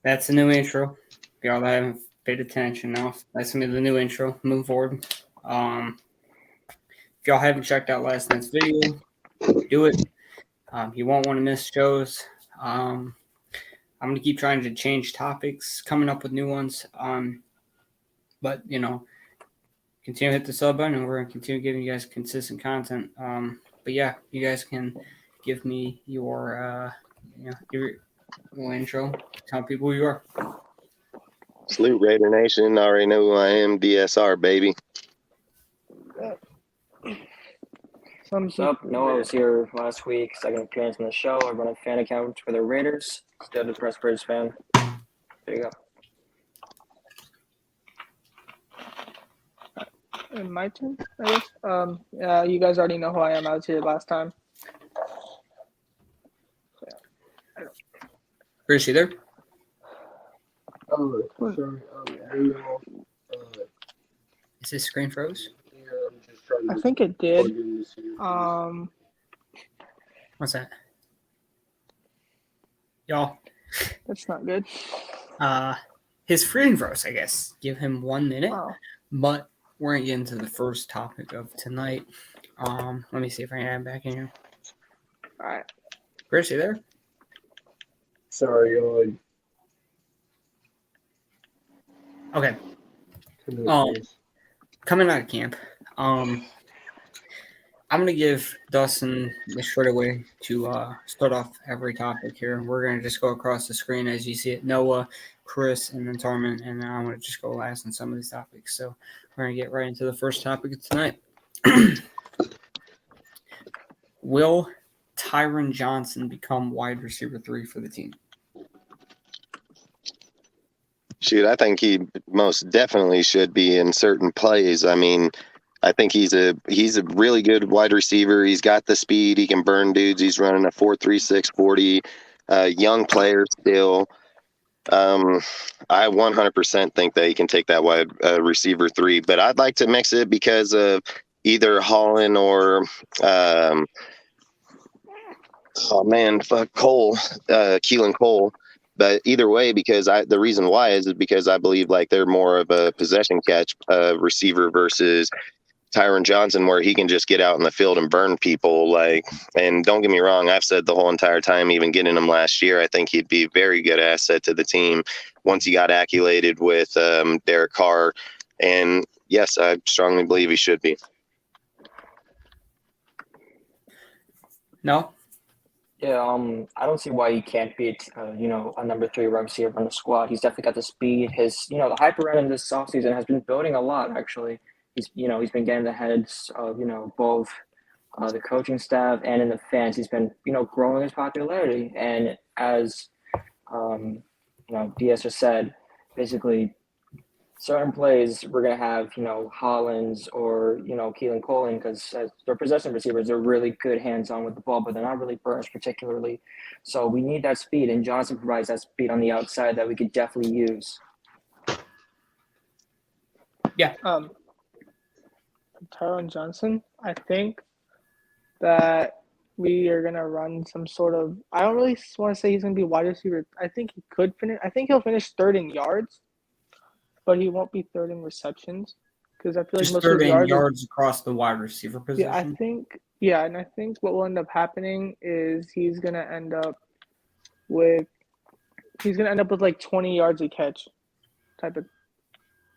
That's the new intro. If y'all haven't paid attention now, that's gonna be the new intro. Move forward. If y'all haven't checked out last night's video, do it. You won't want to miss shows. I'm gonna keep trying to change topics, coming up with new ones. But continue to hit the sub button, and we're gonna continue giving you guys consistent content. But yeah, you guys can give me your little intro. Tell people who you are. Salute Raider Nation. Already know who I am. DSR, baby. What's up? Noah was here last week. Second appearance on the show. I run a fan account for the Raiders. Still a Press Bridge fan. There you go. My turn, I guess. You guys already know who I am. I was here last time. Chris, you there? Oh, sorry. Is this screen froze? Yeah, I'm just trying to I think it plug did. in this here. What's that? Y'all. That's not good. His screen froze, I guess. Give him 1 minute. Oh. But we're gonna get into the first topic of tonight. Let me see if I can add him back in here. All right. Chris, you there? Sorry, Okay. Coming out of camp, I'm gonna give Dustin the straightaway to start off every topic here. We're gonna just go across the screen as you see it. Noah, Chris, and then Tarman, and then I'm gonna just go last on some of these topics. So we're gonna get right into the first topic of tonight. Will Tyron Johnson become wide receiver 3 for the team? Shoot, I think he most definitely should be in certain plays. I mean, I think he's a really good wide receiver. He's got the speed. He can burn dudes. He's running a 4.36 40. Young player still. I 100% think that he can take that wide receiver 3. But I'd like to mix it because of either Holland or Cole, Keelan Cole. But either way, because the reason why is because I believe like they're more of a possession catch receiver versus Tyron Johnson, where he can just get out in the field and burn people. And don't get me wrong, I've said the whole entire time, even getting him last year, I think he'd be a very good asset to the team once he got acclimated with Derek Carr. And yes, I strongly believe he should be. No. Yeah, I don't see why he can't be, a number 3 wide receiver on the squad. He's definitely got the speed. His, the hype around him this offseason has been building a lot, actually. He's been getting the heads of, both the coaching staff and in the fans. He's been, growing his popularity. And as, DS just said, basically, certain plays we're going to have, Hollins or, Keelan Cole, because they're possession receivers. They're really good hands-on with the ball, but they're not really burners particularly. So we need that speed, and Johnson provides that speed on the outside that we could definitely use. Yeah. Tyron Johnson, I think that we are going to run some sort of – I don't really want to say he's going to be wide receiver. I think he could finish – I think he'll finish third in yards. but he won't be third in receptions because I feel like Just most of third his in yards. yards across the wide receiver Yeah, position. and I think what will end up happening is he's gonna end up with like 20 yards a catch, type of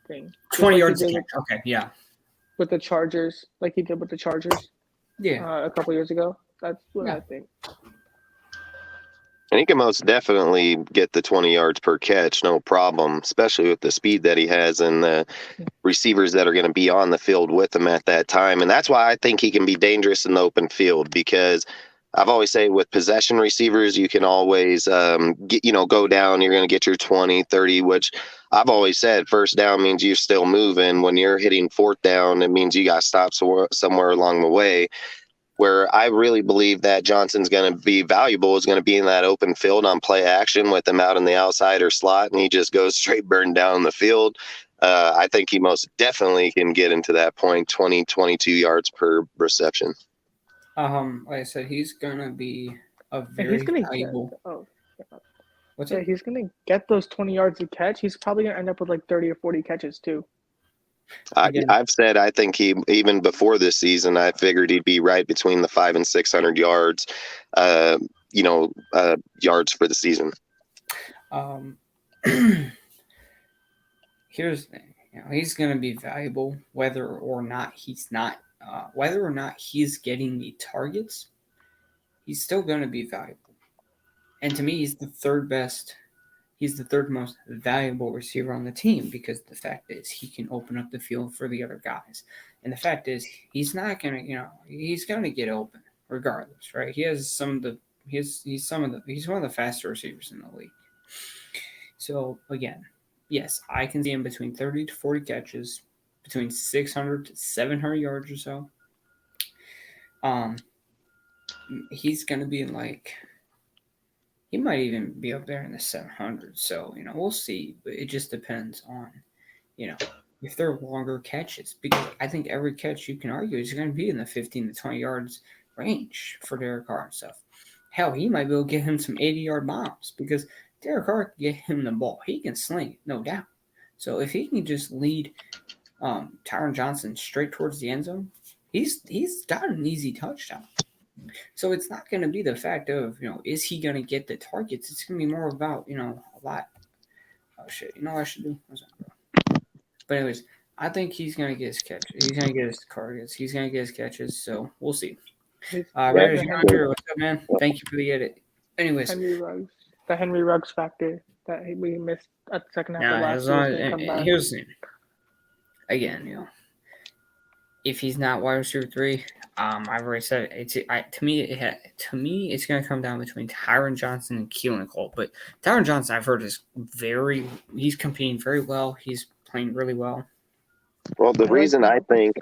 thing. Just 20 like yards he a did catch. Okay, yeah. with the Chargers, like he did with the Chargers Yeah. a couple years ago. That's what Yeah. I think. And he can most definitely get the 20 yards per catch, no problem, especially with the speed that he has and the receivers that are going to be on the field with him at that time. And that's why I think he can be dangerous in the open field, because I've always said with possession receivers, you can always go down. You're going to get your 20, 30, which I've always said first down means you're still moving. When you're hitting fourth down, it means you got to stop somewhere along the way. Where I really believe that Johnson's going to be valuable is going to be in that open field on play action with him out in the outside or slot, and he just goes straight burn down the field. I think he most definitely can get into that point, 20, 22 yards per reception. Like I said, he's gonna be a And very he's gonna valuable. What's it? he's gonna get those 20 yards a catch. He's probably gonna end up with like 30 or 40 catches too. Again. I've said I think he, even before this season, I figured he'd be right between the 500 and 600 yards, yards for the season. Here's the thing. He's going to be valuable whether or not he's getting the targets. He's still going to be valuable. And to me, he's the third best. He's the third most valuable receiver on the team, because the fact is he can open up the field for the other guys. And the fact is he's not going to, he's going to get open regardless, right? He has he's one of the faster receivers in the league. So again, yes, I can see him between 30 to 40 catches, between 600 to 700 yards or so. He's going to be he might even be up there in the 700s. So, we'll see. But it just depends on, if they're longer catches. Because I think every catch, you can argue, is going to be in the 15 to 20 yards range for Derek Carr and stuff. Hell, he might be able to get him some 80-yard bombs, because Derek Carr can get him the ball. He can sling it, no doubt. So if he can just lead Tyron Johnson straight towards the end zone, he's got an easy touchdown. So it's not going to be the fact of, is he going to get the targets? It's going to be more about, a lot. Oh, shit. You know what I should do? But anyways, I think he's going to get his catches. He's going to get his targets. He's going to get his catches. So we'll see. Raiders, what's up, man? Thank you for the edit. Anyways. The Henry Ruggs factor that we missed at the second half of last year. Here's the thing. Again, if he's not wide receiver 3, I've already said it. To me, it's going to come down between Tyron Johnson and Keelan Cole. But Tyron Johnson, I've heard, he's competing very well. He's playing really well. Well, the reason I think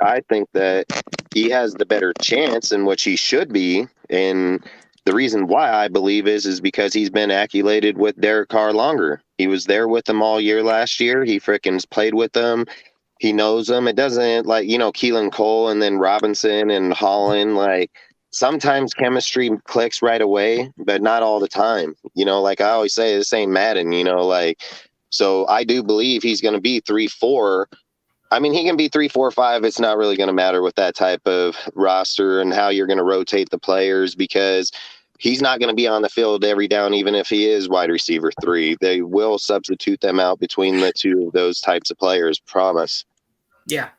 that he has the better chance, in which he should be, and the reason why I believe is because he's been accumulated with Derek Carr longer. He was there with him all year last year. He frickin' played with them. He knows them. It doesn't Keelan Cole and then Robinson and Holland, sometimes chemistry clicks right away, but not all the time. Like I always say, this ain't Madden, so I do believe he's going to be 3-4. I mean, he can be 3-4-5. It's not really going to matter with that type of roster and how you're going to rotate the players, because he's not going to be on the field every down, even if he is wide receiver 3. They will substitute them out between the two of those types of players. Promise. Yeah.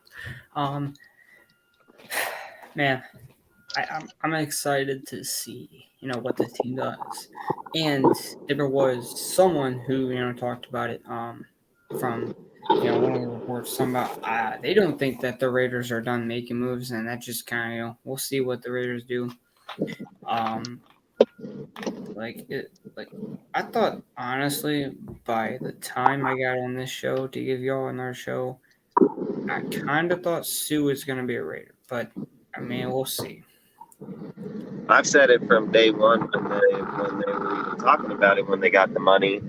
Man, I'm excited to see, what the team does. And there was someone who, talked about it from one of the reports, they don't think that the Raiders are done making moves, and that just kind of, we'll see what the Raiders do. I thought, honestly, by the time I got on this show to give y'all another show, I kind of thought Sue was going to be a Raider, but I mean, we'll see. I've said it from day one when they were even talking about it, when they got the money.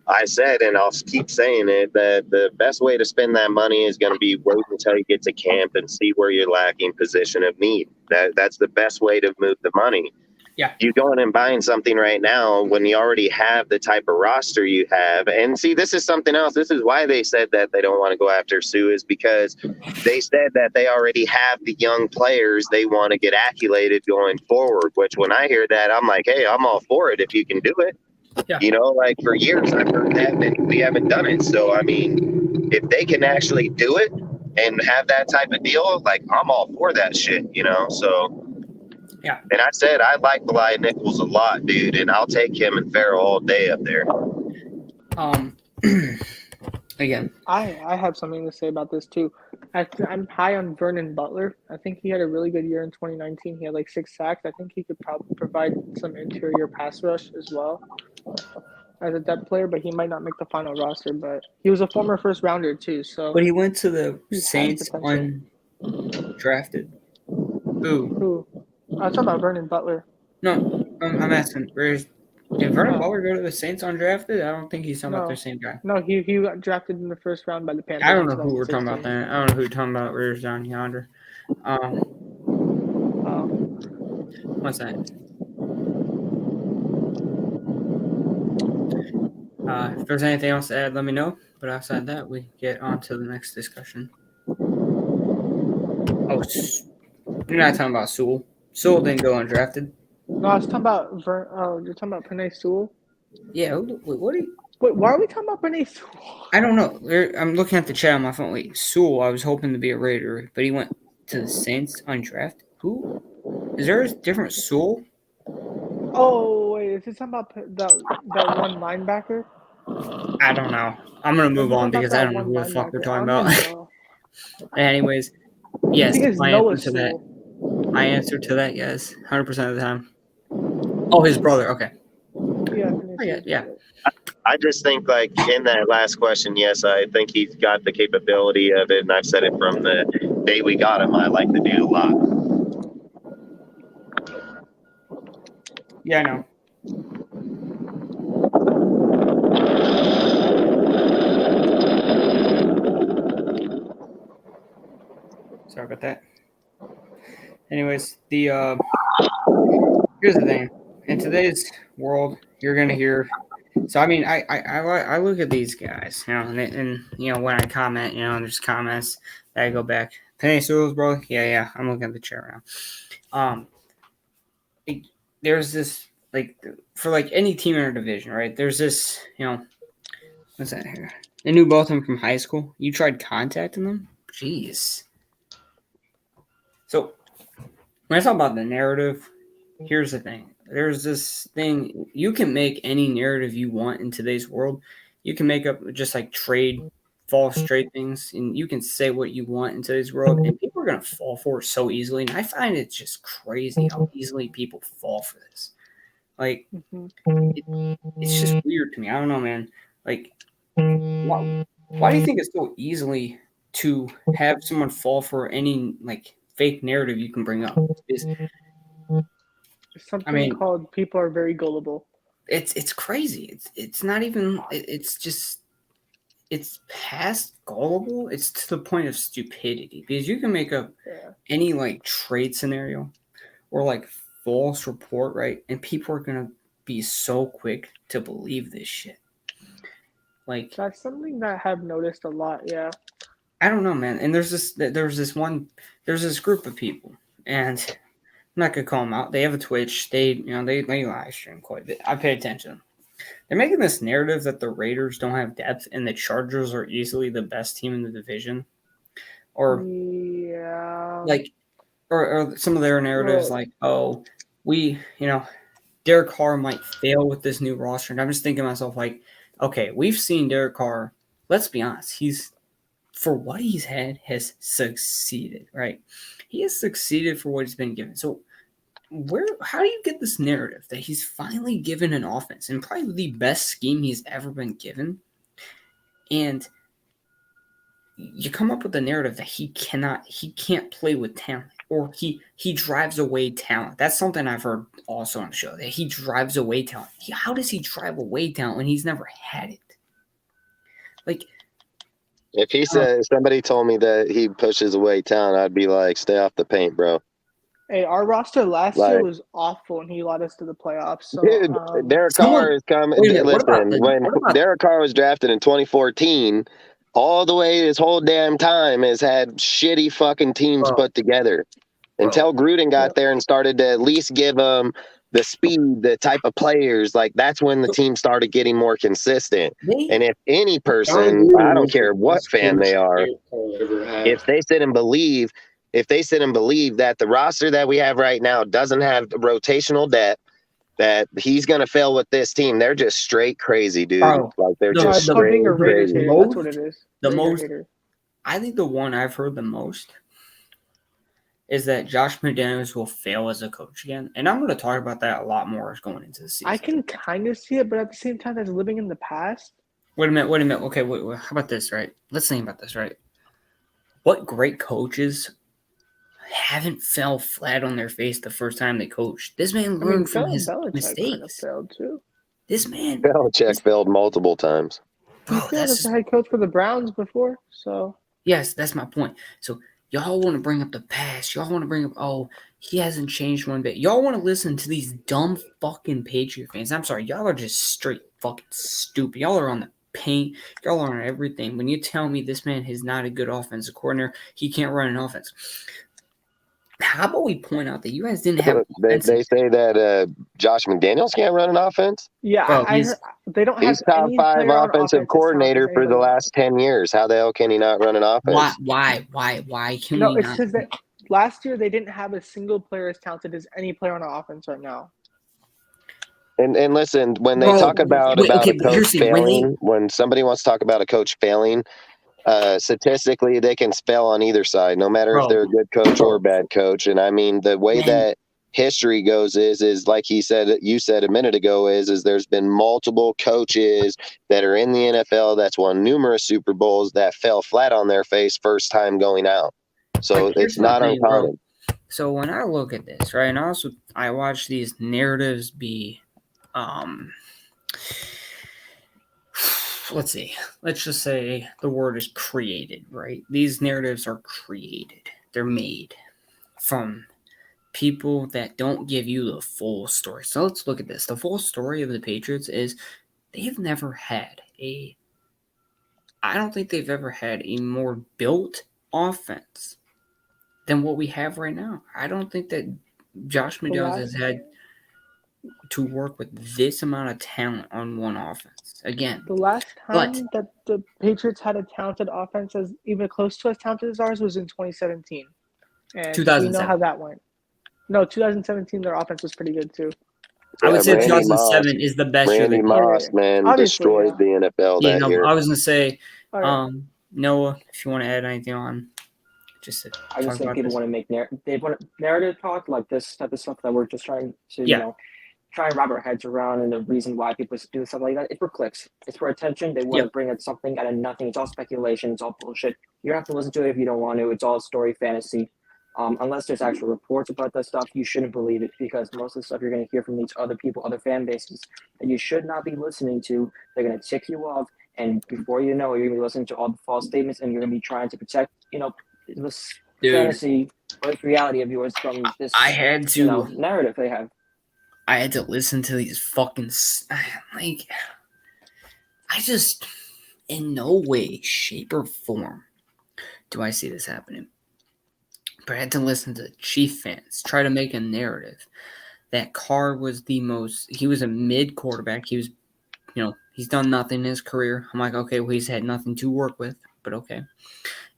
I said, and I'll keep saying it, that the best way to spend that money is going to be wait until you get to camp and see where you're lacking position of need. That's the best way to move the money. Yeah. You going and buying something right now when you already have the type of roster you have. And see, this is something else. This is why they said that they don't want to go after Sue, is because they said that they already have the young players they want to get acclimated going forward, which when I hear that, I'm like, hey, I'm all for it if you can do it. Yeah. You know, like for years I've heard that, and we haven't done it. So, I mean, if they can actually do it and have that type of deal, like I'm all for that shit, you know? So, Yeah. and I said I like Eli Nichols a lot, dude, and I'll take him and Farrell all day up there. Again, I have something to say about this too. I'm high on Vernon Butler. I think he had a really good year in 2019. He had like 6 sacks. I think he could probably provide some interior pass rush as well as a depth player, but he might not make the final roster. But he was a former first rounder too, so but he went to the He has Saints potential. undrafted. Who? who? I was talking about Vernon Butler. No, I'm asking. Did Vernon Oh. Butler go to the Saints undrafted? I don't think he's talking about No. the same guy. No, he got drafted in the first round by the Panthers. I don't know in who we're talking about 2016. then. I don't know who you're talking about. Where's down yonder? Oh. What's that? If there's anything else to add, let me know. But outside that, we get on to the next discussion. Oh, you're not talking about Sewell. Sewell didn't go undrafted. No, I was talking about you're talking about Penei Sewell? Yeah, wait, what are you? Wait, why are we talking about Penei Sewell? I don't know. I'm looking at the chat on my phone. Wait, Sewell, I was hoping to be a Raider, but he went to the Saints undrafted. Who? Is there a different Sewell? Oh, wait, is it talking about that one linebacker? I don't know. I'm going to move on because I don't know who the fuck we're talking about. Anyways, yes, I think it's my Noah answer to that. Sewell. My answer to that, yes, 100% of the time. Oh, his brother. Okay. Yeah, I think it's Yeah, his yeah. brother. I just think, like, in that last question, yes, I think he's got the capability of it, and I've said it from the day we got him. I like the dude a lot. Yeah, I know. Sorry about that. Anyways, here's the thing. In today's world, you're gonna hear. So I mean, I look at these guys, you know, and you know when I comment, you know, there's comments that I go back. Penei Sewell's bro, yeah, I'm looking at the chat right now. There's this like for like any team in our division, right? There's this, you know, what's that here? They knew both of them from high school. You tried contacting them? Jeez. So when I talk about the narrative, here's the thing. There's this thing. You can make any narrative you want in today's world. You can make up just like false trade things, and you can say what you want in today's world, and people are going to fall for it so easily. And I find it just crazy how easily people fall for this. Like, it's just weird to me. I don't know, man. Like, why do you think it's so easily to have someone fall for any like fake narrative you can bring up? There's something called people are very gullible. It's crazy. It's not even. It's just. It's past gullible. It's to the point of stupidity because you can make up any like trade scenario or like false report, right? And people are gonna be so quick to believe this shit. Like that's something that I have noticed a lot. Yeah. I don't know, man. And there's this group of people, and I'm not gonna call them out. They have a Twitch. They live stream quite a bit. I pay attention. They're making this narrative that the Raiders don't have depth and the Chargers are easily the best team in the division, or like, or some of their narratives like, oh, Derek Carr might fail with this new roster. And I'm just thinking to myself like, okay, we've seen Derek Carr. Let's be honest, he's for what he's had has succeeded, right? He has succeeded for what he's been given. So how do you get this narrative that he's finally given an offense and probably the best scheme he's ever been given, and you come up with a narrative that he can't play with talent, or he drives away talent? That's something I've heard also on the show, that he drives away talent. How does he drive away talent when he's never had it? Like, if he said somebody told me that he pushes away talent, I'd be like, stay off the paint, bro. Hey, our roster last Like- year was awful, and he led us to the playoffs. So, Dude, Derek someone- Carr is coming. wait a minute, what about Listen, the- when what about- Derek Carr was drafted in 2014, all the way this whole damn time has had shitty fucking teams Bro. put together. Until Gruden got there and started to at least give them the speed, the type of players, like that's when the team started getting more consistent. they, And if any John person, Gruden I don't was the care what best fan coach they are, Derek Carr ever had. if they sit and believe that the roster that we have right now doesn't have rotational depth, that he's gonna fail with this team, they're just straight crazy, dude. Bro, Like they're no, just it's the- called straight being a Raiders crazy. hater. That's what it is. The Raider most- hater. I think the one I've heard the most is that Josh McDaniels will fail as a coach again. And I'm going to talk about that a lot more going into the season. I can kind of see it, but at the same time, that's living in the past. Wait a minute. Okay, wait, how about this, right? Let's think about this, right? What great coaches haven't fell flat on their face the first time they coached? This man I mean, learned from Bill his Belichick kind of mistakes. failed too. This man, Belichick failed multiple times. bro, He failed that's as the head coach for the Browns before, so yes, that's my point. So y'all want to bring up the past. Y'all want to bring up, oh, he hasn't changed one bit. Y'all want to listen to these dumb fucking Patriot fans. I'm sorry, y'all are just straight fucking stupid. Y'all are on the paint. Y'all are on everything. When you tell me this man is not a good offensive coordinator, he can't run an offense. How about we point out that you guys didn't have They say that Josh McDaniels can't run an offense. yeah, Bro, I he's- heard, they don't He's have top any 5 player on offensive offense as coordinator talented for as the anybody last 10 years. How the hell can he not run an offense? why can No, we it's not? because that last year they didn't have a single player as talented as any player on our offense right now. And listen, when they Bro, talk about wait, okay, a but here's coach the thing, failing, when somebody wants to talk about a coach failing, statistically they can fail on either side, no matter Bro. if they're a good coach or a bad coach. And I mean, the way Man. that history goes is like you said a minute ago, is there's been multiple coaches that are in the NFL that's won numerous Super Bowls that fell flat on their face first time going out. So Like, here's it's my not thing, bro. uncommon. So when I look at this, right, and also I watch these narratives be, let's see, let's just say the word is created, right? These narratives are created. They're made from people that don't give you the full story. So let's look at this. The full story of the Patriots is they've never had I don't think they've ever had a more built offense than what we have right now. I don't think that Josh McDaniels has had to work with this amount of talent on one offense. Again, The last But- time that the Patriots had a talented offense as even close to as talented as ours was in 2017. And we 2007. know how that went. No, 2017 their offense was pretty good too. I would say Randy 2007 is the best year. Randy They, Moss, man, Obviously, destroyed the NFL yeah, that no, year. I was gonna say, All right. Noah, if you want to add anything on, just to I just talk think about people this. want to make they want narrative talk like this type of stuff that we're just trying to Yeah. try and wrap our heads around. And the reason why people do stuff like that is for clicks. It's for attention. They want Yep. to bring out something out of nothing. It's all speculation. It's all bullshit. You don't have to listen to it if you don't want to. It's all story fantasy. Unless there's actual reports about that stuff, you shouldn't believe it because most of the stuff you're going to hear from these other people, other fan bases that you should not be listening to, they're going to tick you off. And before you know it, you're going to be listening to all the false statements and you're going to be trying to protect, this Dude, fantasy or this reality of yours from this I had to, narrative they have. I had to listen to these fucking like, I just, in no way, shape, or form, do I see this happening. But I had to listen to Chief fans try to make a narrative that Carr was he was a mid quarterback. He was, he's done nothing in his career. I'm like, okay, well, he's had nothing to work with, but okay.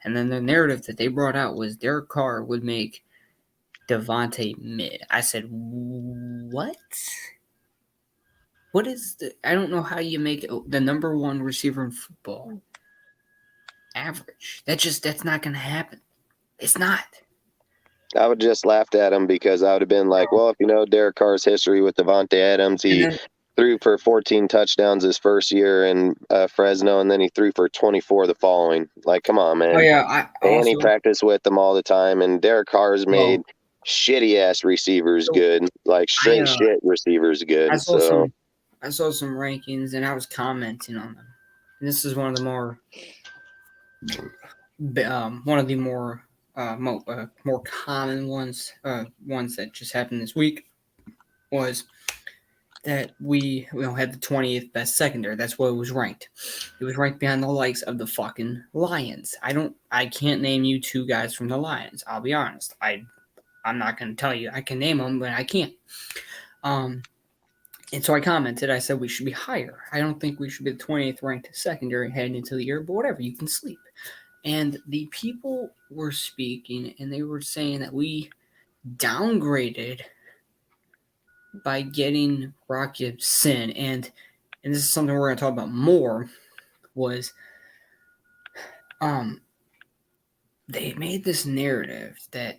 And then the narrative that they brought out was Derek Carr would make Devontae mid. I said, what? What is I don't know how you make the number one receiver in football average. That's not going to happen. It's not. I would just laughed at him because I would have been like, well, if you know Derek Carr's history with Devontae Adams, he And then- threw for 14 touchdowns his first year in Fresno, and then he threw for 24 the following. Like, come on, man. oh yeah, And he practiced with them all the time, and Derek Carr's made Well, shitty-ass receivers so, good, like straight I, shit receivers good. I saw So some rankings and I was commenting on them. And this is one of the more more common ones that just happened this week was that we had the 20th best secondary. That's what it was ranked. It was ranked behind the likes of the fucking Lions. I can't name you two guys from the Lions. I'll be honest. I'm not going to tell you. I can name them, but I can't. And so I commented. I said we should be higher. I don't think we should be the 20th ranked secondary heading into the year, but whatever. You can sleep. And the people were speaking, and they were saying that we downgraded by getting Rock Ya-Sin, and this is something we're going to talk about more, was they made this narrative that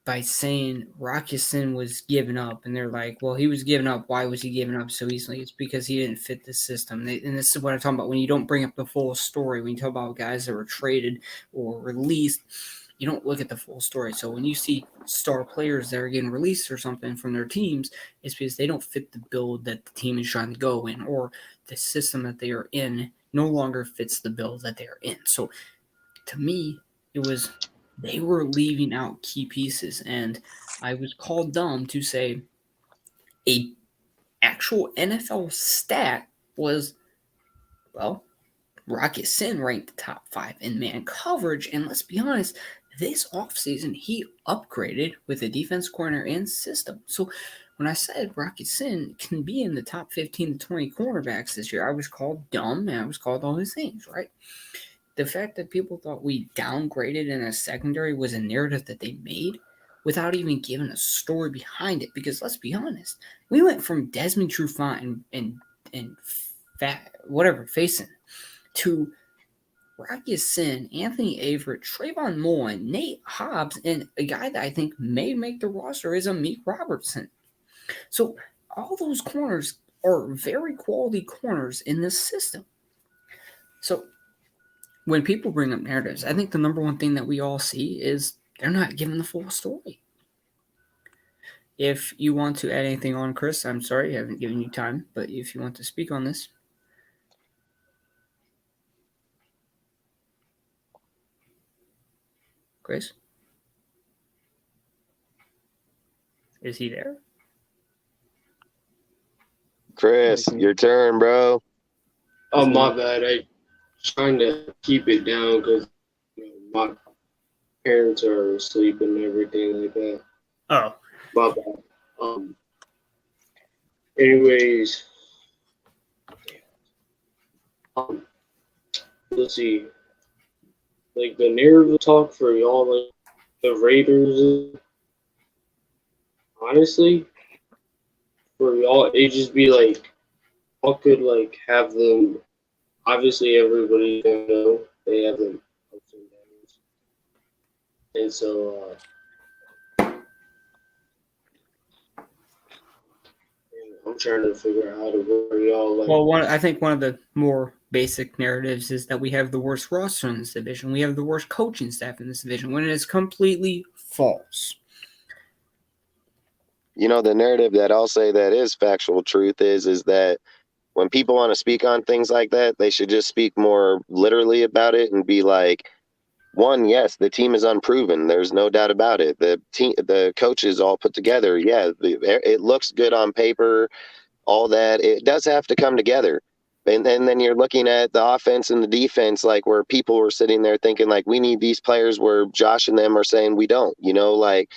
by saying Rock Ya-Sin was giving up, and they're like, well, he was giving up. Why was he giving up so easily? It's because he didn't fit the system. And this is what I'm talking about when you don't bring up the full story. When you talk about guys that were traded or released, you don't look at the full story. So when you see star players that are getting released or something from their teams, it's because they don't fit the build that the team is trying to go in, or the system that they are in no longer fits the build that they are in. So to me, it was they were leaving out key pieces, and I was called dumb to say a actual NFL stat was, well, Rock Ya-Sin ranked top 5 in man coverage, and let's be honest, this offseason, he upgraded with a defense corner and system. So when I said Rock Ya-Sin can be in the top 15 to 20 cornerbacks this year, I was called dumb and I was called all these things, right? The fact that people thought we downgraded in a secondary was a narrative that they made without even giving a story behind it. Because let's be honest, we went from Desmond Trufant and Faison to Rock Ya-Sin, Anthony Averett, Trayvon Mullen, Nate Hobbs, and a guy that I think may make the roster is Amik Robertson. So all those corners are very quality corners in this system. So when people bring up narratives, I think the number one thing that we all see is they're not giving the full story. If you want to add anything on, Chris, I'm sorry I haven't given you time, but if you want to speak on this. Chris? Is he there? Chris, your turn, bro. Oh, my bad. I trying to keep it down because my parents are asleep and everything like that. Oh. My bad. Anyways, let's see. Like the narrative talk for y'all, like the Raiders, honestly, for y'all, it just be like, y'all could like have them. Obviously, everybody gonna know they have them ups and downs, and so I'm trying to figure out how to work y'all. Like, Well, I think one of the more basic narratives is that we have the worst roster in this division. We have the worst coaching staff in this division, when it is completely false. You know, the narrative that I'll say that is factual truth is that when people want to speak on things like that, they should just speak more literally about it and be like, one, yes, the team is unproven. There's no doubt about it. The coaches all put together. Yeah, it looks good on paper, all that. It does have to come together. And then you're looking at the offense and the defense, like where people were sitting there thinking like we need these players, where Josh and them are saying we don't, like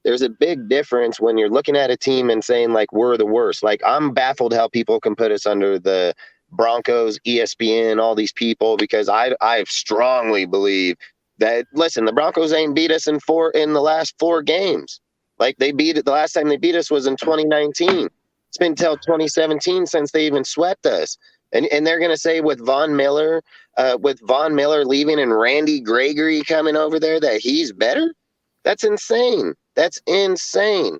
there's a big difference when you're looking at a team and saying like we're the worst. Like I'm baffled how people can put us under the Broncos, ESPN, all these people, because I strongly believe that, listen, the Broncos ain't beat us in the last 4 games. Like the last time they beat us was in 2019. It's been till 2017 since they even swept us. And they're going to say with Von Miller leaving and Randy Gregory coming over there that he's better? That's insane. That's insane.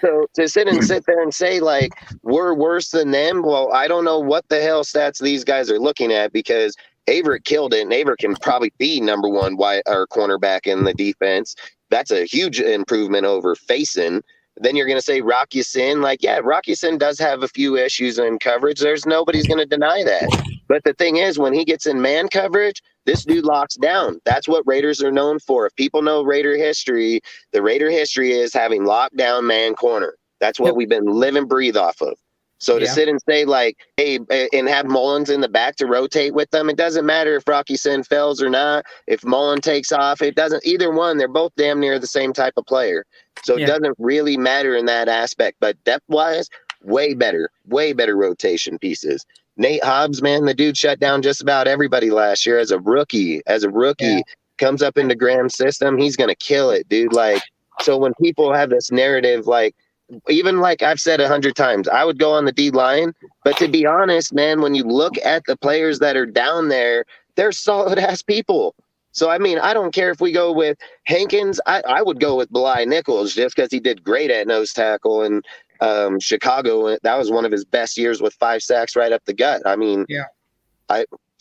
So to sit there and say like we're worse than them, well, I don't know what the hell stats these guys are looking at, because Averett killed it, and Averett can probably be number 1 or cornerback in the defense. That's a huge improvement over Faison. Then you're going to say Rock Ya-Sin. Like, yeah, Rock Ya-Sin does have a few issues in coverage. Nobody's going to deny that. But the thing is, when he gets in man coverage, This dude locks down. That's what Raiders are known for. If people know Raider history, the Raider history is having lockdown man corner. That's what Yep. we've been live and breathe off of. So to Yeah. sit and say like, hey, and have Mullins in the back to rotate with them, it doesn't matter if Rocky Sin fails or not. If Mullen takes off, it doesn't. Either one, they're both damn near the same type of player. So it Yeah. doesn't really matter in that aspect. But depth-wise, way better rotation pieces. Nate Hobbs, man, the dude shut down just about everybody last year as a rookie. Yeah. Comes up into Graham's system, he's gonna kill it, dude. Like, so when people have this narrative, like, even like I've said 100 times, I would go on the D line. But to be honest, man, when you look at the players that are down there, they're solid ass people. So I mean, I don't care if we go with Hankins. I would go with Bly Nichols just because he did great at nose tackle and Chicago. That was one of his best years with 5 sacks right up the gut. I mean, Yeah.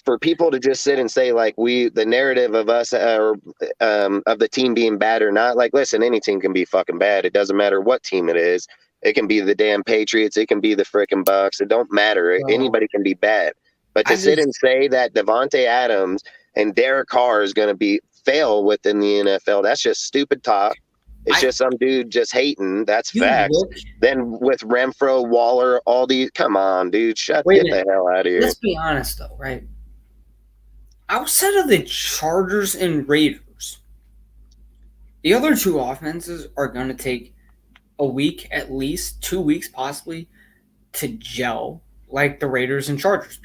For people to just sit and say like the narrative of us or of the team being bad or not, like, listen, any team can be fucking bad. It doesn't matter what team it is. It can be the damn Patriots. It can be the frickin' Bucks. It don't matter. Well, Anybody can be bad. But to I sit just- and say that Devontae Adams and Derek Carr is going to fail within the NFL, that's just stupid talk. It's just some dude just hating. That's You facts. look- Then with Renfro, Waller, all these, come on, dude, get Wait a the minute. hell out of here. Let's be honest, though, right? Outside of the Chargers and Raiders, the other two offenses are going to take a week, at least 2 weeks, possibly, to gel like the Raiders and Chargers,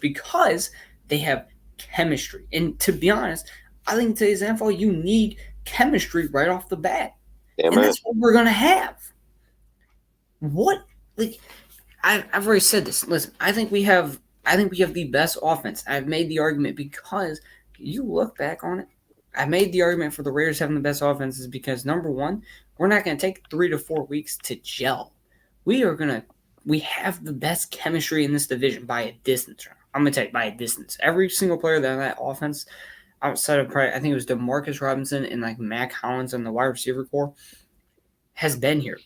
because they have chemistry. And to be honest, I think in today's NFL, you need chemistry right off the bat. Damn And right. that's what we're going to have. I've already said this. Listen, I think we have the best offense. I've made the argument because you look back on it. I made the argument for the Raiders having the best offenses because, number one, we're not going to take 3 to 4 weeks to gel. We have the best chemistry in this division by a distance. I'm going to tell you, by a distance. Every single player that offense, outside of probably, I think it was DeMarcus Robinson and like Mac Hollins and the wide receiver core, has been here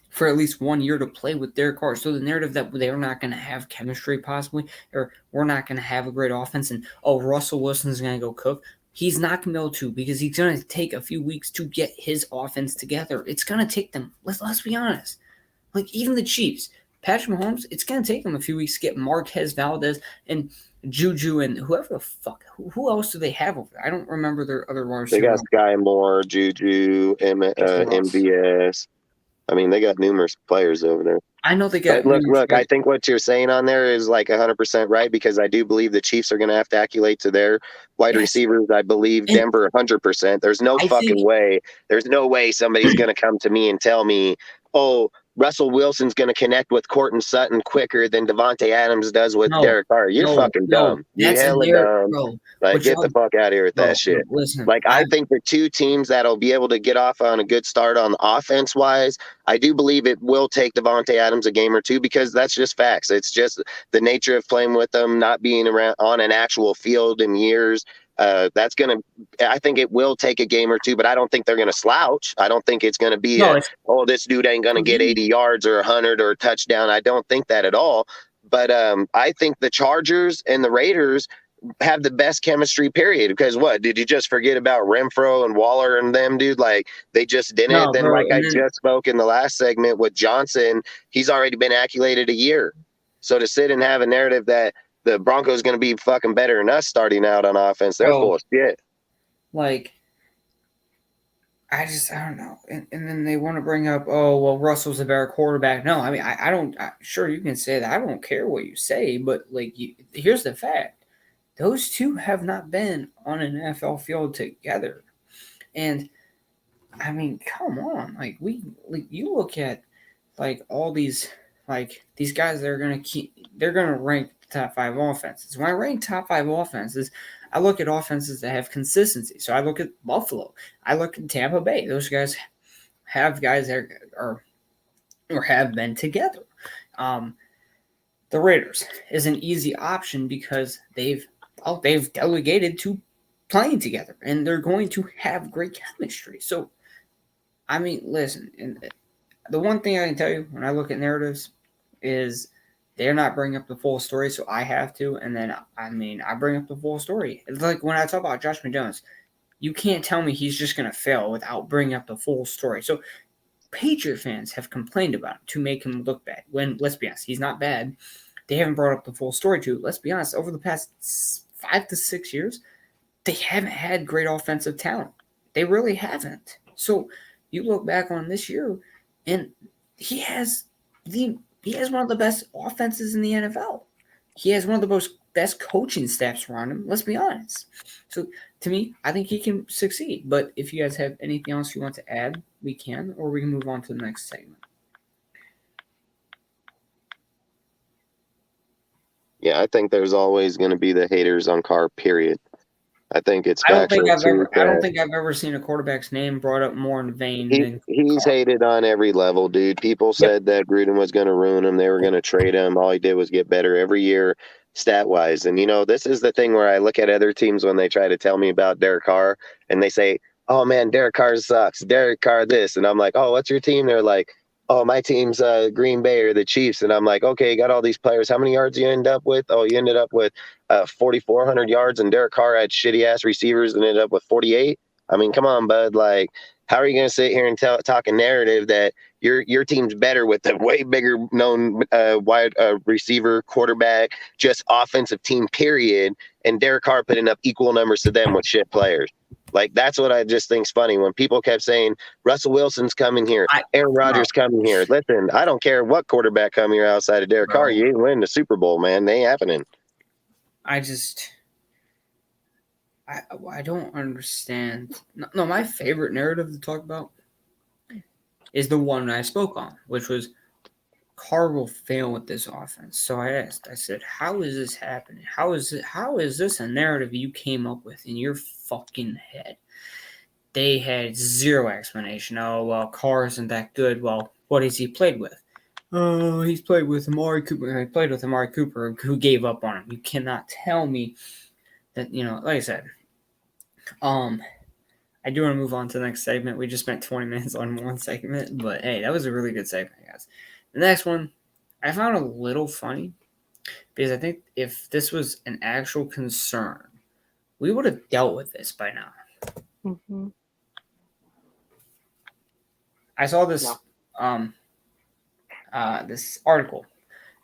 for at least 1 year to play with Derek Carr. So the narrative that they're not going to have chemistry possibly, or we're not going to have a great offense, and Russell Wilson's going to go cook. He's not going to be able to because he's going to take a few weeks to get his offense together. It's going to take them. Let's be honest. Like even the Chiefs, Patrick Mahomes, it's going to take them a few weeks to get Marquez Valdez and Juju and whoever the fuck. Who else do they have over there? I don't remember their other wide They got receivers. Sky Moore, Juju, MVS. I mean, they got numerous players over there. I know they got. But look, I think what you're saying on there is like 100% right because I do believe the Chiefs are going to have to acculate to their wide receivers. I believe And- Denver 100%. There's no fucking way. There's no way somebody's going to come to me and tell me, oh, Russell Wilson's going to connect with Courtland Sutton quicker than Devontae Adams does with No. Derek Carr. You're fucking dumb. You That's a hella narrative, dumb. bro. Like, But get the fuck out of here with Bro, that shit. Listen, Like, I think the two teams that'll be able to get off on a good start on offense wise, I do believe it will take Devontae Adams a game or two because that's just facts. It's just the nature of playing with them, not being around on an actual field in years. I think it will take a game or two, but I don't think they're going to slouch. I don't think it's going to be, this dude ain't going to get 80 yards or 100 or a touchdown. I don't think that at all. But I think the Chargers and the Raiders have the best chemistry, period. Because what, did you just forget about Renfro and Waller and them, dude? Like, they just didn't. No, Then, bro, like I just spoke in the last segment with Johnson, he's already been accolated a year. So to sit and have a narrative that the Broncos going to be fucking better than us starting out on offense, they're full of shit. Like, I don't know. And then they want to bring up, oh, well, Russell's a better quarterback. No, I mean, I don't, sure, you can say that. I don't care what you say, but, like, here's the fact. Those two have not been on an NFL field together. And, I mean, come on. Like, you look at, like, all these, like, these guys that are going to they're going to rank top 5 offenses. When I rank top 5 offenses, I look at offenses that have consistency. So I look at Buffalo. I look at Tampa Bay. Those guys have guys that are or have been together. The Raiders is an easy option because they've delegated to playing together, and they're going to have great chemistry. So, I mean, listen, and the one thing I can tell you when I look at narratives is they're not bringing up the full story, so I have to. And then, I bring up the full story. It's like when I talk about Josh McDaniels, you can't tell me he's just going to fail without bringing up the full story. So Patriot fans have complained about him to make him look bad. When, let's be honest, he's not bad. They haven't brought up the full story to. Let's be honest, over the past 5 to 6 years, they haven't had great offensive talent. They really haven't. So you look back on this year, and he has one of the best offenses in the NFL. He has one of the best coaching staffs around him. Let's be honest. So to me, I think he can succeed. But if you guys have anything else you want to add, we can, or we can move on to the next segment. Yeah, I think there's always going to be the haters on Carr, period. I think it's I don't think factual, I've ever seen a quarterback's name brought up more in vain than he's Carr. hated on every level, dude. People said that Gruden was going to ruin him. They were going to trade him. All he did was get better every year, stat-wise. And, this is the thing where I look at other teams when they try to tell me about Derek Carr, and they say, oh, man, Derek Carr sucks. Derek Carr this. And I'm like, oh, what's your team? They're like, oh, my team's Green Bay or the Chiefs. And I'm like, okay, you got all these players. How many yards you end up with? Oh, you ended up with 4,400 yards, and Derek Carr had shitty-ass receivers and ended up with 48. I mean, come on, bud. Like, how are you going to sit here and talk a narrative that your team's better with a way bigger known wide receiver, quarterback, just offensive team, period, and Derek Carr putting up equal numbers to them with shit players? Like, that's what I just think's funny when people kept saying Russell Wilson's coming here, Aaron Rodgers coming here. Listen, I don't care what quarterback come here outside of Derek Carr. You ain't winning the Super Bowl, man. They ain't happening. I don't understand. No, my favorite narrative to talk about is the one I spoke on, which was Carr will fail with this offense. So I said, how is this happening? How is this a narrative you came up with in your fucking head? They had zero explanation. Oh, well, Carr isn't that good. Well, what has he played with? Oh, he's played with Amari Cooper. He played with Amari Cooper, who gave up on him. You cannot tell me that, like I said, I do want to move on to the next segment. We just spent 20 minutes on one segment, but hey, that was a really good segment, guys. The next one, I found a little funny because I think if this was an actual concern, we would have dealt with this by now. Mm-hmm. I saw this this article,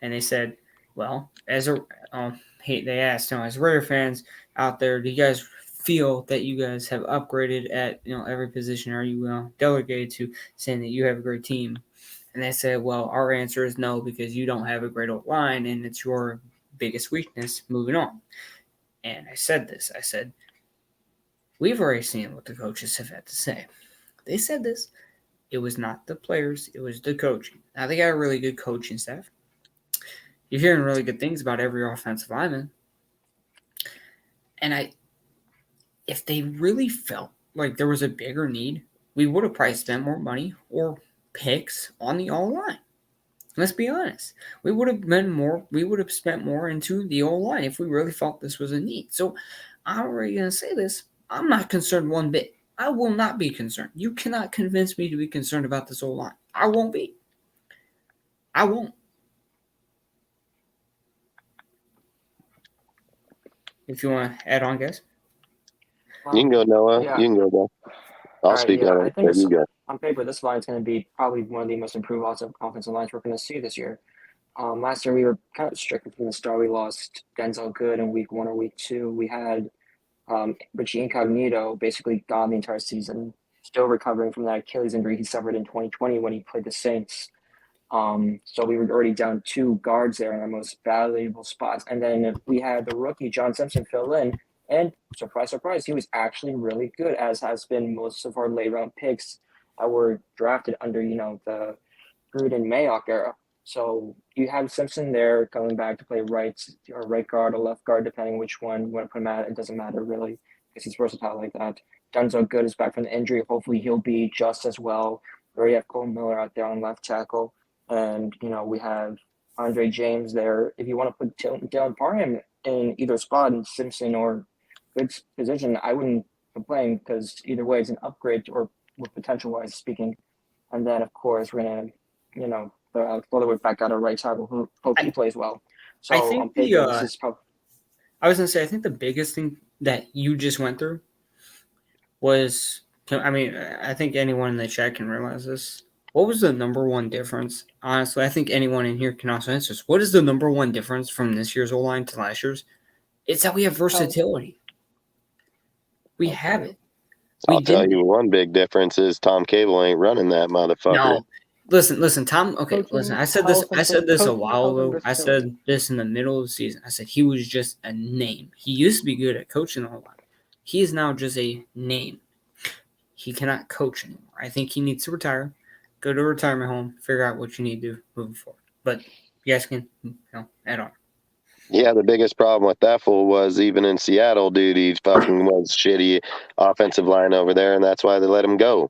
and they said, well, they asked, as Raider fans out there, do you guys feel that you guys have upgraded at every position? Are you delegated to saying that you have a great team? And they said, well, our answer is no, because you don't have a great old line, and it's your biggest weakness. Moving on. And I said this. I said, we've already seen what the coaches have had to say. They said this. It was not the players. It was the coaching. Now, they got a really good coaching staff. You're hearing really good things about every offensive lineman. And if they really felt like there was a bigger need, we would have probably spent more money or picks on the O-line. Let's be honest. We would have spent more into the O-line if we really felt this was a need. So I'm already going to say this. I'm not concerned one bit. I will not be concerned. You cannot convince me to be concerned about this O-line. I won't be. I won't. If you want to add on, guys. You can go, Noah. Yeah. You can go, bro. I'll speak on it. I think You go. on paper, this line is going to be probably one of the most improved offensive lines we're going to see this year. Last year, we were kind of stricken from the start. We lost Denzel Good in week 1 or week 2. We had Richie Incognito basically gone the entire season, still recovering from that Achilles injury he suffered in 2020 when he played the Saints. So we were already down 2 guards there in our most valuable spots. And then we had the rookie, John Simpson, fill in. And surprise, surprise, he was actually really good, as has been most of our late-round picks that were drafted under, the Gruden Mayock era. So you have Simpson there coming back to play right guard or left guard, depending which one you want to put him at. It doesn't matter, really, because he's versatile like that. Denzel Good is back from the injury. Hopefully he'll be just as well. We already have Cole Miller out there on left tackle. And, we have Andre James there. If you want to put Dylan Parham in either spot, in Simpson or Good's position, I wouldn't complain, because either way it's an upgrade, or potential-wise speaking. And then, of course, we're going to, Leatherwood back out of right tackle, who hope he plays well. So I think on paper, this the is probably I was gonna say I think the biggest thing that you just went through was, I mean, I think anyone in the chat can realize this. What was the number one difference? Honestly, I think anyone in here can also answer this. What is the number one difference from this year's O-line to last year's? It's that we have versatility. We have it. I'll tell you one big difference is Tom Cable ain't running that motherfucker. No, listen, Tom. Okay, Coaching, listen. I said this a coaching, while health, and ago. I versatility. said this in the middle of the season. I said he was just a name. He used to be good at coaching the whole lot. He is now just a name. He cannot coach anymore. I think he needs to retire, go to a retirement home, figure out what you need to do moving forward. But you guys can add on. Yeah, the biggest problem with that fool was even in Seattle, dude, he fucking was shitty offensive line over there, and that's why they let him go.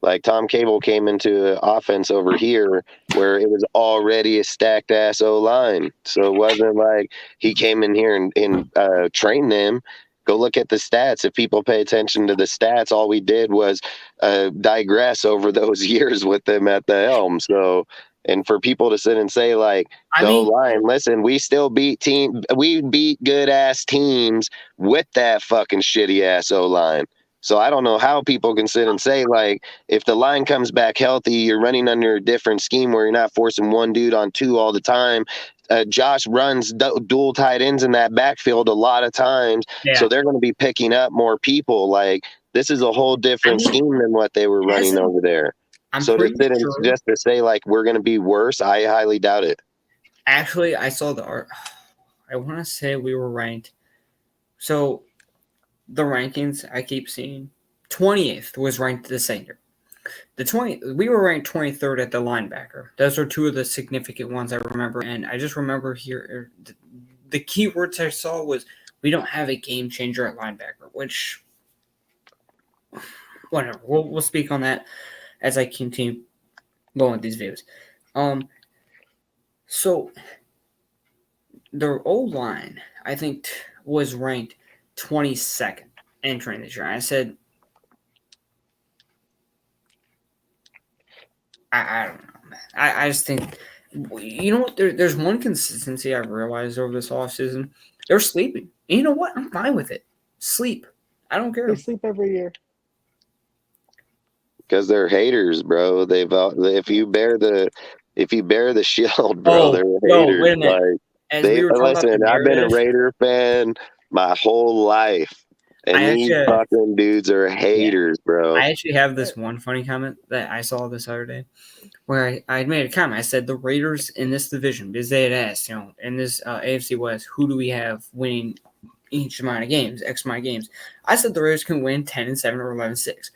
Like, Tom Cable came into offense over here where it was already a stacked ass O-line. So it wasn't like he came in here and trained them. Go look at the stats. If people pay attention to the stats, all we did was digress over those years with them at the helm. So, and for people to sit and say, like, I the mean, O-line, listen, we beat good ass teams with that fucking shitty ass O-line. So I don't know how people can sit and say, like, if the line comes back healthy, you're running under a different scheme where you're not forcing one dude on two all the time. Josh runs dual tight ends in that backfield a lot of times, so they're going to be picking up more people. Like, this is a whole different scheme than what they were running over there. So to sit and just to say, like, we're going to be worse, I highly doubt it. Actually, I saw the art. I want to say we were ranked. So the rankings I keep seeing, 28th was ranked the senior. We were ranked 23rd at the linebacker. Those are two of the significant ones I remember. And I just remember here, the keywords I saw was we don't have a game changer at linebacker, which, whatever. We'll speak on that as I continue going with these videos. So the O-line, I think, was ranked 22nd entering this year. I said, I don't know, man. I just think, you know what? There's one consistency I've realized over this offseason. They're sleeping. And you know what? I'm fine with it. Sleep. I don't care. They sleep every year. Because they're haters, bro. If you bear the shield, bro, they're haters. Wait a minute. Listen, I've been a Raider fan my whole life, and these fucking dudes are haters, bro. I actually have this one funny comment that I saw this other day, where I made a comment. I said the Raiders in this division, because they had asked, in this AFC West, who do we have winning each amount of games, X amount of games? I said the Raiders can win 10-7 or 11-6.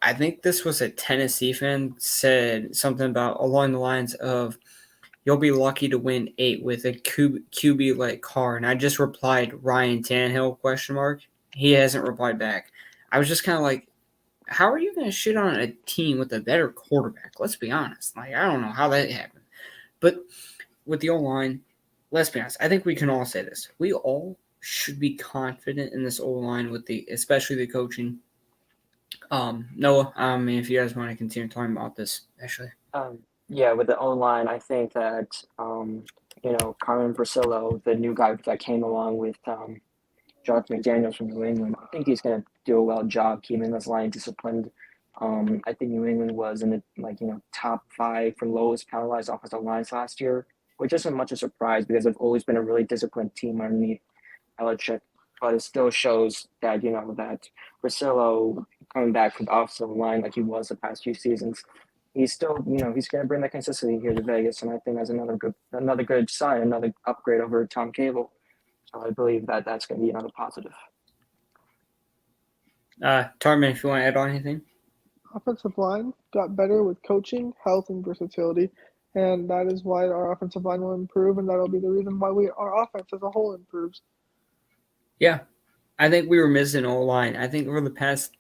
I think this was a Tennessee fan, said something about along the lines of, you'll be lucky to win 8 with a QB like Carr. And I just replied, Ryan Tannehill, ? He hasn't replied back. I was just kind of like, how are you going to shit on a team with a better quarterback? Let's be honest. Like, I don't know how that happened. But with the O-line, let's be honest. I think we can all say this. We all should be confident in this O-line, especially the coaching. Noah, if you guys want to continue talking about this, actually. Yeah, with the O-line, I think that, Carmen Brasillo, the new guy that came along with Jonathan McDaniels from New England, I think he's going to do a well job keeping this line disciplined. I think New England was in the top 5 for lowest penalized offensive lines last year, which isn't much a surprise because they've always been a really disciplined team underneath Belichick. But it still shows that, that Brasillo coming back from the offensive line like he was the past few seasons, he's still, he's going to bring that consistency here to Vegas, and I think that's another good sign, another upgrade over Tom Cable. So I believe that that's going to be another positive. Tarman, if you want to add on anything. Offensive line got better with coaching, health, and versatility, and that is why our offensive line will improve, and that'll be the reason why our offense as a whole improves. Yeah. I think we were missing O-line. I think over the past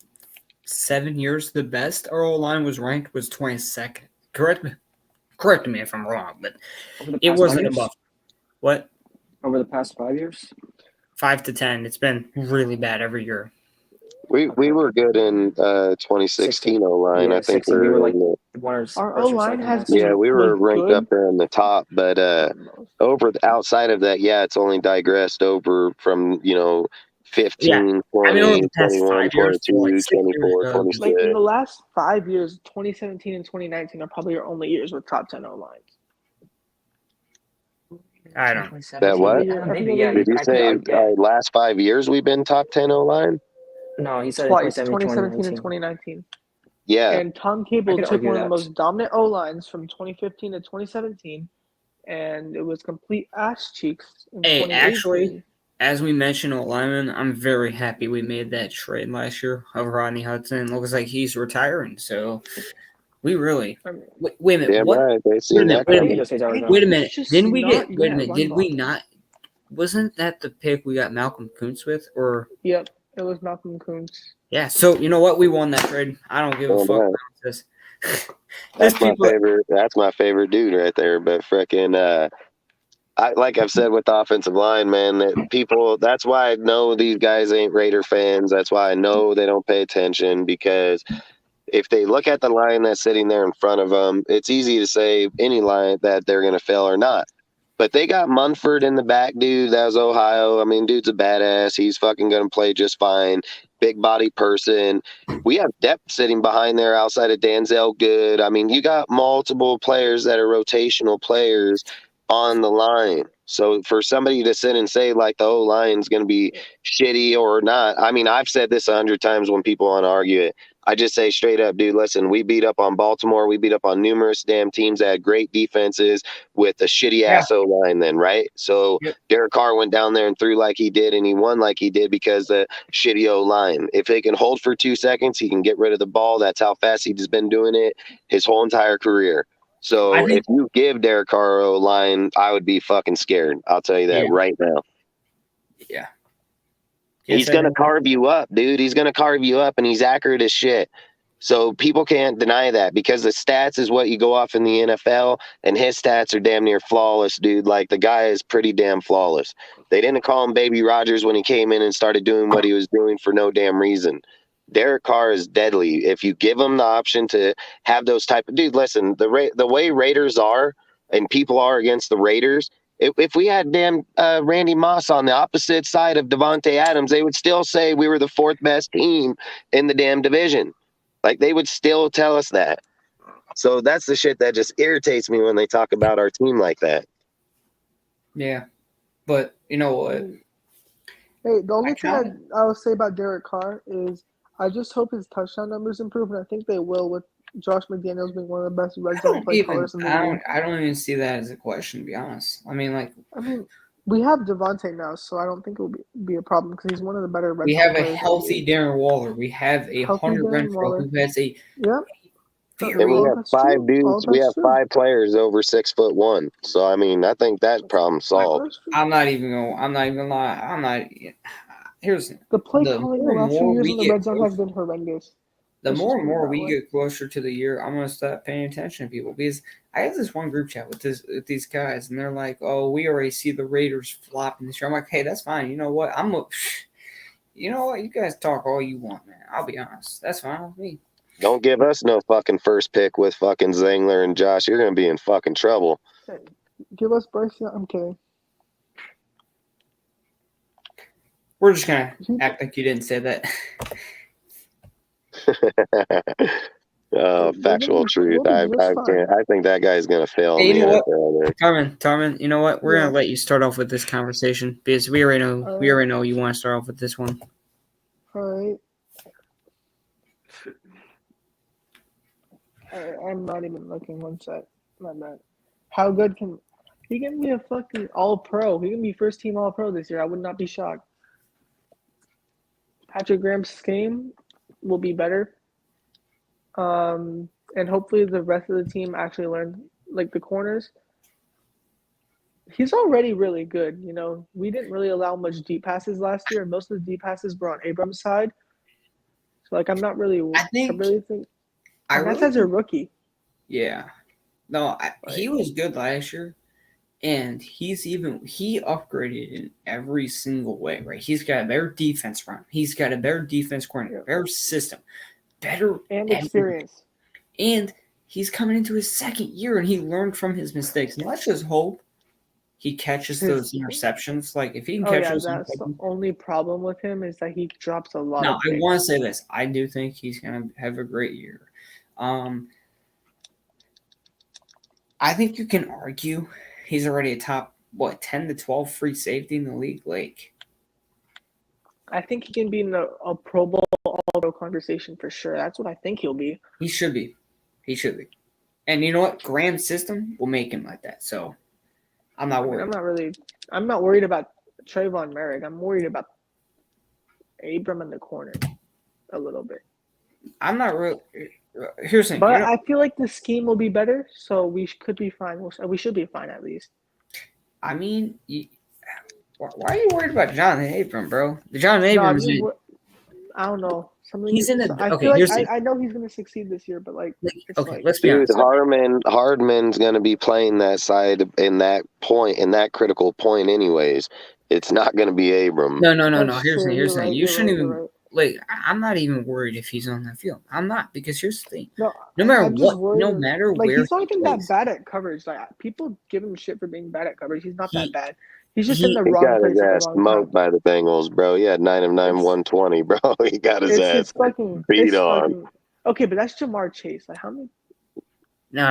7 years, the best our O-line was ranked was 22nd. Correct me if I'm wrong, but it wasn't above. What? Over the past 5 years? 5 to 10. It's been really bad every year. We were good in 2016 O-line. Yeah, I think we were like one or Our first or O-line second has last been year. Yeah, we were like, ranked good. up there in the top, but outside of that, yeah, it's only digressed over from 15, 20, over the past 21, 5 years, 22, like 6 years 24, ago, 26. Like in the last 5 years, 2017 and 2019 are probably your only years with top 10 O-lines. I don't. That what? Maybe, yeah. Did you I say could, yeah. last 5 years we've been top 10 O-line? No, he said Twice, 2017 and 2019. 2019. Yeah. And Tom I Cable could took argue one of the that. most dominant O-lines from 2015 to 2017, and it was complete ass cheeks in Hey, 2018. actually, as we mentioned, Lyman, I'm very happy we made that trade last year of Rodney Hudson. Looks like he's retiring, so we really I mean, wait a minute. Damn What? right. They Wait a seen minute. that Wait a coming. minute. Diego stays Arizona. Wait a it's minute. just Didn't we not get? Wait a yet minute. run Did we blockers. not? Wasn't that the pick we got Malcolm Kuntz with? Or Yep, it was Malcolm Kuntz. yeah. So you know what? We won that trade. I don't give a Damn fuck right. about this. That's There's my people. favorite. That's my favorite dude right there. But frickin', like I've said with the offensive line, man, that people. That's why I know these guys ain't Raider fans. That's why I know they don't pay attention, because if they look at the line that's sitting there in front of them, it's easy to say any line that they're going to fail or not. But they got Munford in the back, dude. That was Ohio. I mean, dude's a badass. He's fucking going to play just fine. Big body person. We have depth sitting behind there outside of Danzel Good. I mean, you got multiple players that are rotational players on the line. So for somebody to sit and say like the O-line's going to be shitty or not, I mean, I've said this 100 times when people want to argue it. I just say straight up, dude, listen, we beat up on Baltimore. We beat up on numerous damn teams that had great defenses with a shitty ass O-line then, right? So Yep. Derek Carr went down there and threw like he did, and he won like he did because the shitty O-line. If they can hold for 2 seconds, he can get rid of the ball. That's how fast he's been doing it his whole entire career. So I think- if you give Derek Carr O-line, I would be fucking scared. I'll tell you that right now. Yeah. He's going to carve you up, dude. He's going to carve you up, and he's accurate as shit. So people can't deny that, because the stats is what you go off in the NFL, and his stats are damn near flawless, dude. Like, the guy is pretty damn flawless. They didn't call him Baby Rogers when he came in and started doing what he was doing for no damn reason. Derek Carr is deadly. If you give him the option to have those type of... Dude, listen, the way Raiders are and people are against the Raiders... If we had damn Randy Moss on the opposite side of Devontae Adams, they would still say we were the 4th best team in the damn division. Like, they would still tell us that. So that's the shit that just irritates me when they talk about our team like that. Yeah. But you know what? Hey, the only tried. thing I'll say about Derek Carr is I just hope his touchdown numbers improve, and I think they will, with Josh McDaniels being one of the best red zone play callers in the league. I don't even see that as a question, to be honest. I mean, like, I mean, we have Devontae now, so I don't think it will be a problem because he's one of the better red we zone have a players in the healthy league. Darren Waller. We have a Healthy Hunter Darren Renfro Waller. who has a Yep. very And we All have that's 5 true. dudes. All We that's have true. 5 players over 6'1". So I mean, I think that problem solved. That's true. I'm not even gonna lie. Here's The play the calling the more and last few more years we in the get red zone has closer- been horrendous. the Let's more just and put it more that we way. get closer to the year, I'm gonna start paying attention to people, because I have this one group chat with these guys, and they're like, "Oh, we already see the Raiders flopping this year." I'm like, "Hey, that's fine. You know what? You know what? You guys talk all you want, man. I'll be honest. That's fine with me." Don't give us no fucking first pick with fucking Zangler and Josh. You're gonna be in fucking trouble. Give us Bryce Young. I'm kidding. We're just gonna act like you didn't say that. Factual truth. We'll I be just fine. can't. I think that guy's gonna fail. Hey, in you the know what? NFL. Tarman, you know what? We're Yeah. gonna let you start off with this conversation, because we already know you want to start off with this one. All right. I'm not even looking one sec. My bad. How good can he can be a fucking all-pro? He can be first team all-pro this year. I would not be shocked. Patrick Graham's scheme will be better. And hopefully the rest of the team actually learn, like the corners. He's already really good. You know, we didn't really allow much deep passes last year, and most of the deep passes were on Abrams' side. So, like, I'm not really. I really think. And that's as a rookie. Yeah. No, he was good last year, and he upgraded in every single way, right? He's got a better defense run. He's got a better defense coordinator, better system, better and experience. And he's coming into his second year and he learned from his mistakes. And let's just hope he catches those interceptions. Like if he can Oh catch yeah, those that's the interceptions. only problem with him is that he drops a lot Now of I picks. want to say this. I do think he's gonna have a great year. I think you can argue he's already a top 10 to 12 free safety in the league. Like I think he can be in a Pro Bowl All-Pro conversation for sure. That's what I think he'll be. he should be. He should be. And you know what? Graham's system will make him like that. So I'm not I mean, worried. I'm not worried about Trayvon Merrick. I'm worried about Abram in the corner a little bit. I'm not really. Here's the thing. But You know- I feel like the scheme will be better, so we could be fine. We should be fine at least. I mean, why are you worried about Jonathan Abram, bro? Jonathan No, I Abram mean, I don't know. Something. He's in the- I okay, feel here's like the- I know he's going to succeed this year, but like, it's okay, like, let's be Dude, honest. Hardman's going to be playing that side in that critical point anyways. It's not going to be Abram. No. that's Here's true. the You're thing. right, You you're shouldn't right, even you're right. like. I'm not even worried if he's on the field. I'm not because here's the thing. No, No matter I'm just what, worried, no matter like where he's not he even that plays, bad at coverage. Like people give him shit for being bad at coverage. He's not He- that bad. He's just he- in the He wrong got place his at ass the wrong smoked time. by the Bengals, bro. He had 9 of 9, It's- 120, bro. He got his ass It's fucking beat it's on. fucking okay, but that's Jamar Chase. Like how many? No.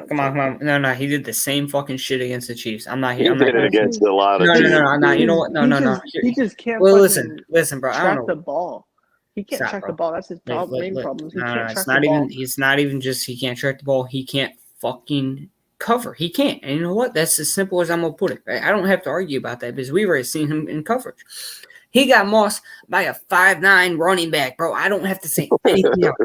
Come on. No. He did the same fucking shit against the Chiefs. I'm not He here. I'm not did it here. against a lot of No. teams. I'm not. You know what? No. He just can't. Well, fucking listen, bro. I track don't the know. ball. He can't Stop, track bro. the ball. That's his main Look, problem. He no, can't it's track not the ball. even. It's not even just he can't track the ball. He can't fucking cover. He can't. And you know what? That's as simple as I'm gonna put it. Right? I don't have to argue about that because we've already seen him in coverage. He got mossed by a 5'9" running back, bro. I don't have to say anything else.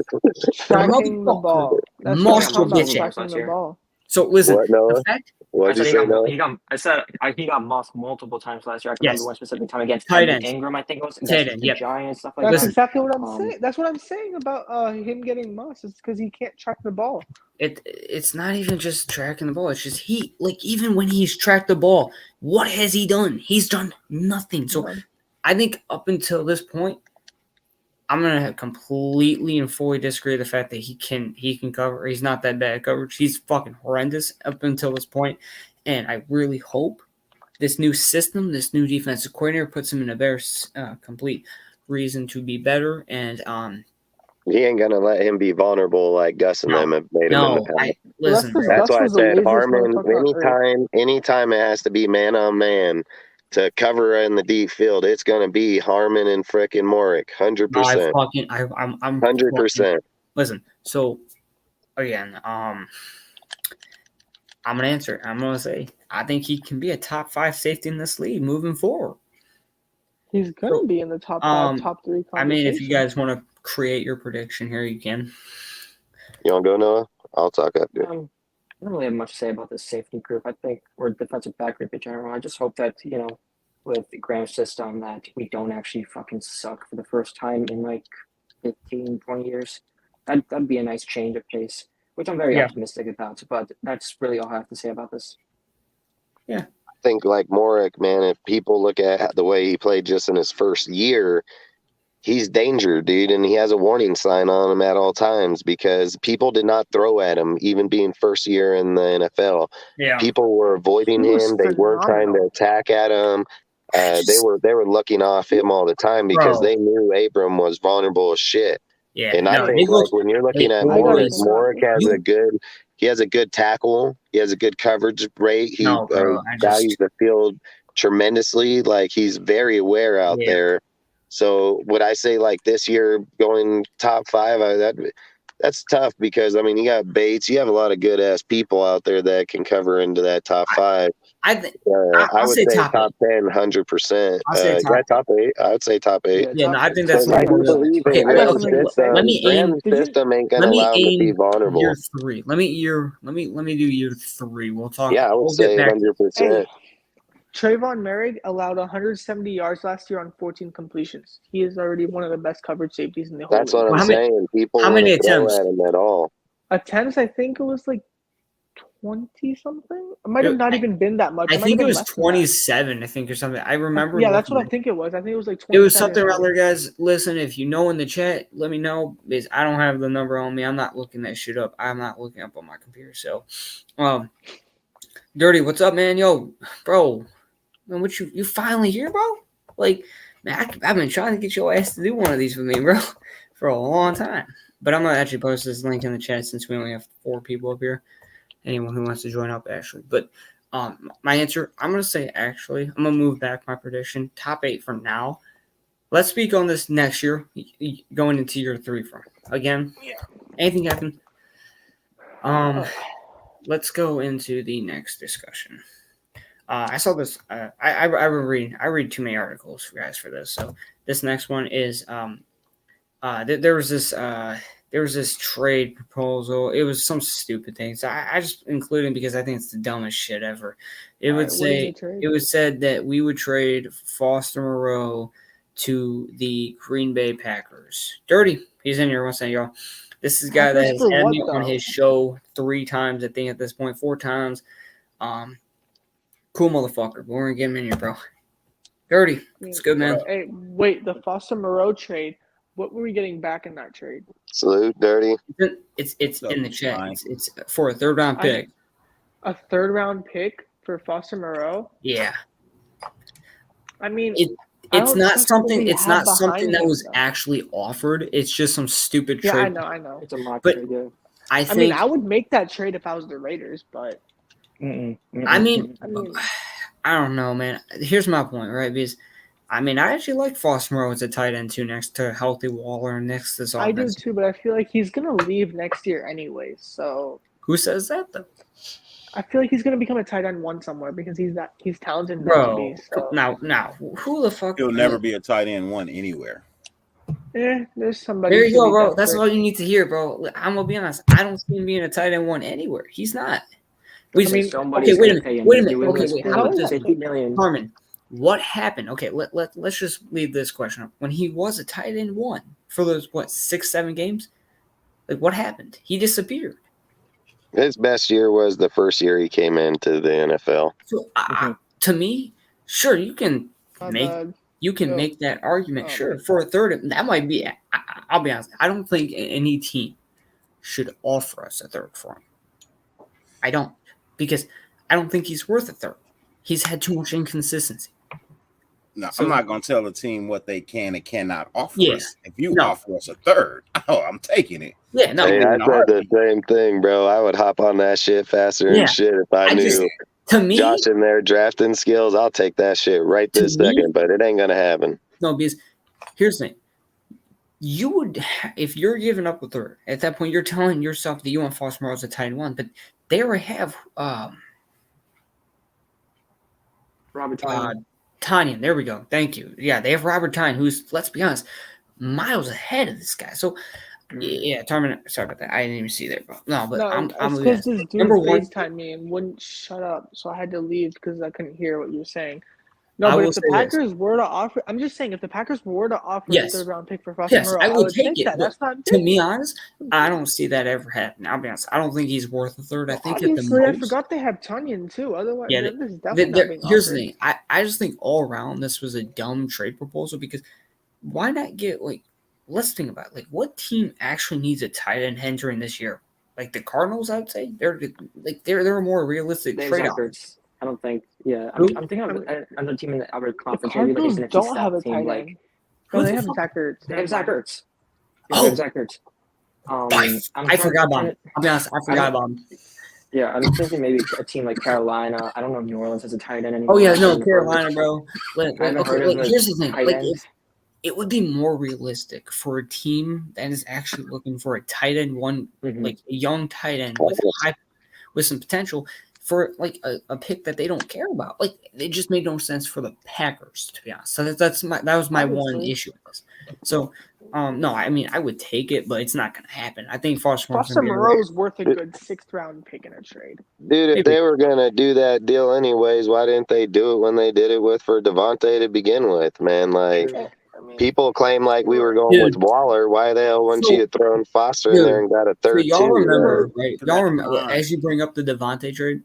Tracking the ball. That's what Monster I'm talking about. bitch ass. Tracking the ball. So listen, What, Noah? the fact What'd you say, Noah? He got mossed multiple times last year. I can Yes. remember one specific time against Tight Evan ends. Ingram, I think it was Tight against end, the yep. Giants, stuff like That's Listen, that. exactly what I'm saying. That's what I'm saying about him getting mossed. It's because he can't track the ball. it's not even just tracking the ball. It's just even when he's tracked the ball, what has he done? He's done nothing. So I think up until this point, I'm gonna completely and fully disagree with the fact that he can cover. He's not that bad at coverage. He's fucking horrendous up until this point, and I really hope this new system, this new defensive coordinator, puts him in a better, complete reason to be better. And He ain't gonna let him be vulnerable like Gus and them have made him in the past. listen, Well, That's why I Gus was the said laziest Harmon. motherfucker on Anytime it has to be man on man to cover in the deep field, it's gonna be Harmon and frickin' Morick, 100%, I'm 100%. Listen, so again, I'm gonna answer. I'm gonna say I think he can be a top 5 safety in this league moving forward. He's gonna be in the top 5, top 3. I mean, if you guys want to create your prediction here, you can. You wanna go, Noah? I'll talk up here. I don't really have much to say about this safety group. I think, or defensive back group in general. I just hope that, with Graham's system, that we don't actually fucking suck for the first time in like 15, 20 years. That'd be a nice change of pace, which I'm very optimistic about. But that's really all I have to say about this. I think like Morick, man, if people look at the way he played just in his first year, he's danger, dude, and he has a warning sign on him at all times because people did not throw at him, even being first year in the NFL. Yeah. People were avoiding He was him. They were trying to phenomenal. attack at him. They were looking off him all the time because Bro. they knew Abram was vulnerable as shit. Yeah. And I think like when you're looking at I Morick, gotta- Morick has a good tackle. He has a good coverage rate. He No, bro, values the field tremendously. Like he's very aware out there. So would I say like this year going top 5? That's tough because I mean you got Bates. You have a lot of good ass people out there that can cover into that top 5. I think I would say top 10, 100%. I'll say top 8. I would say top 8. Yeah, no, I think that's I do believe okay. in Let Graham's me system. Graham's system ain't gonna allow him to be vulnerable. Year 3. Let me do year 3. We'll talk. Yeah, I would say 100%. Hey, Trayvon Merrick allowed 170 yards last year on 14 completions. He is already one of the best coverage safeties in the whole That's league. what I'm saying. People how many won't throw attempts? at him at all. Attempts, I think it was like 20 something. It might have not even been that much. I might think have it been was less than that. 27, I think, or something. I remember. Yeah, that's what I looking think it was. I think it was like at it. 27. It was something around there, guys. Listen, if you know in the chat, let me know because I don't have the number on me. I'm not looking that shit up. I'm not looking up on my computer. So, Dirty, what's up, man? Yo, bro, man, what you finally here, bro? Like, man, I've been trying to get your ass to do one of these with me, bro, for a long time. But I'm gonna actually post this link in the chat since we only have 4 people up here. Anyone who wants to join up, actually. But my answer, I'm gonna say actually, I'm gonna move back my prediction. Top 8 for now. Let's speak on this next year, going into year 3 from again. Anything happen? Let's go into the next discussion. I saw this. I read too many articles for guys for this. So this next one is there was this trade proposal. It was some stupid thing. So I just included it because I think it's the dumbest shit ever. It would said that we would trade Foster Moreau to the Green Bay Packers. Dirty, he's in here. What's that, y'all? This is a guy that has had me on his show 3 times, I think at this point, 4 times. Cool motherfucker. But we're gonna get him in here, bro. Dirty. It's good, man. Hey, wait, the Foster Moreau trade. What were we getting back in that trade? Salute, Dirty. It's in the chat. It's for a 3rd round pick. A 3rd round pick for Foster Moreau? Yeah. I mean, it's not something that was actually offered. It's just some stupid trade. Yeah, I know. It's a mock trade, yeah. I mean, I would make that trade if I was the Raiders, but I mean, I don't know, man. Here's my point, right? Because I mean, I actually like Foster Moreau as a tight end too, next to healthy Waller, next to this offense. I do too, but I feel like he's gonna leave next year anyway. So who says that though? I feel like he's gonna become a tight end 1 somewhere because he's talented. Bro, so. now, who the fuck? He'll never be a tight end 1 anywhere. There's somebody. There you go, bro. That's all you need to hear, bro. I'm gonna be honest. I don't see him being a tight end 1 anywhere. He's not. Wait a minute. Okay, wait. How about this? Carmen, what happened? Okay, let's just leave this question up. When he was a tight end 1 for those 6-7 games, like what happened? He disappeared. His best year was the first year he came into the NFL. So, to me, sure, you can make that argument. Sure, for a 3rd, that might be. I'll be honest. I don't think any team should offer us a 3rd for him. I don't, because I don't think he's worth a 3rd. He's had too much inconsistency. No, I'm not going to tell a team what they can and cannot offer us. If you offer us a 3rd, I'm taking it. Yeah, no. Hey, I said the same thing, bro. I would hop on that shit faster and shit if I knew Josh in there drafting skills. I'll take that shit right this second, but it ain't going to happen. No, because here's the thing. You would, if you're giving up a 3rd, at that point, you're telling yourself that you want Foster Moreau as a tight end 1, but they already have Robert Tonyan. Tonyan, there we go. Thank you. Yeah, they have Robert Tonyan, who's, let's be honest, miles ahead of this guy. So, yeah, Tarman, sorry about that. I didn't even see that, bro. No, but I'm because this dude FaceTimed me and wouldn't shut up, so I had to leave because I couldn't hear what you were saying. No, but if the Packers were to offer, I'm just saying, if the Packers were to offer a 3rd round pick for Foster Moreau, I would take that. That's not to be honest, I don't see that ever happening. I'll be honest. I don't think he's worth a 3rd. I think obviously, I forgot they have Tonyan too. Otherwise, this is definitely not being here's the thing. I just think all around this was a dumb trade proposal because why not get let's think about it. What team actually needs a tight end entering this year? Like the Cardinals, I would say they're a more realistic trade option. I don't think. Yeah, I'm thinking of another team in the other conference. The Cardinals don't have a tight end. No, they have Zach Ertz. They have Zach Ertz. Zach Ertz. I forgot about him. I'll be honest. I forgot about him. Yeah, I'm thinking maybe a team like Carolina. I don't know if New Orleans has a tight end anymore. Oh yeah, no, Carolina, bro. Here's the thing. It would be more realistic for a team that is actually looking for a tight end 1, like a young tight end with some potential. For a pick that they don't care about, it just made no sense for the Packers, to be honest. So that was my one issue with this. So no, I mean I would take it, but it's not going to happen. I think Foster Moreau is worth a good 6th round pick in a trade. Dude, if they were going to do that deal anyways, why didn't they do it when they did it for Devontae to begin with, man? People claim like we were going with Waller. Why the hell wouldn't you have thrown Foster in there and got a So third y'all too? remember, right? For Y'all that remember line. as you bring up the Devontae trade.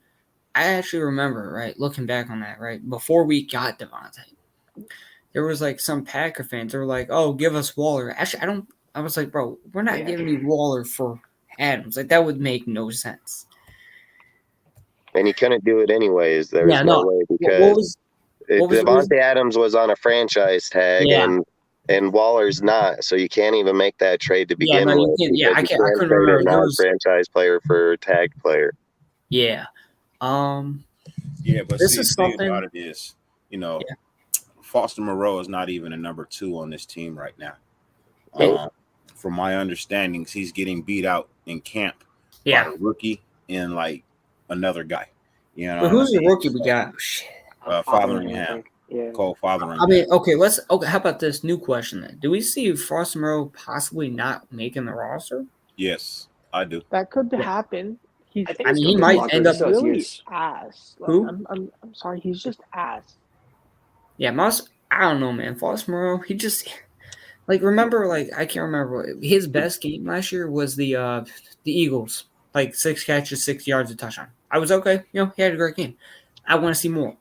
I actually remember, right? Looking back on that, right before we got Devontae, there was like some Packer fans. They were like, "Oh, give us Waller." Actually, I don't. I was like, "Bro, we're not giving you Waller for Adams. Like that would make no sense." And he couldn't do it anyways. There was Yeah, no no. way What because was what was the Devontae reason? Adams was on a franchise tag Yeah. and Waller's not. So you can't even make that trade to Yeah, begin no, you with. can't. Yeah, because I you can't. I can't couldn't trade a remember. There was. non-franchise player for a tag player. Yeah. Yeah, but This see, is the thing something. about it is, Yeah. Foster Moreau is not even a number 2 on this team right now. Yeah. From my understandings, he's getting beat out in camp Yeah. by a rookie and like another guy. You know, But who's what I the mean? rookie we got? Shit. Fotheringham. Yeah. Cole Fotheringham. I mean, okay. How about this new question then? Do we see Foster Moreau possibly not making the roster? Yes, I do. That could Yeah. happen. He's I think I it's mean, still he good might blocker. end He up- still has really years. ass. Like, Who? I'm sorry. He's just ass. Yeah, I don't know, man. Foster Moreau, he just remember, I can't remember his best game last year was the Eagles, 6 catches, 6 yards, a touchdown. I was okay, he had a great game. I want to see more,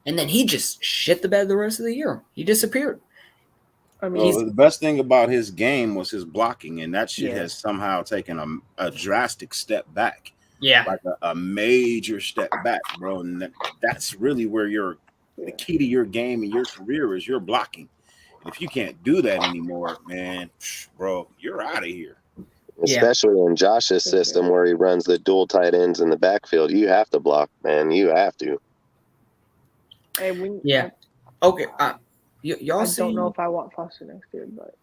and then he just shit the bed the rest of the year. He disappeared. I mean, Well, the best thing about his game was his blocking, and that shit Yeah. has somehow taken a drastic step back. Yeah, Like a major step back, bro. And that's really where the key to your game and your career is your blocking. And if you can't do that anymore, man, bro, you're out of here. Especially in Josh's system where he runs the dual tight ends in the backfield. You have to block, man. You have to. hey, yeah. Okay, y'all I see? don't know if I want Foster next year, but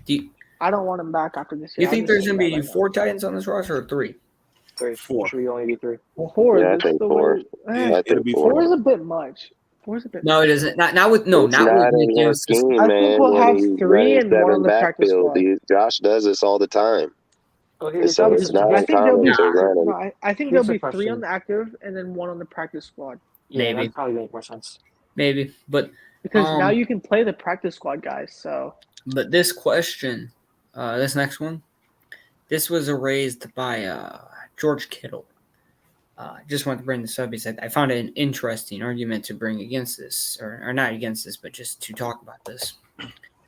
Do I don't want him back after this you year. think I'm there's just gonna saying be that right 4 Titans on this roster or 3? 3. 4. Should we only be 3? now. Four. Yeah, I That's think the 4. way. I It'll think be 4. 4 is a bit much. 4 is a bit. No, it isn't. Not with It's not not with in McDaniel's his scheme, system. I man. think we'll when have he's 3 running and 1 on 7 the practice backfield. squad. Josh does this all the time. Okay, So it's not I think there'll uncommon be. to run him. No, I think Here's there'll the be 3 question. on the active and then 1 on the practice squad. Yeah, Maybe. that probably make more sense. Maybe, but Because now you can play the practice squad guys. So But this question, this next one, this was raised by George Kittle. Just wanted to bring this up. He said, I found it an interesting argument to bring against this, or not against this, but just to talk about this.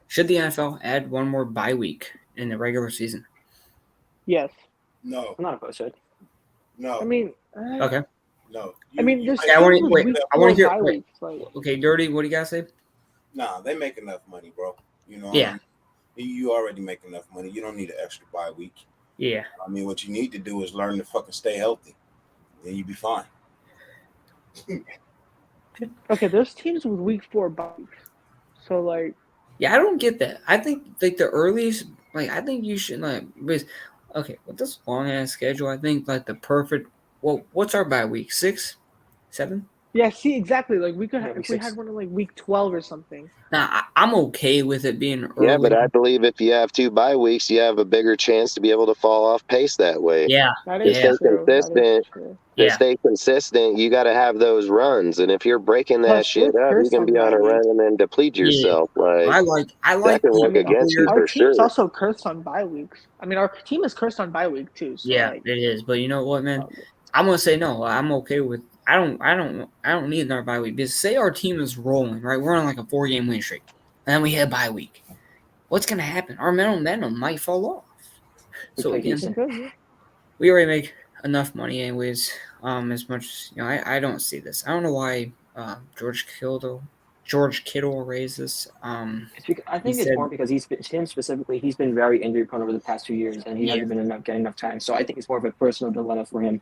Should the NFL add one more bye week in the regular season? yes, No, I'm not opposed to it. no, I mean. Okay. no. I mean, there's Okay, I wanna- teams with wait, week I wanna 4 hear- bye wait. weeks, like, Okay, Dirty, what do you guys say? Nah, they make enough money, bro. You know. Yeah. You already make enough money. You don't need an extra bye week. Yeah. I mean, what you need to do is learn to fucking stay healthy. Then you be fine. okay, there's teams with week 4 bye weeks. So like, Yeah, I don't get that. I think the earliest, I think you should with this long ass schedule, I think the perfect. Well, what's our bye week? 6, 7? yeah, see exactly. Like we could Yeah, have, week if we 6. had one in like week 12 or something. Now I'm okay with it being early. Yeah, but I believe if you have 2 bye weeks, you have a bigger chance to be able to fall off pace that way. Yeah, That To is stay true. That is consistent, true. to yeah. stay consistent, you got to have those runs. And if you're breaking that Plus, shit we're up, you cursed can on be on bye a run weeks. and then deplete yourself. I like that can the work against you Our for team's sure. also cursed on bye weeks. I mean, our team is cursed on bye week too. So yeah, like, it is. But you know what, man? okay. I'm gonna say no. I'm okay with. I don't need another bye week because say our team is rolling, right? We're on a 4-game win streak, and then we hit a bye week. What's gonna happen? Our momentum might fall off. We So play again, decent. we already make enough money anyways. As much I don't see this. I don't know why George Kittle raised this. I think He it's said- more because him specifically. He's been very injury prone over the past 2 years, and he Yeah. hasn't been getting enough time. So I think it's more of a personal dilemma for him.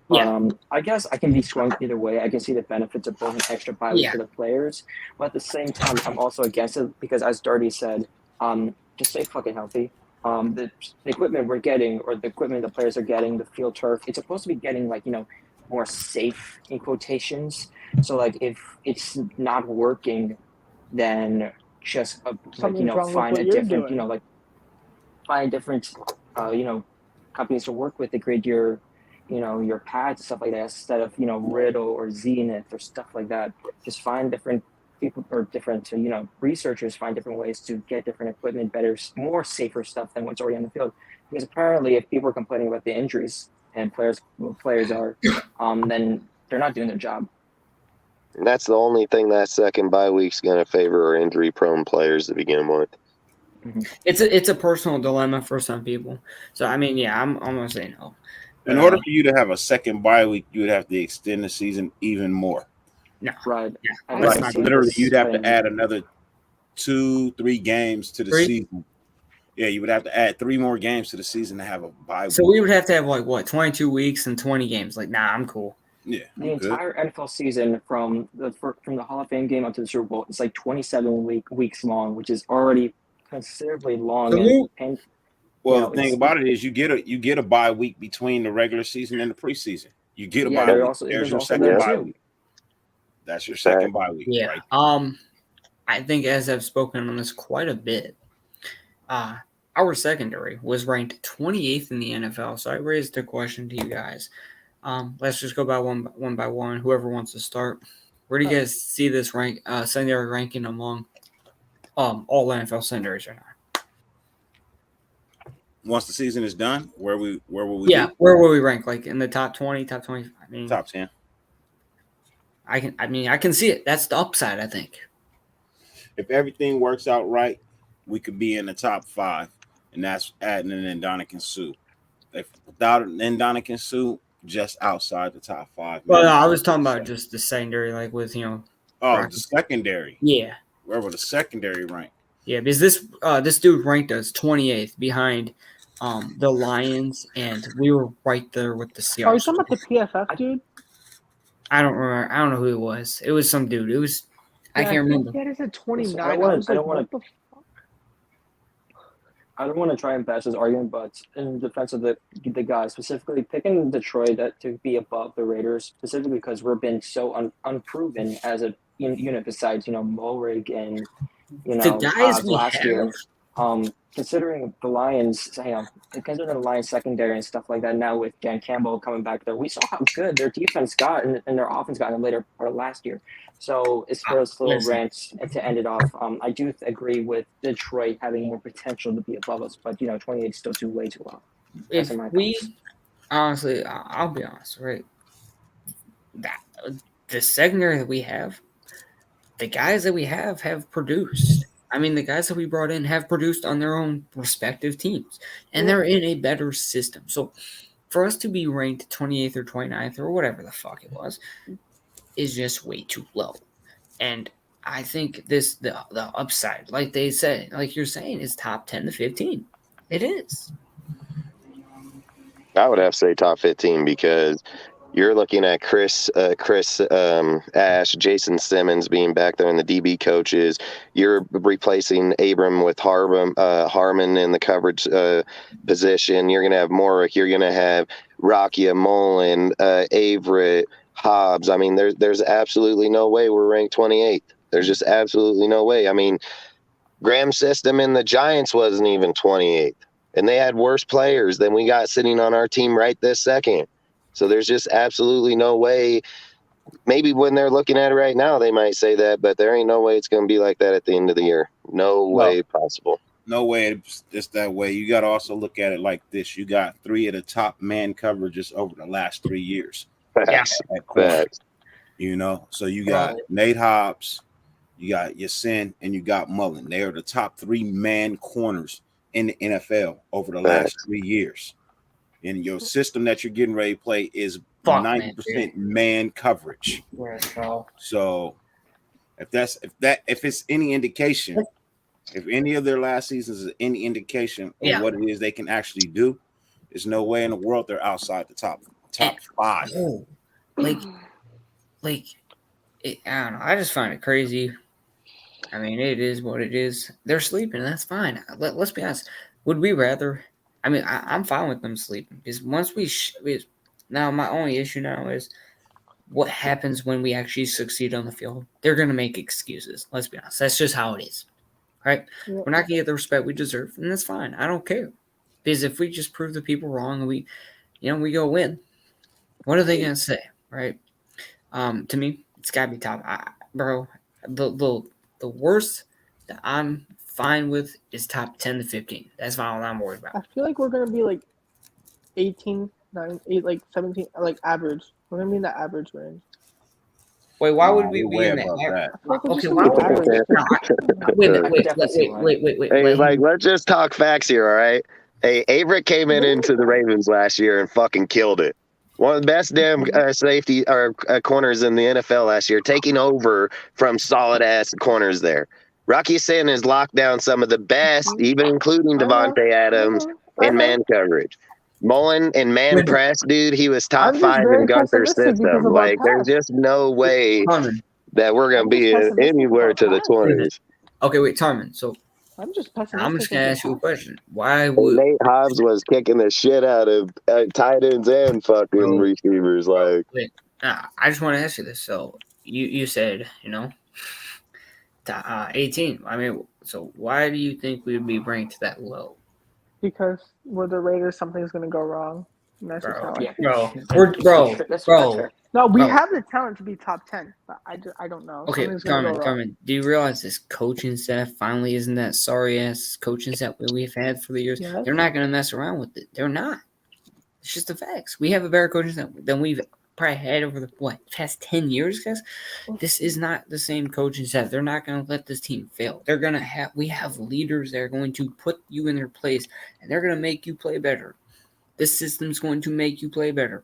Yeah. I guess I can be swung either way. I can see the benefits of both an extra bye week Yeah. for the players, but at the same time, I'm also against it because, as Dirty said, just stay fucking healthy. The equipment we're getting, or the equipment the players are getting, the field turf, it's supposed to be getting more safe in quotations. So if it's not working, then just Something's wrong with find what a you're different doing. find different companies to work with to grade your pads and stuff like that instead of Riddle or Zenith or stuff like that. Just find different people or different, researchers find different ways to get different equipment, better, more safer stuff than what's already on the field. Because apparently, if people are complaining about the injuries and players are, then they're not doing their job. And that's the only thing that second bye week's going to favor are injury-prone players to begin with. It's a personal dilemma for some people. So I mean, yeah, I'm gonna say no. In order for you to have a second bye week, you would have to extend the season even more. No, Right. yeah, And that's Like not see literally, this you'd have to thing- add another 2-3 games to the Three? season. Yeah, you would have to add 3 more games to the season to have a bye So week. we would have to have like what 22 weeks and 20 games. Like, nah, I'm cool. Yeah, The I'm good. entire NFL season from the Hall of Fame game up to the Super Bowl is like 27 weeks long, which is already considerably long. Salute. And Well, know, the thing it's- about it is you get a bye week between the regular season and the preseason. You get a yeah, bye there week. also, There's there's your also second that bye too. week. That's your second bye week. Yeah. Right? I think as I've spoken on this quite a bit, our secondary was ranked 28th in the NFL. So I raised a question to you guys. Let's just go by one by one. Whoever wants to start. Where do you guys see this secondary ranking among all NFL secondaries right now? Once the season is done, where will we Yeah, be? where will we rank? Like in the top 20, top 20? I mean, Top 10. I can see it. That's the upside, I think. If everything works out right, we could be in the top 5, and that's adding an Ndamukong Suh. If without an Ndamukong Suh, just outside the top 5. Well, no, maybe I was talking top about just the secondary, like with Oh, Rocky. the secondary. Yeah, Where will the secondary rank? yeah, because this dude ranked us 28th behind the Lions, and we were right there with the Are you Seahawks. talking about the PFF dude? I don't remember. I don't know who it was. It was some dude. It was I Yeah, can't think remember. He had us at 29. I don't wanna- was I like, don't wanna- what the fuck? I don't want to try and bash this argument, but in defense of the guy, specifically picking Detroit to be above the Raiders, specifically because we're been so unproven as a unit besides, Mulrig and, The guys Hobbs we last have, year. Considering the Lions, considering the Lions secondary and stuff like that now with Dan Campbell coming back there, we saw how good their defense got and their offense got in the later part of last year. So as far as little Listen. rants and to end it off, I do agree with Detroit having more potential to be above us, but 28 is still way too low. if That's my we thoughts. honestly, I'll be honest, right? That the secondary that we have, the guys that we have produced. I mean, the guys that we brought in have produced on their own respective teams, and they're in a better system. So, for us to be ranked 28th or 29th or whatever the fuck it was, is just way too low. And I think the upside, like they said, like you're saying, is top 10 to 15. It is. I would have to say top 15 because you're looking at Chris Ash, Jason Simmons being back there in the DB coaches. You're replacing Abram with Harmon in the coverage position. You're going to have Morick. You're going to have Rakia, Mullen, Averett, Hobbs. I mean, there's absolutely no way we're ranked 28th. There's just absolutely no way. I mean, Graham's system in the Giants wasn't even 28th. And they had worse players than we got sitting on our team right this second. So there's just absolutely no way. Maybe when they're looking at it right now, they might say that, but there ain't no way it's going to be like that at the end of the year. No way possible. No way it's that way. You got to also look at it like this. You got 3 of the top man coverages over the last 3 years. Facts. At corner. Facts. So you got Nate Hobbs, you got Yasin, and you got Mullen. They are the top 3 man corners in the NFL over the last 3 years. And your system that you're getting ready to play is 90% man coverage. So if it's any indication, if any of their last seasons is any indication of what it is they can actually do, there's no way in the world they're outside the top 5. I don't know. I just find it crazy. I mean, it is what it is. They're sleeping. That's fine. Let's be honest. Would we rather? I mean, I'm fine with them sleeping because once now my only issue now is what happens when we actually succeed on the field. They're going to make excuses. Let's be honest. That's just how it is. Right? Yeah. We're not going to get the respect we deserve, and that's fine. I don't care. Because if we just prove the people wrong and we go win, what are they going to say? Right? To me, it's got to be top. Bro, The worst that I'm fine with is top 10 to 15. That's all I'm worried I about. feel like we're gonna be like 18, 9, 8, like 17, like average. We're gonna be in the average range. Wait, why would Nah, we we're be way in above that? that. I feel like we're Okay, just why gonna be would average. no, wait a minute, I wait, definitely see why. wait. Hey, Let like, him, let's just talk facts here, all right? Hey, Averett came into the Ravens last year and fucking killed it. One of the best damn safety or corners in the NFL last year, taking over from solid ass corners there. Rocky Sin has locked down some of the best, even including I know, Devontae Adams I in know. man coverage. Mullen in man Wait. press, dude, he was top I'm just 5 in very Gunther's pessimistic because system. of our Like, there's past. just no way Tarman. that we're going I'm to just be pessimistic anywhere about to the past. 20s. Okay, wait, Tarman. So I'm just I'm pessimistic. just gonna of the ask you a past. question. Why Hey, would Nate Hobbs was kicking the shit out of tight ends and fucking Bro. receivers. Like, wait? I just want to ask you this. So you said 18. I mean, so why do you think we would be ranked that low, Because with the Raiders, something's gonna go wrong. And that's just bro? how I Yeah. feel. That's Bro. fair. No, we Bro. have the talent to be top 10, but I don't know. Okay, Something's gonna go wrong. Carmen, do you realize this coaching staff finally isn't that sorry ass coaching staff we've had for the years? Yes. They're not gonna mess around with it. They're not. It's just the facts. We have a better coaching staff than we've probably had over the past 10 years, guys. This is not the same coaching staff. They're not gonna let this team fail. They're gonna we have leaders that are going to put you in their place and they're gonna make you play better. This system's going to make you play better.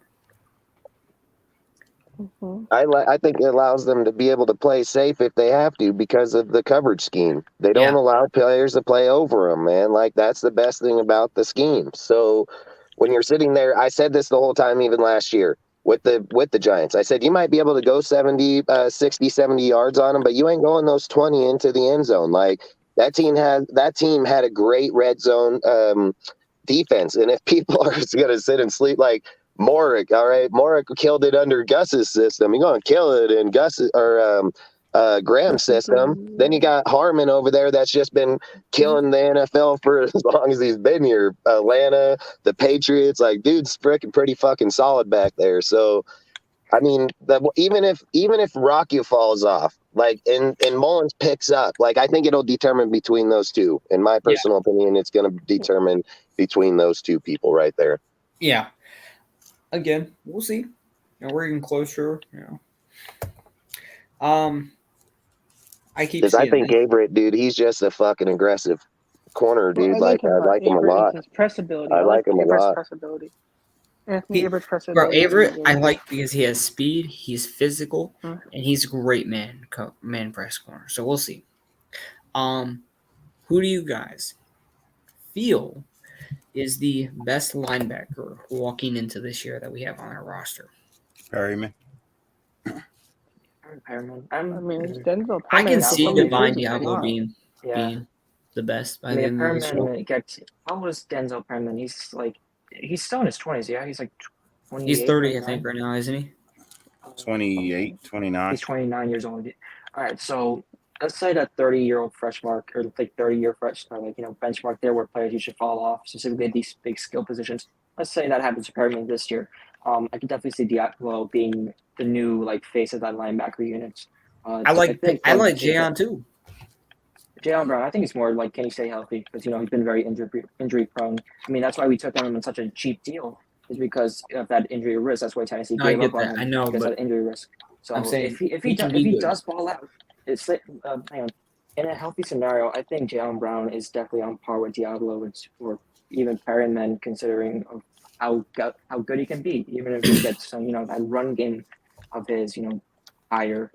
Mhm. I think it allows them to be able to play safe if they have to because of the coverage scheme. They don't Yeah. allow players to play over them, man. Like, that's the best thing about the scheme. So when you're sitting there, I said this the whole time, even last year with the Giants. I said, you might be able to go 60, 70 yards on them, but you ain't going those 20 into the end zone. Like, that team had a great red zone defense. And if people are going to sit and sleep, like, Morick, all right. Morick killed it under Gus's system. You're gonna kill it in Gus's or Graham's system. Then you got Harmon over there that's just been killing the NFL for as long as he's been here. Atlanta, the Patriots, like, dude's pretty fucking solid back there. So I mean, even if Rocky falls off, like, and Mullins picks up, like, I think it'll determine between those two. In my personal opinion, it's gonna determine between those two people right there. Yeah. Again, we'll see. We're getting closer. I keep Because I seeing think this. Averett, dude, he's just a fucking aggressive corner, dude. Well, I like him a lot. His press ability. I like him a Averett's lot. press ability. Anthony He- Averett's press Bro, ability. Averett, I like because he has speed, he's physical, Mhm. and he's a great man press corner. So we'll see. Who do you guys feel is the best linebacker walking into this year that we have on our roster? Perryman. I mean, it's Denzel. I can Perryman. see Perryman Divine proves it a Diablo lot. being the best by I the mean, end of this year. Perman gets. How old is Denzel Perman? He's still in his 20s. Yeah, he's like 28. He's 30, I 29. think, right now, isn't he? 28, 29. He's 29 years old. All right, so let's say that 30-year-old fresh mark or like 30-year fresh, benchmark there where players usually fall off, specifically at these big skill positions. Let's say that happens to Perman this year. I can definitely see Diablo being the new face of that linebacker unit. I like Jayon too. Jalen Brown, I think it's more like, can he stay healthy? Because he's been very injury prone. I mean, that's why we took him on such a cheap deal, is because of that injury risk. That's why Tennessee No, I gave get up on that. him. I know, because but of the injury risk. So I'm saying if he can be he good. does ball out, it's hang on. In a healthy scenario, I think Jalen Brown is definitely on par with Diablo or even Perryman, considering of how good he can be, even if he gets some that run game of his higher.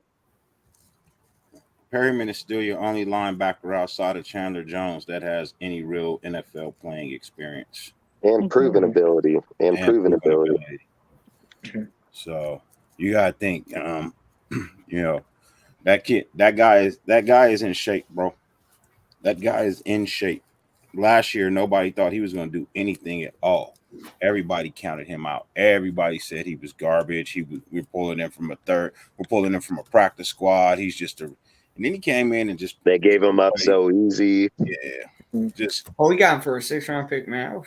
Perryman is still your only linebacker outside of Chandler Jones that has any real NFL playing experience And proven ability. And proven ability. So you gotta think, that guy is in shape, bro. That guy is in shape. Last year, nobody thought he was going to do anything at all. Everybody counted him out. Everybody said he was garbage. We're pulling him from we're pulling him from a practice squad. He's just and then he came in and they gave him up so easy. Yeah. Just we got him for a 6th round pick, man.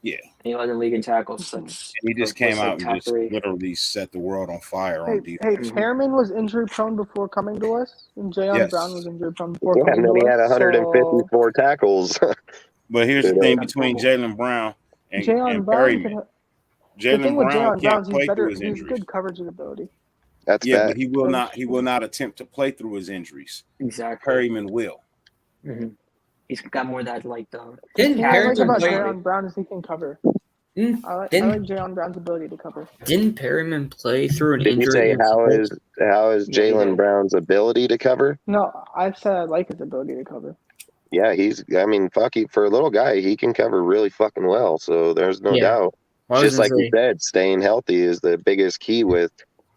Yeah. And he led the league in tackles. Since And he just came out and top just 3. literally set the world on fire Hey, on defense. Perriman was injury prone before coming to us, and Jayon Yes. Brown was injury prone before Yeah, coming and then to he had us. 154 tackles. But here's You the thing know. between Jalen Brown and Jayon Brown Perryman. the thing Jalen with Brown Jayon Brown can't is he's play better. through his He's injuries. good coverage ability. That's Yeah, bad. but he will not attempt to play through his injuries. Exactly. Perryman will. Mm-hmm. He's got more of that like the. The Didn't thing I like Perryman about play? Jayon Brown is he can cover. Mm, I like Didn't Jayon Brown's ability to cover. didn't Perryman play through an Did you injury? say against how the is Colts? Yeah, he Jalen did. Brown's ability to cover? No, I said I like his ability to cover. Yeah, for a little guy, he can cover really fucking well. So there's no Yeah. doubt. Well, I was Just gonna like you say, said, staying healthy is the biggest key with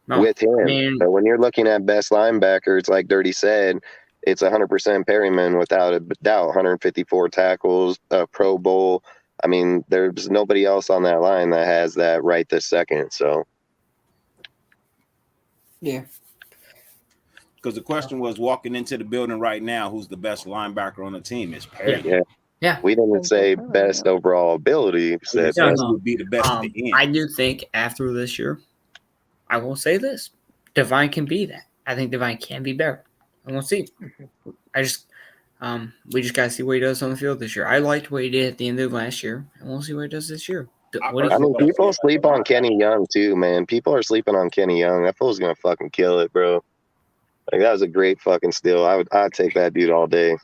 no, him. man, But when you're looking at best linebacker, it's like Dirty said, it's 100% Perryman without a doubt. 154 tackles, a Pro Bowl. I mean, there's nobody else on that line that has that right this second. So yeah. Because the question was walking into the building right now, who's the best linebacker on the team? It's Perryman. Yeah. we didn't say best overall ability. We said So best. who would be the best at the end? I do think after this year, I will say this: Divine can be that. I think Divine can be better, and we'll see. We just gotta see what he does on the field this year. I liked what he did at the end of last year, and we'll see what he does this year. What I do you mean, people sleep on Kenny Young too, man. People are sleeping on Kenny Young. That fool's gonna fucking kill it, bro. Like that was a great fucking steal. I'd take that dude all day.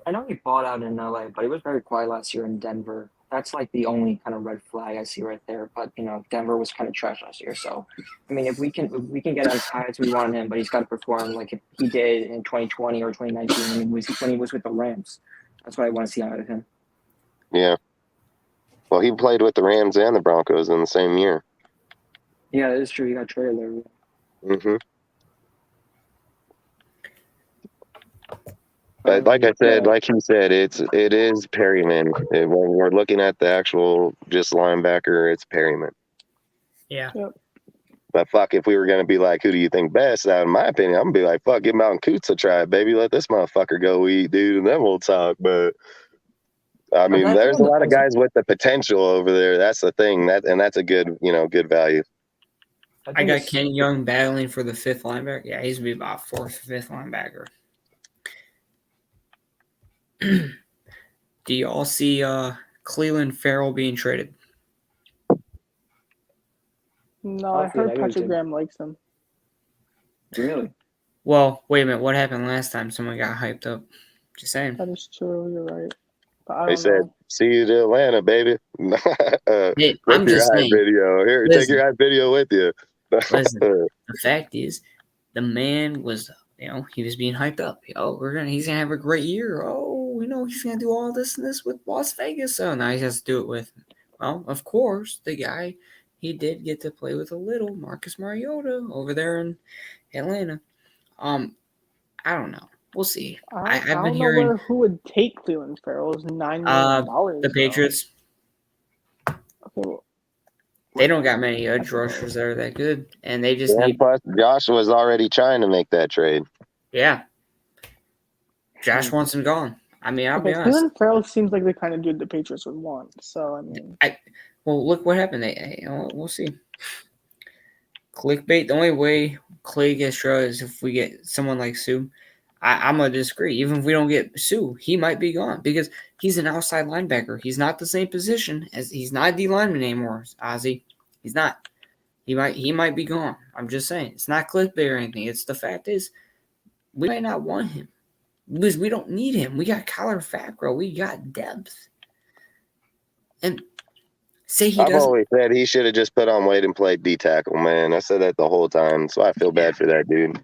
I know he bought out in LA, but he was very quiet last year in Denver. That's like the only kind of red flag I see right there. But Denver was kind of trash last year. So, I mean, if we can get as high as we want him, but he's got to perform like he did in 2020 or 2019 when he was with the Rams. That's what I want to see out of him. Yeah. Well, he played with the Rams and the Broncos in the same year. Yeah, it is true. He got traded there. Mm-hmm. But like I said, like he said, it is Perryman. When we're looking at the actual just linebacker, it's Perryman. Yeah. Yep. But fuck, if we were gonna be like, who do you think best? Out in my opinion, I'm gonna be like, fuck, give Mountain Coots a try, baby. Let this motherfucker go eat, dude, and then we'll talk. But I mean, there's a lot of guys with the potential over there. That's the thing. That's a good, good value. I got Kenny Young battling for the fifth linebacker. Yeah, he's gonna be about fourth, fifth linebacker. Do y'all see Cleveland Farrell being traded? No, I heard Patrick Graham likes him. Really? Well, wait a minute. What happened last time someone got hyped up? Just saying. That is true. You're right. But I They don't said, know. "See you to Atlanta, baby." Hey, with I'm your just hype saying. video. Here, Listen. take your hype video with you. Listen, the fact is, the man was, he was being hyped up. He's gonna have a great year. He's gonna do all this and this with Las Vegas. So now he has to do it with, well, of course, the guy he did get to play with a little, Marcus Mariota, over there in Atlanta. I don't know. We'll see. I I've don't been know hearing who would take Cleveland Farrell's $9 million. the Patriots. Okay, well, They don't got many edge rushers that are that good, and they just and need. plus, Josh was already trying to make that trade. Yeah. Josh wants him gone. I mean, I'll be honest. Cleveland Farrell seems like the kind of dude the Patriots would want. So I mean, Well, look what happened. We'll see. Clickbait. The only way Clay gets shredded is if we get someone like Sue. I'm gonna disagree. Even if we don't get Sue, he might be gone because he's an outside linebacker. He's not the same position as he's not a D lineman anymore. Ozzy, he's not. He might be gone. I'm just saying. It's not clickbait or anything. It's the fact is we might not want him because we don't need him. We got Kyler Fackrell. We got depth. And say he I've doesn't. always said he should have just put on weight and played D tackle, man. I said that the whole time, so I feel bad for that dude.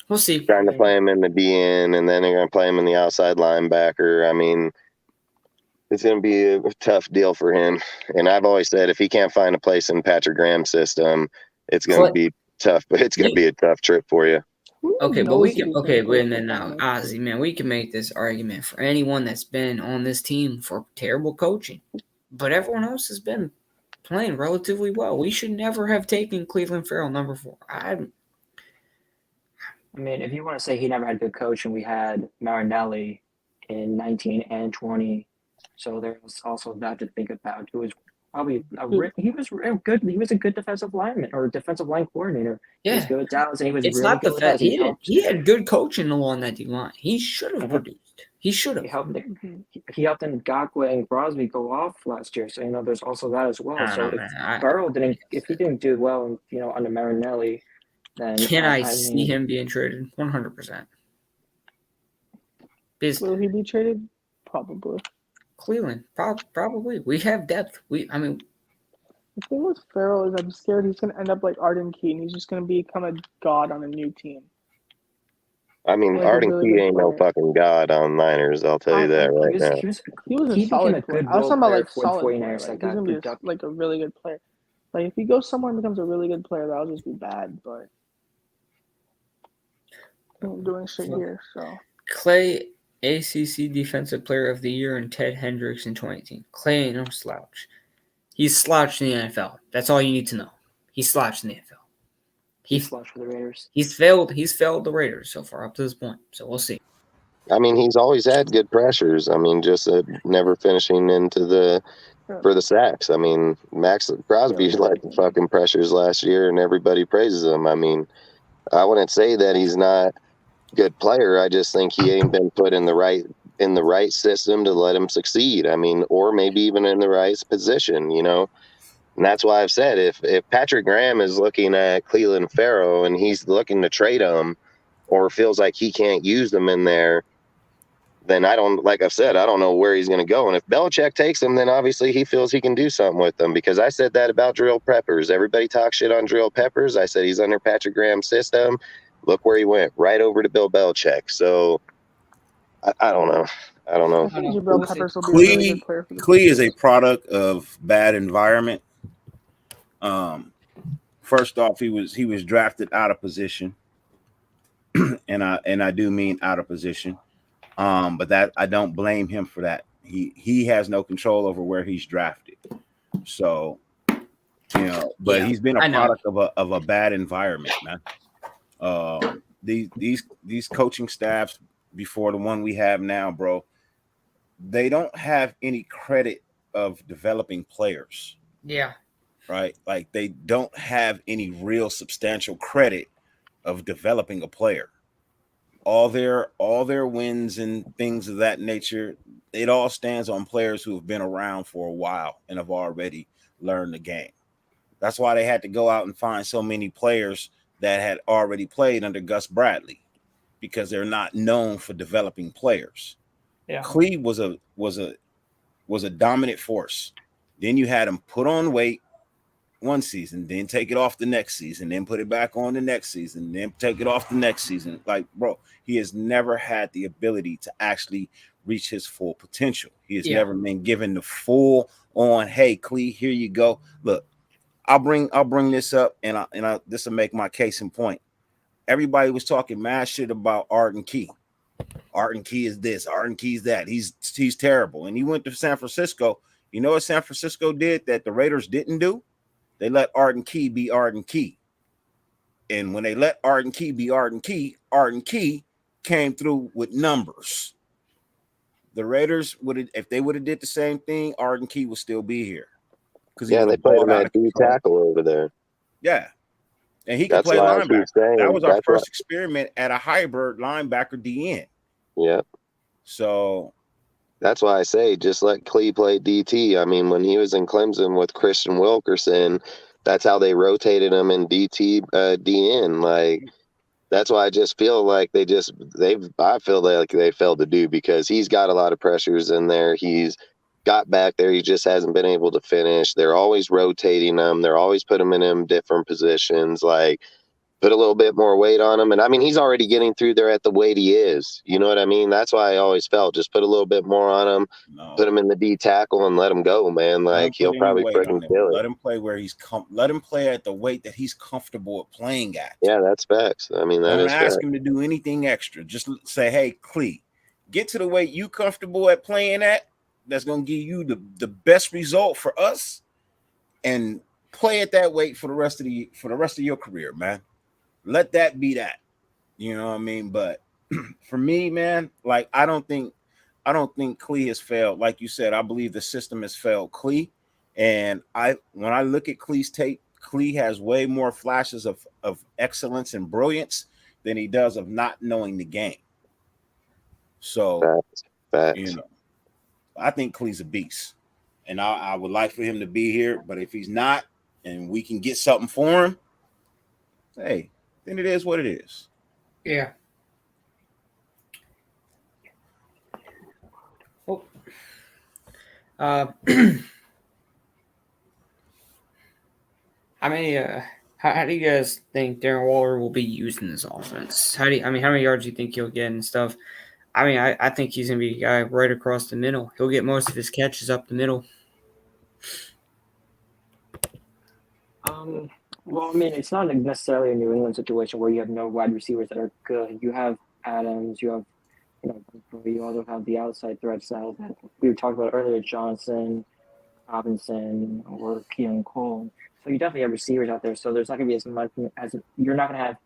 We'll see. Trying to play him in the DN, and then they're going to play him in the outside linebacker. I mean, it's going to be a tough deal for him. And I've always said if he can't find a place in Patrick Graham's system, it's going to be tough. But it's going to be a tough trip for you. Okay, but we can. Okay, wait a minute now, Ozzy, man. We can make this argument for anyone that's been on this team for terrible coaching, but everyone else has been playing relatively well. We should never have taken Cleveland Farrell number 4. I mean, if you want to say he never had good coaching, we had Marinelli in 19 and 20. So there's also that to think about. It was probably he was good. He was a good defensive lineman or defensive line coordinator. He was Yeah, good with Dallas, and he was it's really not the good with fact us. And he had good coaching along that D line. He should have Mhm. produced. He should he have. helped Mhm. he helped Ngakwe and Crosby go off last year. So there's also that as well. I So don't know, if man. Farrell if he didn't do well, under Marinelli, then Can I I see mean, him being traded? 100%. Because Will he be traded? Probably. Cleveland, probably. We have depth. I mean, The thing with Farrell is I'm scared he's going to end up like Arden Key, and he's just going to become a god on a new team. I mean, Like a Arden really Key good ain't no player. fucking god on Niners. I'll tell you that right now. He was a he became solid a player. good I was role talking about player like for the solid player. 49ers Like that he's got gonna be productive. like a really good player. Like if he goes somewhere and becomes a really good player, that'll just be bad. But I'm doing shit here, so Clay, ACC Defensive Player of the Year, and Ted Hendricks in 2018. Clay ain't no slouch. He's slouched in the NFL. That's all you need to know. He's slouched in the NFL. He's flush for the Raiders. He's failed the Raiders so far up to this point. So we'll see. I mean, he's always had good pressures. I mean, just never finishing for the sacks. I mean, Max Crosby led the fucking pressures last year, and everybody praises him. I mean, I wouldn't say that he's not a good player. I just think he ain't been put in the right system to let him succeed. I mean, or maybe even in the right position, And that's why I've said if Patrick Graham is looking at Cleveland Farrell and he's looking to trade him, or feels like he can't use them in there, then like I've said, I don't know where he's going to go. And if Belichick takes him, then obviously he feels he can do something with them, because I said that about Drill Peppers. Everybody talks shit on Drill Peppers. I said he's under Patrick Graham's system. Look where he went, right over to Bill Belichick. So I don't know. I don't know. I think Jabril Peppers will be a really good player for the Clee is a Patriots. product of bad environment. First off, he was drafted out of position, and I do mean out of position. But that I don't blame him for that. He has no control over where he's drafted. So, but he's been a product of a bad environment, man. These coaching staffs before the one we have now, bro, they don't have any credit of developing players. Yeah. Right? Like they don't have any real substantial credit of developing a player. All their wins and things of that nature, it all stands on players who have been around for a while and have already learned the game. That's why they had to go out and find so many players that had already played under Gus Bradley, because they're not known for developing players. Yeah. Cleve was a dominant force. Then you had him put on weight one season, then take it off the next season, then put it back on the next season, then take it off the next season. Like, bro, he has never had the ability to actually reach his full potential. He has never been given the full on, hey, Clee, here you go. Look, I'll bring this up, and this will make my case in point. Everybody was talking mad shit about Arden Key. Arden Key is this, Arden Key is that. He's terrible. And he went to San Francisco. You know what San Francisco did that the Raiders didn't do? They let Arden Key be Arden Key. And when they let Arden Key be Arden Key came through with numbers. The Raiders if they would have did the same thing, Arden Key would still be here. Yeah, they played him at D tackle over there. Yeah. And he could play linebacker. That was our first experiment at a hybrid linebacker DN. Yeah. So that's why I say just let Clee play DT. I mean, when he was in Clemson with Christian Wilkerson, that's how they rotated him in DN. Like, that's why I just feel like I feel like they failed to do, because he's got a lot of pressures in there. He's got back there. He just hasn't been able to finish. They're always rotating him. They're always putting him in different positions. Like, put a little bit more weight on him. And I mean, he's already getting through there at the weight he is. You know what I mean? That's why I always felt just put a little bit more on him, put him in the D tackle and let him go, man. Like, he'll probably freaking kill it. Let him play where let him play at the weight that he's comfortable at playing at. Yeah, that's facts. I mean, don't ask him to do anything extra. Just say, hey, Clee, get to the weight you comfortable at playing at. That's going to give you the best result for us, and play at that weight for the rest of your career, man. Let that be that. You know what I mean? But for me, man, like, I don't think I don't think Klee has failed. Like you said, I believe the system has failed Klee. And when I look at Klee's tape, Klee has way more flashes of excellence and brilliance than he does of not knowing the game. So, Facts. I think Klee's a beast. And I would like for him to be here. But if he's not, and we can get something for him, hey, then it is what it is. Yeah. Oh. How do you guys think Darren Waller will be used in this offense? How many yards do you think he'll get and stuff? I think he's gonna be a guy right across the middle. He'll get most of his catches up the middle. Well, I mean, it's not necessarily a New England situation where you have no wide receivers that are good. You have Adams, you have, you also have the outside threats that we talked about earlier, Johnson, Robinson, or Keelan Cole. So you definitely have receivers out there. So there's not going to be as much as you're not going to have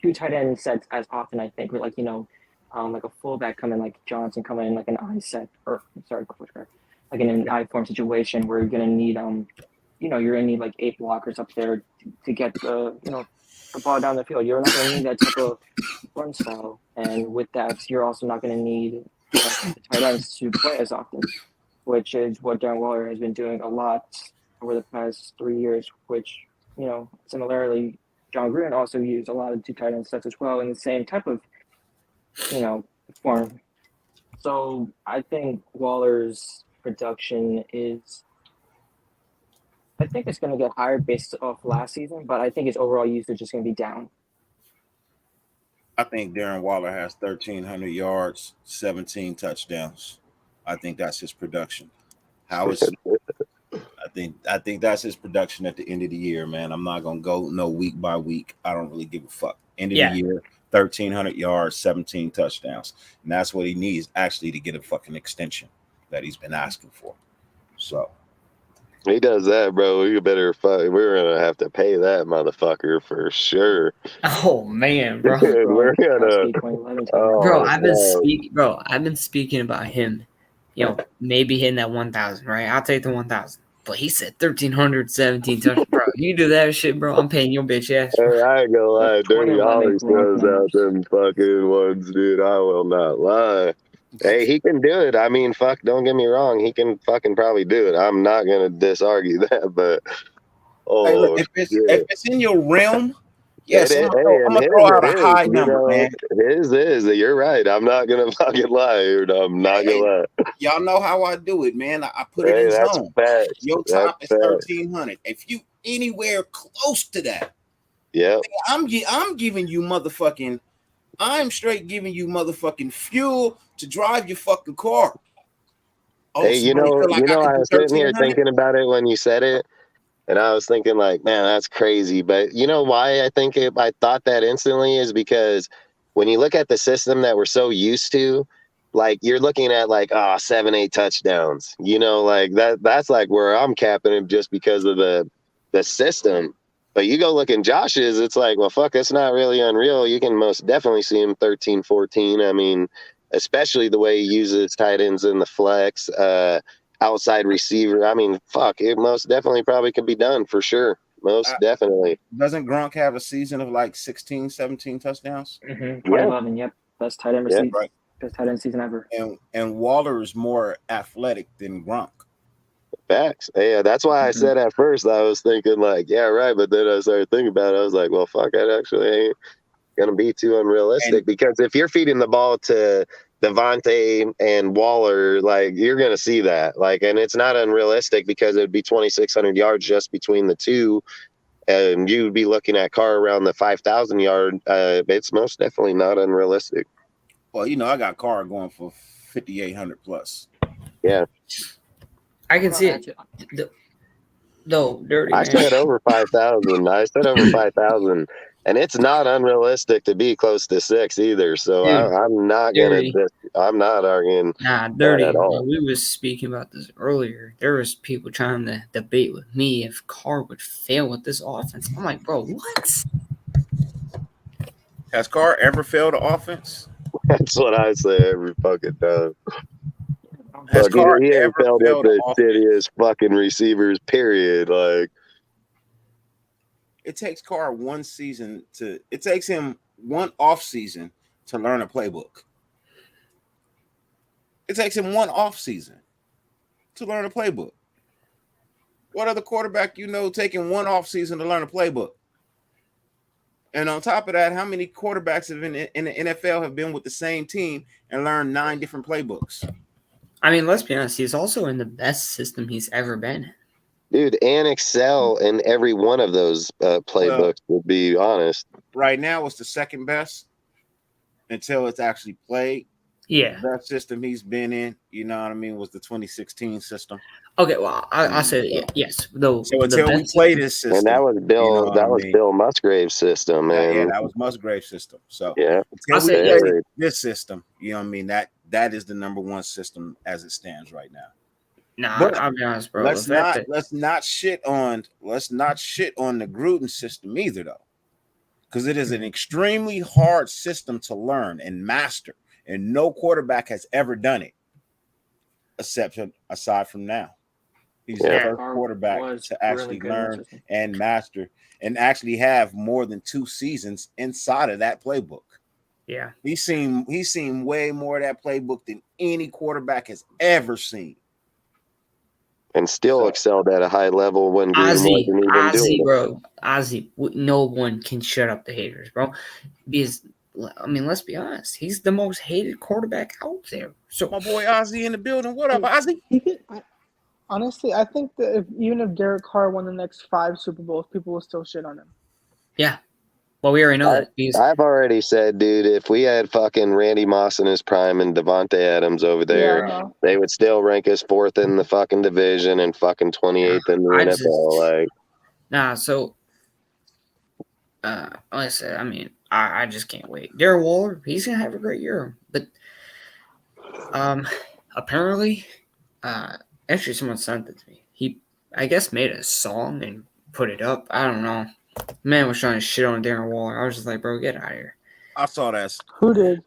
two tight end sets as often, I think. Like, like a fullback coming, like Johnson coming in like an I set, like in an I form situation where you're going to need, you're going to need like 8 blockers up there to get the ball down the field. You're not going to need that type of run style. And with that, you're also not going to need the tight ends to play as often, which is what Darren Waller has been doing a lot over the past 3 years, which, similarly, John Gruden also used a lot of 2 tight end sets as well in the same type of, form. So I think Waller's production it's going to get higher based off last season, but I think his overall usage is going to be down. I think Darren Waller has 1,300 yards, 17 touchdowns. I think that's his production. I think that's his production at the end of the year, man. I'm not gonna go week by week. I don't really give a fuck. End of the year, 1,300 yards, 17 touchdowns, and that's what he needs actually to get a fucking extension that he's been asking for. So he does that, bro. You better fuck. We're gonna have to pay that motherfucker for sure. Oh man, bro. We're gonna. Bro, I've been speaking about him. Maybe hitting that 1,000, right? I'll take the 1,000. But he said 1,317 touchdowns. Bro, you do that shit, bro, I'm paying your bitch ass. Hey, I ain't gonna lie. Dirty always throws out them fucking ones, dude. I will not lie. Hey, he can do it. I mean, fuck, don't get me wrong. He can fucking probably do it. I'm not going to disargue that, but hey, look, if it's in your realm, yes, I'm going to throw out a high number, man. His is. You're right. I'm not going to fucking lie. I'm not going to lie. Y'all know how I do it, man. I put it in zone. Your top is 1,300. If you anywhere close to that, I'm giving you motherfucking I'm straight giving you motherfucking fuel to drive your fucking car. Hey, I was sitting here thinking about it when you said it, and I was thinking like, man, that's crazy. But you know why I thought that instantly is because when you look at the system that we're so used to, like you're looking at like 7-8 touchdowns. Like that's like where I'm capping it just because of the system. But you go look in Josh's, it's like, well, fuck, that's not really unreal. You can most definitely see him 13, 14. I mean, especially the way he uses tight ends in the flex, outside receiver. I mean, fuck, it most definitely probably could be done for sure. Most definitely. Doesn't Gronk have a season of like 16, 17 touchdowns? 2011, yep. Best tight end season. Right. Best tight end season ever. And Waller is more athletic than Gronk. Facts. Yeah, that's why I said at first I was thinking like, yeah, right. But then I started thinking about it. I was like, well, fuck, that actually ain't gonna be too unrealistic because if you're feeding the ball to Devontae and Waller, like you're gonna see that. Like, and it's not unrealistic because it'd be 2,600 yards just between the two, and you'd be looking at Carr around the 5,000 yard. It's most definitely not unrealistic. Well, I got Carr going for 5,800 plus. Yeah. I can see it. No, dirty. I said over 5,000. And it's not unrealistic to be close to 6 either. So I'm not arguing. Nah, dirty. At all. We was speaking about this earlier. There was people trying to debate with me if Carr would fail with this offense. I'm like, bro, what? Has Carr ever failed an offense? That's what I say every fucking time. Has Fuck, Carr he ain't ever failed at failed the off? shittiest fucking receivers, period. Like, It takes Carr one season to. It takes him one off season to learn a playbook. It takes him one off season to learn a playbook. What other quarterback you know taking one off season to learn a playbook? And on top of that, how many quarterbacks have been in the NFL have been with the same team and learned 9 different playbooks? I mean, let's be honest. He's also in the best system he's ever been in. dude, and excel in every one of those playbooks, to be honest. Right now, it's the second best until it's actually played. Yeah. The best system he's been in, you know what I mean, was the 2016 system. Okay. Well, I'll say yes. Though. So until we play this system, And that was Bill. you know what that I was mean? Bill Musgrave's system, man. Yeah, that was Musgrave's system. So Yeah. until I'll we say, play yes. this system, you know what I mean, that is the number one system as it stands right now. Nah, But I'll be honest, bro. let's The fact not shit on the Gruden system either, though, because it is an extremely hard system to learn and master, and no quarterback has ever done it, aside from now. He's the Yeah. first quarterback to actually learn and master and actually have more than 2 seasons inside of that playbook. Yeah. He's seen way more of that playbook than any quarterback has ever seen. And still excelled at a high level when Gruden wasn't even doing Ozzy, it. bro. Ozzy, no one can shut up the haters, bro. Because, I mean, let's be honest. He's the most hated quarterback out there. So My boy Ozzy in the building. What up, Ozzy? Honestly, I think that even if Derek Carr won the next 5 Super Bowls, people will still shit on him. yeah. Well, we already know that. Because, I've already said, dude, if we had fucking Randy Moss in his prime and Devontae Adams over there, Yeah, I know. they would still rank us 4th in the fucking division and fucking 28th in the NFL. Like, nah, so like I said, I mean, I just can't wait. Darren Waller, he's gonna have a great year. But apparently, actually someone sent it to me. He I guess made a song and put it up. I don't know. Man was trying to shit on Darren Waller. I was just like, bro, get out of here. I saw that. Who did?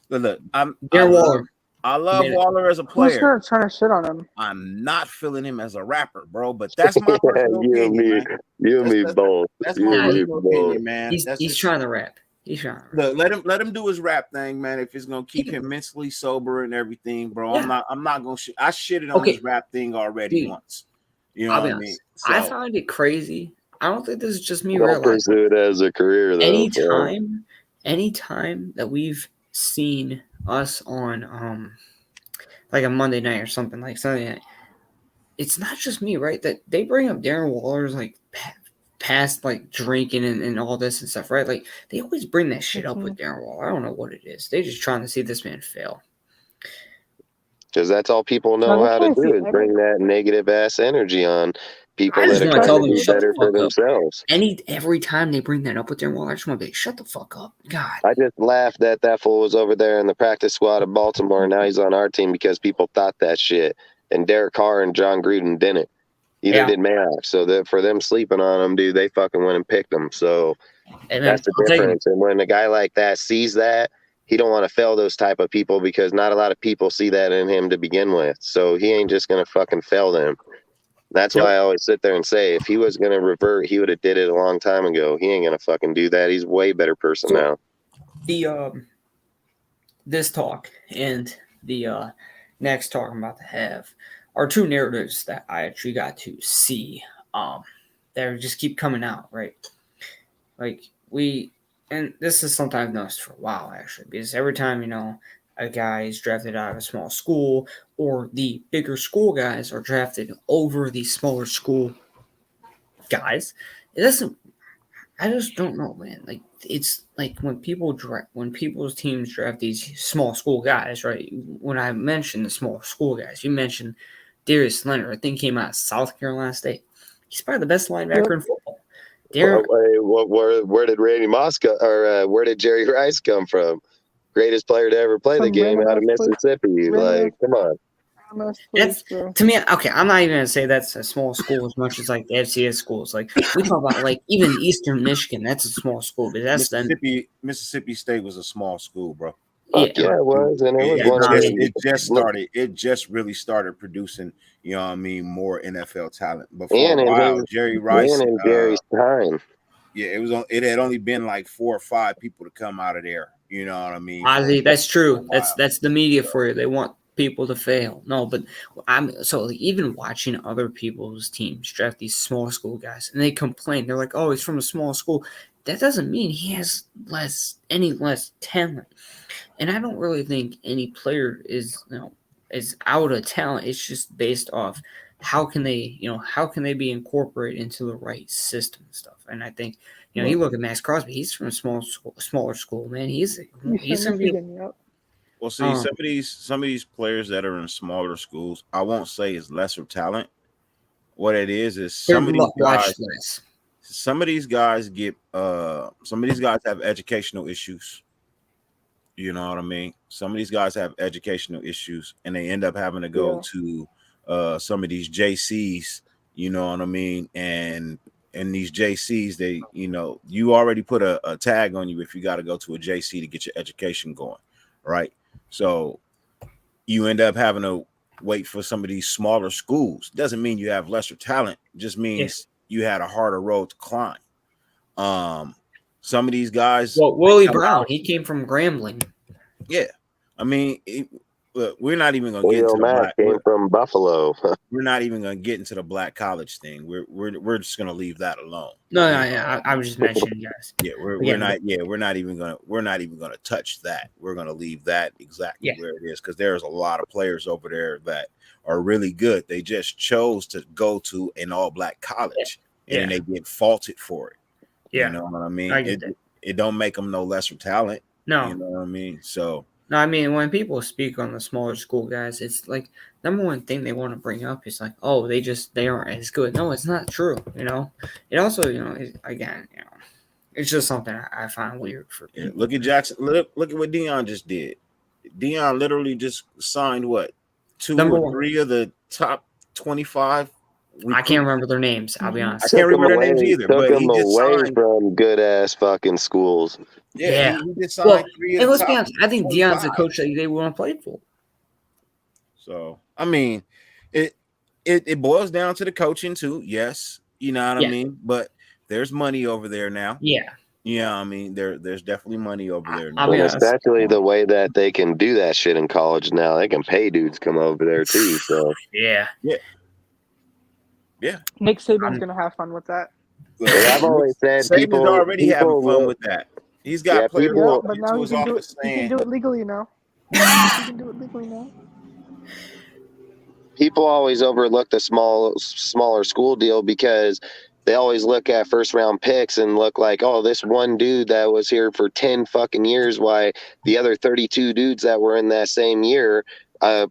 Look, Darren Waller. I love Yeah. Waller as a Who's player. trying to shit on him? I'm not feeling him as a rapper, bro. But that's my personal you and opinion, me, man. you and me That's- both. That's You my and me personal both. opinion, man. He's That's just- trying to rap. He's trying to rap. Look, let him do his rap thing, man. If it's gonna keep him mentally sober and everything, bro. Yeah. I'm not gonna shit. I shitted on Okay. his rap thing already Dude, once. You know I'll what be I mean? honest. So, I find it crazy. I don't think this is just me Don't realizing. pursue it as a career, though. Anytime that we've seen us on like a Monday night or something like Sunday night, it's not just me, right? That they bring up Darren Waller's like past like drinking and all this and stuff, right? Like they always bring that shit up with Darren Waller. I don't know what it is. They're just trying to see this man fail. Because that's all people know how to do is bring that negative ass energy on people I just that are wanna trying tell to them, do shut the better for fuck up. themselves. Every time they bring that up with Darren Waller, I just want to be like, shut the fuck up. God. I just laughed that fool was over there in the practice squad of Baltimore. Now he's on our team because people thought that shit. And Derek Carr and John Gruden didn't. Either did Mayock. So for them sleeping on him, dude, they fucking went and picked him. So And that's the difference. And when a guy like that sees that, he don't want to fail those type of people because not a lot of people see that in him to begin with. So he ain't just going to fucking fail them. That's why I always sit there and say, if he was going to revert, he would have did it a long time ago. He ain't going to fucking do that. He's a way better person now. The this talk and the next talk I'm about to have are 2 narratives that I actually got to see that just keep coming out, right? Like and this is something I've noticed for a while actually, because every time a guy is drafted out of a small school, or the bigger school guys are drafted over the smaller school guys, it doesn't. I just don't know, man. Like it's like when people's teams draft these small school guys, right? When I mentioned the small school guys, you mentioned Darius Leonard. I think he came out of South Carolina State. He's probably the best linebacker in football. Where did Randy Moss go, or where did Jerry Rice come from? Greatest player to ever play the game out of Mississippi. Like, come on. That's to me. Okay, I'm not even gonna say that's a small school as much as like the FCS schools. Like we talk about, like even Eastern Michigan, that's a small school, but that's Mississippi State was a small school, bro. Fuck yeah, it was, and it was It one of just, the. it just started. It just really started producing, you know what I mean, more NFL talent. But for And a in while, his, Jerry Rice, and in Jerry's time. yeah, it had only been like 4 or 5 people to come out of there. You know what I mean? Ozzy, that's true. Wow. That's the media for you. They want people to fail. No, but I'm so like, even watching other people's teams draft these small school guys, and they complain. They're like, "Oh, he's from a small school." That doesn't mean he has any less talent. And I don't really think any player is is out of talent. It's just based off how can they be incorporated into the right system and stuff. And I think you look at Max Crosby. He's from a smaller school, man. He's Eastern gonna be. Michigan, yep. Well, see, some of these players that are in smaller schools, I won't say is lesser talent. What it is some of these guys. Some of these guys have educational issues. You know what I mean? Some of these guys have educational issues, and they end up having to go to some of these JCs. You know what I mean? And these JCs, they, you already put a tag on you if you got to go to a JC to get your education going, right? So you end up having to wait for some of these smaller schools. Doesn't mean you have lesser talent. It just means you had a harder road to climb. Some of these guys. Well, Willie Brown, he came from Grambling. Yeah, I mean, look, we're not even going to get Leo into Mack came from Buffalo. We're not even going to get into the black college thing. We're just going to leave that alone. No, I was just mentioning guys. Yeah, we're not even going to touch that. We're going to leave that exactly where it is, because there's a lot of players over there that are really good. They just chose to go to an all black college, and they get faulted for it. Yeah, you know what I mean. It don't make them no lesser talent. No, you know what I mean. So no, I mean when people speak on the smaller school guys, it's like number one thing they want to bring up is like, oh, they aren't as good. No, it's not true. It also it's just something I find weird for people. Look at Jackson. Look at what Deion just did. Deion literally just signed what 2 or 3 of the top 25. I can't remember their names. I'll be honest. I can't remember their names either. Took But he them just away signed from good ass fucking schools. Yeah. He just signed 3 of the let's top be honest. I think Deion's the 25. coach that they want to play for. So I mean, it boils down to the coaching too. Yes, you know what I mean. But there's money over there now. Yeah. Yeah, I mean, there's definitely money over there now. And especially the way that they can do that shit in college now. They can pay dudes come over there too. So yeah. Nick Saban's gonna have fun with that. I've always said Saban's already having fun with that. He's got players but now to his office he can do it legally now. People always overlook the smaller school deal because they always look at first round picks and look like, oh, this one dude that was here for 10 fucking years, why the other 32 dudes that were in that same year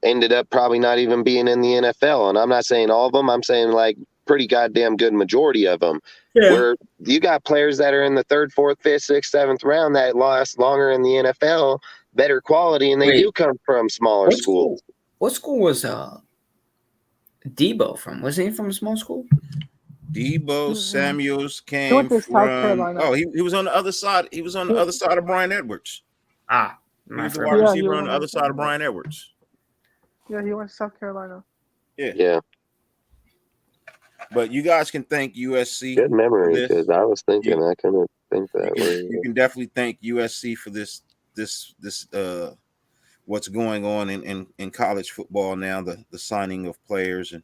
ended up probably not even being in the NFL. And I'm not saying all of them. I'm saying like pretty goddamn good majority of them. Yeah. Where you got players that are in the 3rd, 4th, 5th, 6th, 7th round that last longer in the NFL, better quality, and they do come from smaller schools. What school was Debo from? Wasn't he from a small school? Debo Samuels came from South Carolina. Oh, he was on the other side. He was on the other side of Brian Edwards. He was the wide receiver on the other side of Brian Edwards. Yeah, he went to South Carolina. Yeah. But you guys can thank USC. Good memory, because I was thinking I couldn't think that way. You can definitely thank USC for this what's going on in college football now, the signing of players and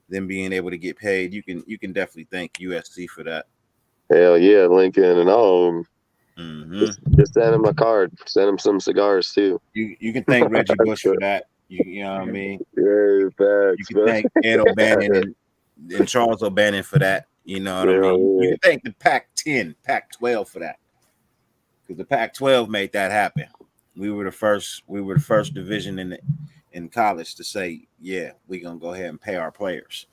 them being able to get paid. You can definitely thank USC for that. Hell yeah, Lincoln and all of them. Mm-hmm. Just send him a card. Send him some cigars too. You can thank Reggie Bush for that. You know what I mean? Yeah, facts, you can thank Ed O'Bannon and Charles O'Bannon for that. You know what I mean? You can thank the Pac-10, Pac-12 for that, because the Pac-12 made that happen. We were the first division in college to say, yeah, we're gonna go ahead and pay our players.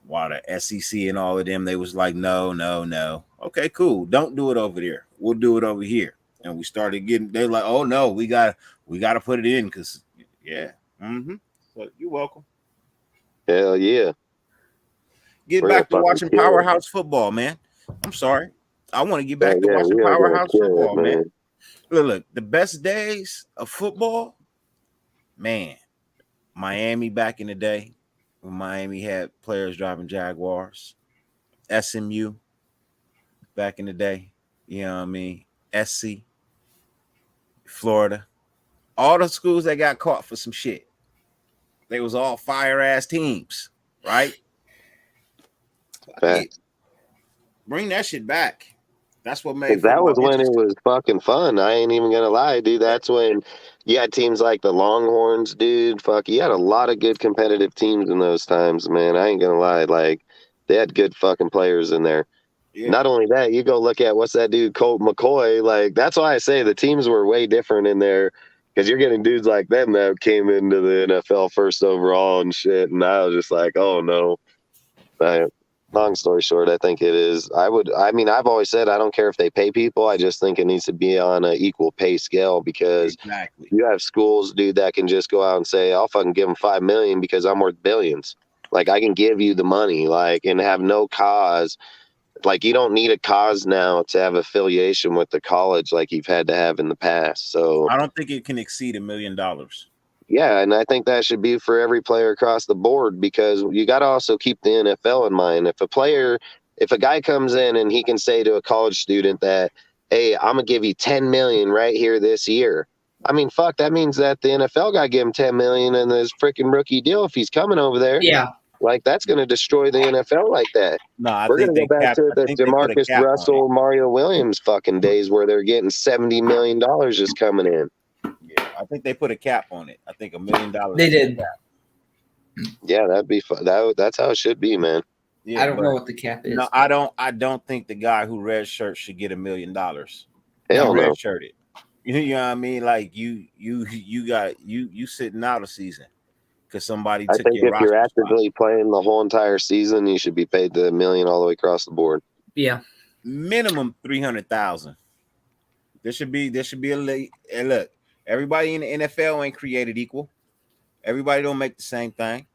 While the SEC and all of them, they was like, no. Okay, cool. Don't do it over there. We'll do it over here. And we started getting. They're like, oh no, we got to put it in because So you're welcome. Hell yeah. Get back to watching powerhouse football, man. I'm sorry. I want to get back to watching powerhouse football, man. Look, the best days of football, man. Miami back in the day when Miami had players driving Jaguars. SMU back in the day, you know what I mean? SC, Florida. All the schools that got caught for some shit. They was all fire ass teams, right? Facts. Bring that shit back. That's what made That was football when it was fucking fun. I ain't even gonna lie, dude. That's when you had teams like the Longhorns, dude. Fuck, you had a lot of good competitive teams in those times, man. I ain't gonna lie. Like, they had good fucking players in there. Yeah. Not only that, you go look at what's that dude, Colt McCoy. Like, that's why I say the teams were way different in there, because you're getting dudes like them that came into the NFL first overall and shit. And I was just like, oh no. Long story short, I think it is. I've always said I don't care if they pay people. I just think it needs to be on an equal pay scale, because Exactly. you have schools, dude, that can just go out and say, I'll fucking give them $5 million because I'm worth billions. Like, I can give you the money, like, and have no cause. Like, you don't need a cause now to have affiliation with the college like you've had to have in the past. So I don't think it can exceed $1 million. yeah, and I think that should be for every player across the board, because you got to also keep the NFL in mind. If a guy comes in and he can say to a college student that, hey, I'm going to give you $10 million right here this year. I mean, fuck, that means that the NFL got to give him $10 million in his freaking rookie deal if he's coming over there. Yeah. Like, that's going to destroy the NFL like that. No, I We're think going to go back to the DeMarcus cap on Russell, Mario Williams fucking days where they're getting $70 million just coming in. Yeah, I think they put a cap on it. I think $1 million. They did. Yeah, that'd be fun. That's how it should be, man. Yeah, I don't know what the cap is. No, I don't think the guy who red shirt should get $1 million. Hell no. Red shirted. You know what I mean? Like you sitting out a season because somebody I took think your if roster you're spot. actively playing the whole entire season, you should be paid the $1 million all the way across the board. Yeah. Minimum 300,000. There should be a late. And look, everybody in the NFL ain't created equal. Everybody don't make the same thing.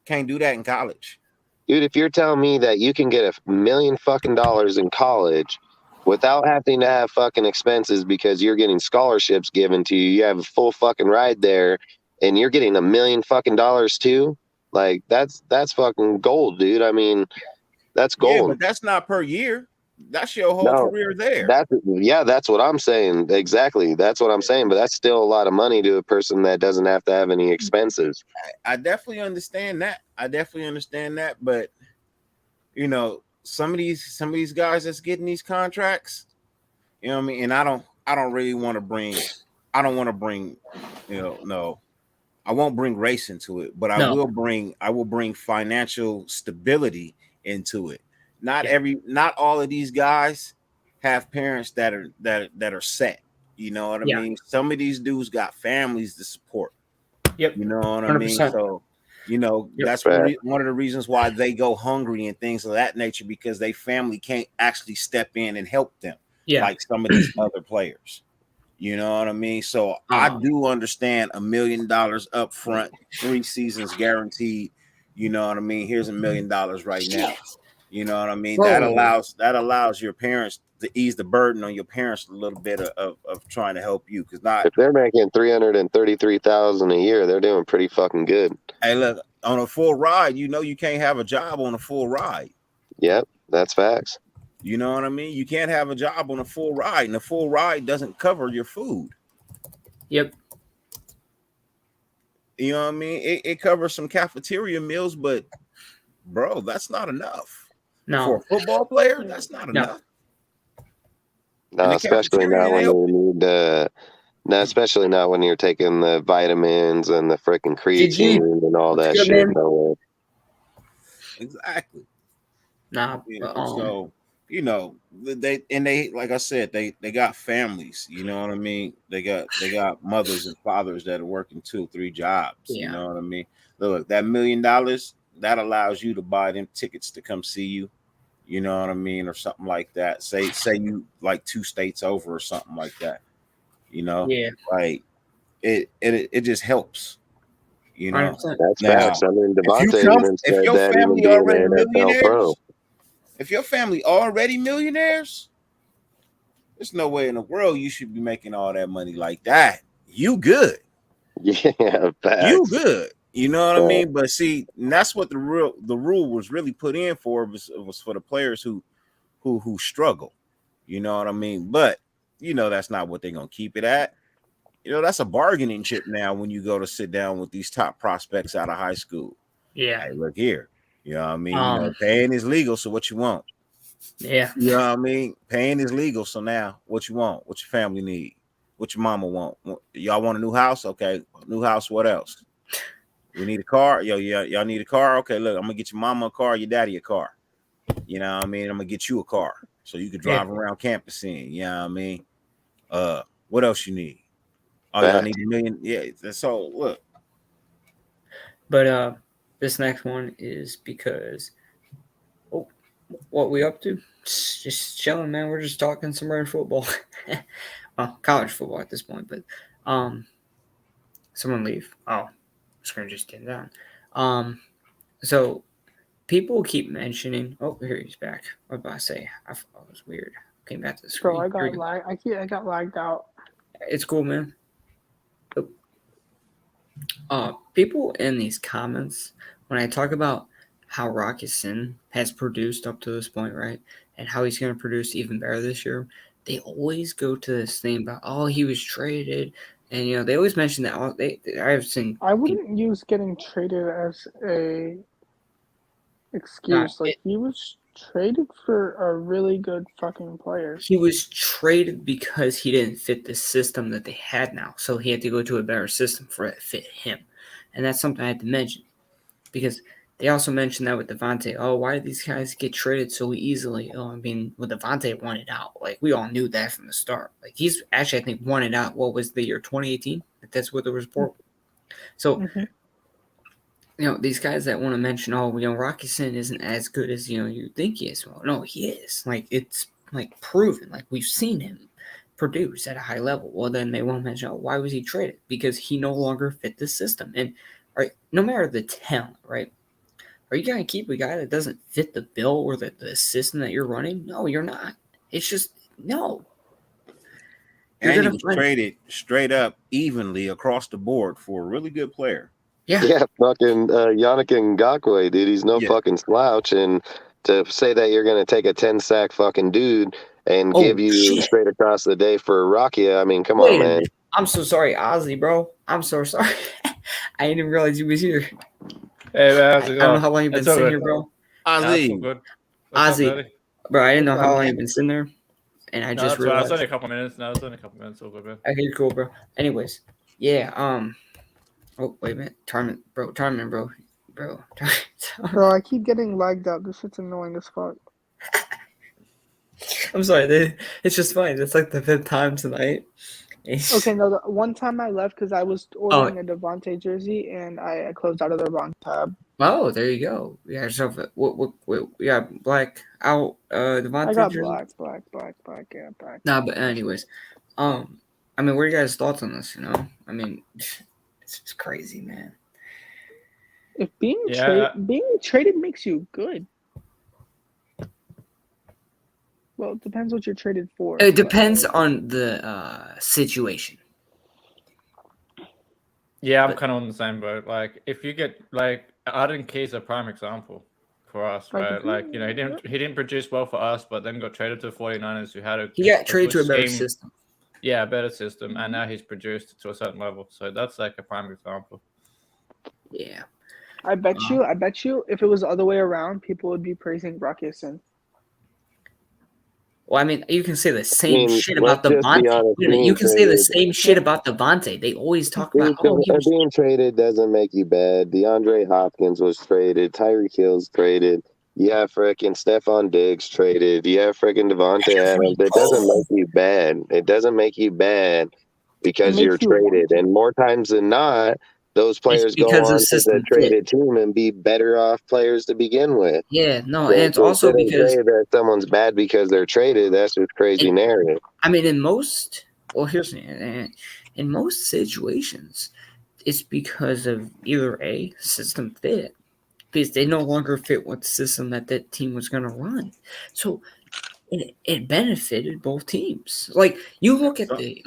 Can't do that in college. Dude, if you're telling me that you can get $1 million fucking dollars in college without having to have fucking expenses because you're getting scholarships given to you, you have a full fucking ride there, and you're getting $1 million fucking dollars too, like that's fucking gold, dude. I mean, that's gold. Yeah, but that's not per year. That's your whole career there. That's what I'm saying. Exactly. That's what I'm saying. But that's still a lot of money to a person that doesn't have to have any expenses. I definitely understand that. But you know, some of these guys that's getting these contracts, you know what I mean? And I don't really want to bring, I won't bring race into it, but I will bring financial stability into it. Not all of these guys have parents that are set. You know what I mean? Some of these dudes got families to support. Yep. You know what 100%. I mean? So, you know, that's one of the reasons why they go hungry and things of that nature, because they family can't actually step in and help them. Yeah. Like some of these other players. You know what I mean? So I do understand $1 million up front, 3 seasons guaranteed. You know what I mean? Here's $1 million right now. You know what I mean? That allows your parents to ease the burden on your parents a little bit of trying to help you. Because if they're making $333,000 a year, they're doing pretty fucking good. Hey, look, on a full ride, you know you can't have a job on a full ride. Yep, that's facts. You know what I mean? You can't have a job on a full ride, and a full ride doesn't cover your food. Yep. You know what I mean? It covers some cafeteria meals, but bro, that's not enough. No. For a football player, that's not enough. No, especially not when you need especially not when you're taking the vitamins and the freaking creatine and all that shit. No. Exactly. Nah. So, you know, they like I said, they got families, you know what I mean? They got mothers and fathers that are working 2 or 3 jobs. Yeah. You know what I mean? Look, that $1 million, that allows you to buy them tickets to come see you, you know what I mean, or something like that. Say you like 2 states over or something like that, you know. Yeah, like it just helps, you know. 100%. That's facts. I mean, Devontae even said that he would be an NFL pro. If your family already millionaires, There's no way in the world you should be making all that money like that. You good. Yeah, facts. You good. You know what I Yeah. mean? But see, and that's what the rule was really put in for, was for the players who struggle. You know what I mean? But you know that's not what they're gonna keep it at. You know, that's a bargaining chip now when you go to sit down with these top prospects out of high school. Yeah. Hey, look here. You know what I mean? You know, paying is legal, so what you want? Yeah. You know what I mean? Paying is legal, so now what you want? What your family need? What your mama want? Y'all want a new house? Okay, new house. What else? We need a car. Y'all need a car? Okay, look, I'm gonna get your mama a car, your daddy a car. You know what I mean? I'm gonna get you a car so you can drive around campus in. You know what I mean? What else you need? Oh, y'all need $1 million. Yeah, so look. But this next one is because what we up to? Just chilling, man. We're just talking some random football. Well, college football at this point, but someone leave. Oh, screen just turned down. So people keep mentioning. Oh, here he's back. What about I say? I thought it was weird. Came back to the screen. Bro, I got lagged out. It's cool, man. People in these comments, when I talk about how Rocky Sin has produced up to this point, right, and how he's going to produce even better this year, they always go to this thing about, oh, he was traded, and you know they always mention that. I've seen. I wouldn't use getting traded as a excuse. He was traded for a really good fucking player. He was traded because he didn't fit the system that they had now, so he had to go to a better system for it to fit him, and that's something I had to mention because. They also mentioned that with Devontae. Oh, why did these guys get traded so easily? Oh, I mean, with Devontae wanted out. Like, we all knew that from the start. Like, he's actually, I think, wanted out. What was the year 2018? That's what the report. So, you know, these guys that want to mention, oh, you know, Rocky Sin isn't as good as, you know, you think he is. Well, no, he is. Like, it's, like, proven. Like, we've seen him produce at a high level. Well, then they won't mention, oh, why was he traded? Because he no longer fit the system. And, right, no matter the talent, right? Are you going to keep a guy that doesn't fit the bill or the system that you're running? No, you're not. It's just, no. And he was traded straight up evenly across the board for a really good player. Yeah, fucking Yannick Ngakoue, dude. He's no fucking slouch. And to say that you're going to take a 10-sack fucking dude and give you straight across the day for Rocky, I mean, come on, man. I'm so sorry, Ozzy, bro. I'm so sorry. I didn't even realize he was here. Hey, man, how's it I don't know how long you've been sitting here, bro. Ozzy. Ozzy. Bro, I didn't know how long you've been sitting there. And I just realized. It's only a couple minutes now. It's only a couple minutes. All good, man. Okay, cool, bro. Anyways, yeah. Oh, wait a minute. Tarman, bro. Bro, I keep getting lagged out. This shit's annoying as fuck. I'm sorry. It's just fine. It's like the 5th time tonight. Okay, no, the one time I left because I was ordering a Devontae jersey and I closed out of the wrong tab. Oh, there you go. We got yourself we got black out Devontae I got jersey. black, yeah, black. Nah, but anyways, I mean, what are your guys' thoughts on this? You know, I mean, it's just crazy, man. If being traded makes you good. Well, it depends what you're traded for. It depends on the situation. Yeah, I'm kind of on the same boat. Like, if you get Arden Key's a prime example for us, right? Like, you know, he didn't produce well for us, but then got traded to the 49ers, who had he got traded to a better system. Yeah, a better system, and now he's produced to a certain level. So that's like a prime example. Yeah, I bet you, if it was the other way around, people would be praising Rocky Sin. Well, I mean, you can say the same shit about Devontae. You can say the same shit about Devontae. They always talk about, being traded doesn't make you bad. DeAndre Hopkins was traded. Tyreek Hill's traded. Yeah, frickin' Stephon Diggs traded. Yeah, frickin' Devontae Adams. It doesn't make you bad. It doesn't make you bad because you're traded. And more times than not, those players go on to the traded team and be better off players to begin with. Yeah, no, and it's also because that someone's bad because they're traded. That's just crazy narrative. I mean, in most situations, it's because of either a system fit, because they no longer fit what system that team was going to run. So it benefited both teams. Like you look at the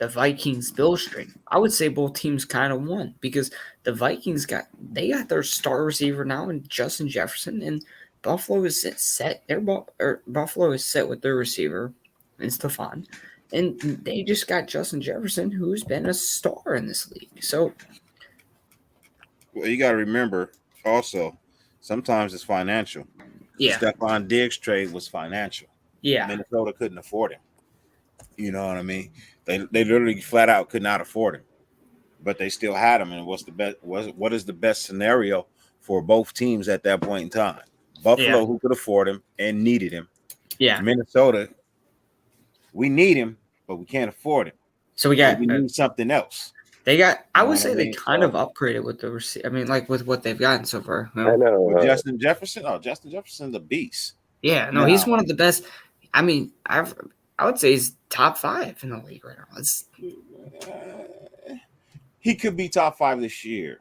Vikings Bill string. I would say both teams kind of won because the Vikings got their star receiver now in Justin Jefferson, and Buffalo is set. Buffalo is set with their receiver in Stephon, and they just got Justin Jefferson, who's been a star in this league. So, well, you got to remember also, sometimes it's financial. yeah, The Stephon Diggs trade was financial. yeah, Minnesota couldn't afford him. You know what I mean? They literally flat out could not afford him, but they still had him. And what's the best? What is the best scenario for both teams at that point in time? Buffalo, Yeah. who could afford him and needed him. yeah. Minnesota, we need him, but we can't afford him. So we got We need something else. they got. I You know would what say I they mean? kind So- of upgraded with the receiver. I mean, like with what they've gotten so far. I know. With Justin Jefferson, Justin Jefferson's a beast. Yeah, no, he's No. one of the best. I mean, I would say he's top 5 in the league right now. It's, He could be top 5 this year.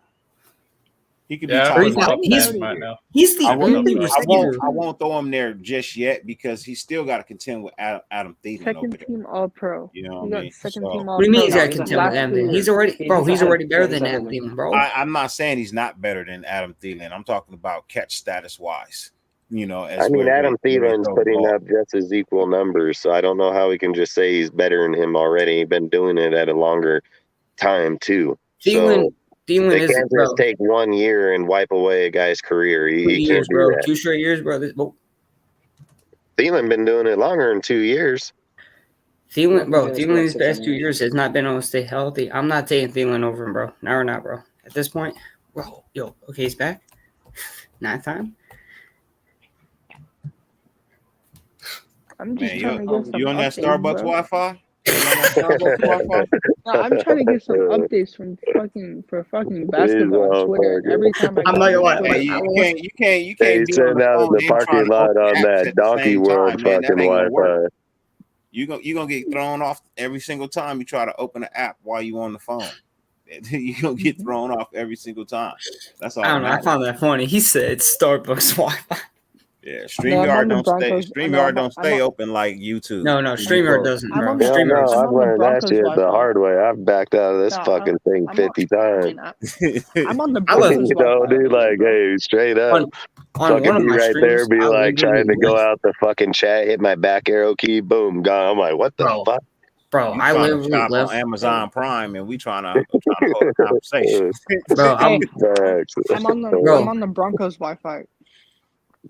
He could Yeah, be He's top not- 5. he's- right now. he's the I won't, only I receiver. I won't throw him there just yet because he's still got to contend with Adam Thielen over Second there. team All Pro. You know He what I got mean? second So- team All Pro. What do you mean he's No, got he's contend a with last them? Then year. he's already, He's bro. He's ahead. already better Yeah, he's than ahead that of him. team, bro. I'm not saying he's not better than Adam Thielen. I'm talking about catch status wise. You know, as I mean, where Adam they Thielen's throw the putting ball. up just as equal numbers, so I don't know how we can just say he's better than him already. He's been doing it at a longer time too. Thielen So they is, can't bro. just take 1 year and wipe away a guy's career. 2 He years, can't do bro. that. 2 straight years, bro. Well, Thielen been doing it longer than 2 years. Thielen, bro. Yeah, it's Thielen about these 6 past 2 years. years has not been able to stay healthy. I'm not taking Thielen over him, bro. Now or not, bro. At this point, bro. Yo, okay, he's back. 9th time. I'm just Man, trying to get some you on that updates, Starbucks bro. Wi-Fi? You on that Starbucks Wi-Fi? No, I'm trying to get some updates from fucking basketball on Twitter. And every time I I'm go not on gonna lie, Twitter, Hey, you can't Hey, be on sitting the out in phone the and trying parking to lot open on apps that at the Donkey same World time, man. That fucking ain't gonna work. Wi-Fi. You gonna get thrown off every single time you try to open an app while you on the phone. You gonna get thrown off every single time. That's all. I don't know. I matters. found that funny. He said Starbucks Wi-Fi. Yeah, No, I'm StreamYard on the don't stay. Broncos. StreamYard don't I'm stay on- open like YouTube. No, When you StreamYard go- doesn't, I'm bro. on the- Hell StreamYard. no, I'm I've on the learned that Broncos shit the Wi-Fi. hard way. I've backed out of this No, fucking thing I'm 50 I times. mean, I'm on the I love- Broncos You know, Wi-Fi. dude, like, hey, straight up. On Fucking one of be my right there, streams, be I like trying to literally go live- out the fucking chat, hit my back arrow key, boom, gone. I'm like, what the Bro. fuck? Bro, You I trying to literally shop live. on Amazon Prime, and we trying to hold a conversation. Bro, I'm. Facts. I'm on the Bro. I'm on the Broncos Wi-Fi.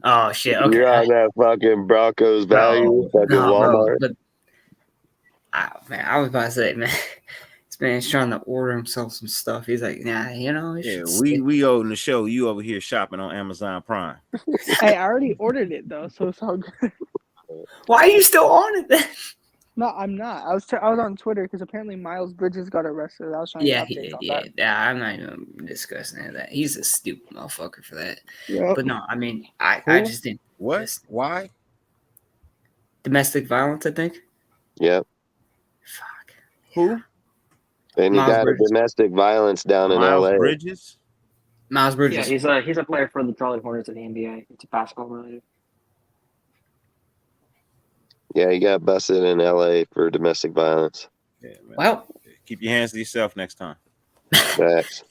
Oh shit. Okay. You're on that fucking Broncos value, fucking No, bro, Walmart. but man, I was about to say, man, this man's trying to order himself some stuff. He's like, nah, you know, it Yeah, should we stick. we own the show. You over here shopping on Amazon Prime. Hey, I already ordered it though, so it's all good. Why are you still on it then? No, I'm not. I was on Twitter because apparently Miles Bridges got arrested. I was trying Yeah, to he get updates did. on Yeah, that. yeah, I'm not even discussing any of that. He's a stupid motherfucker for that. Yep. But no, I mean, I Who? just didn't. What? Why? Domestic violence, I think. Yep. Fuck. Who? And he Miles got Bridges. a domestic violence down in Miles LA. Bridges? Miles Bridges. Yeah, he's a player for the Charlotte Hornets in the NBA. It's basketball related. Yeah, he got busted in LA for domestic violence. Yeah, man. Well, Keep your hands to yourself next time. Facts.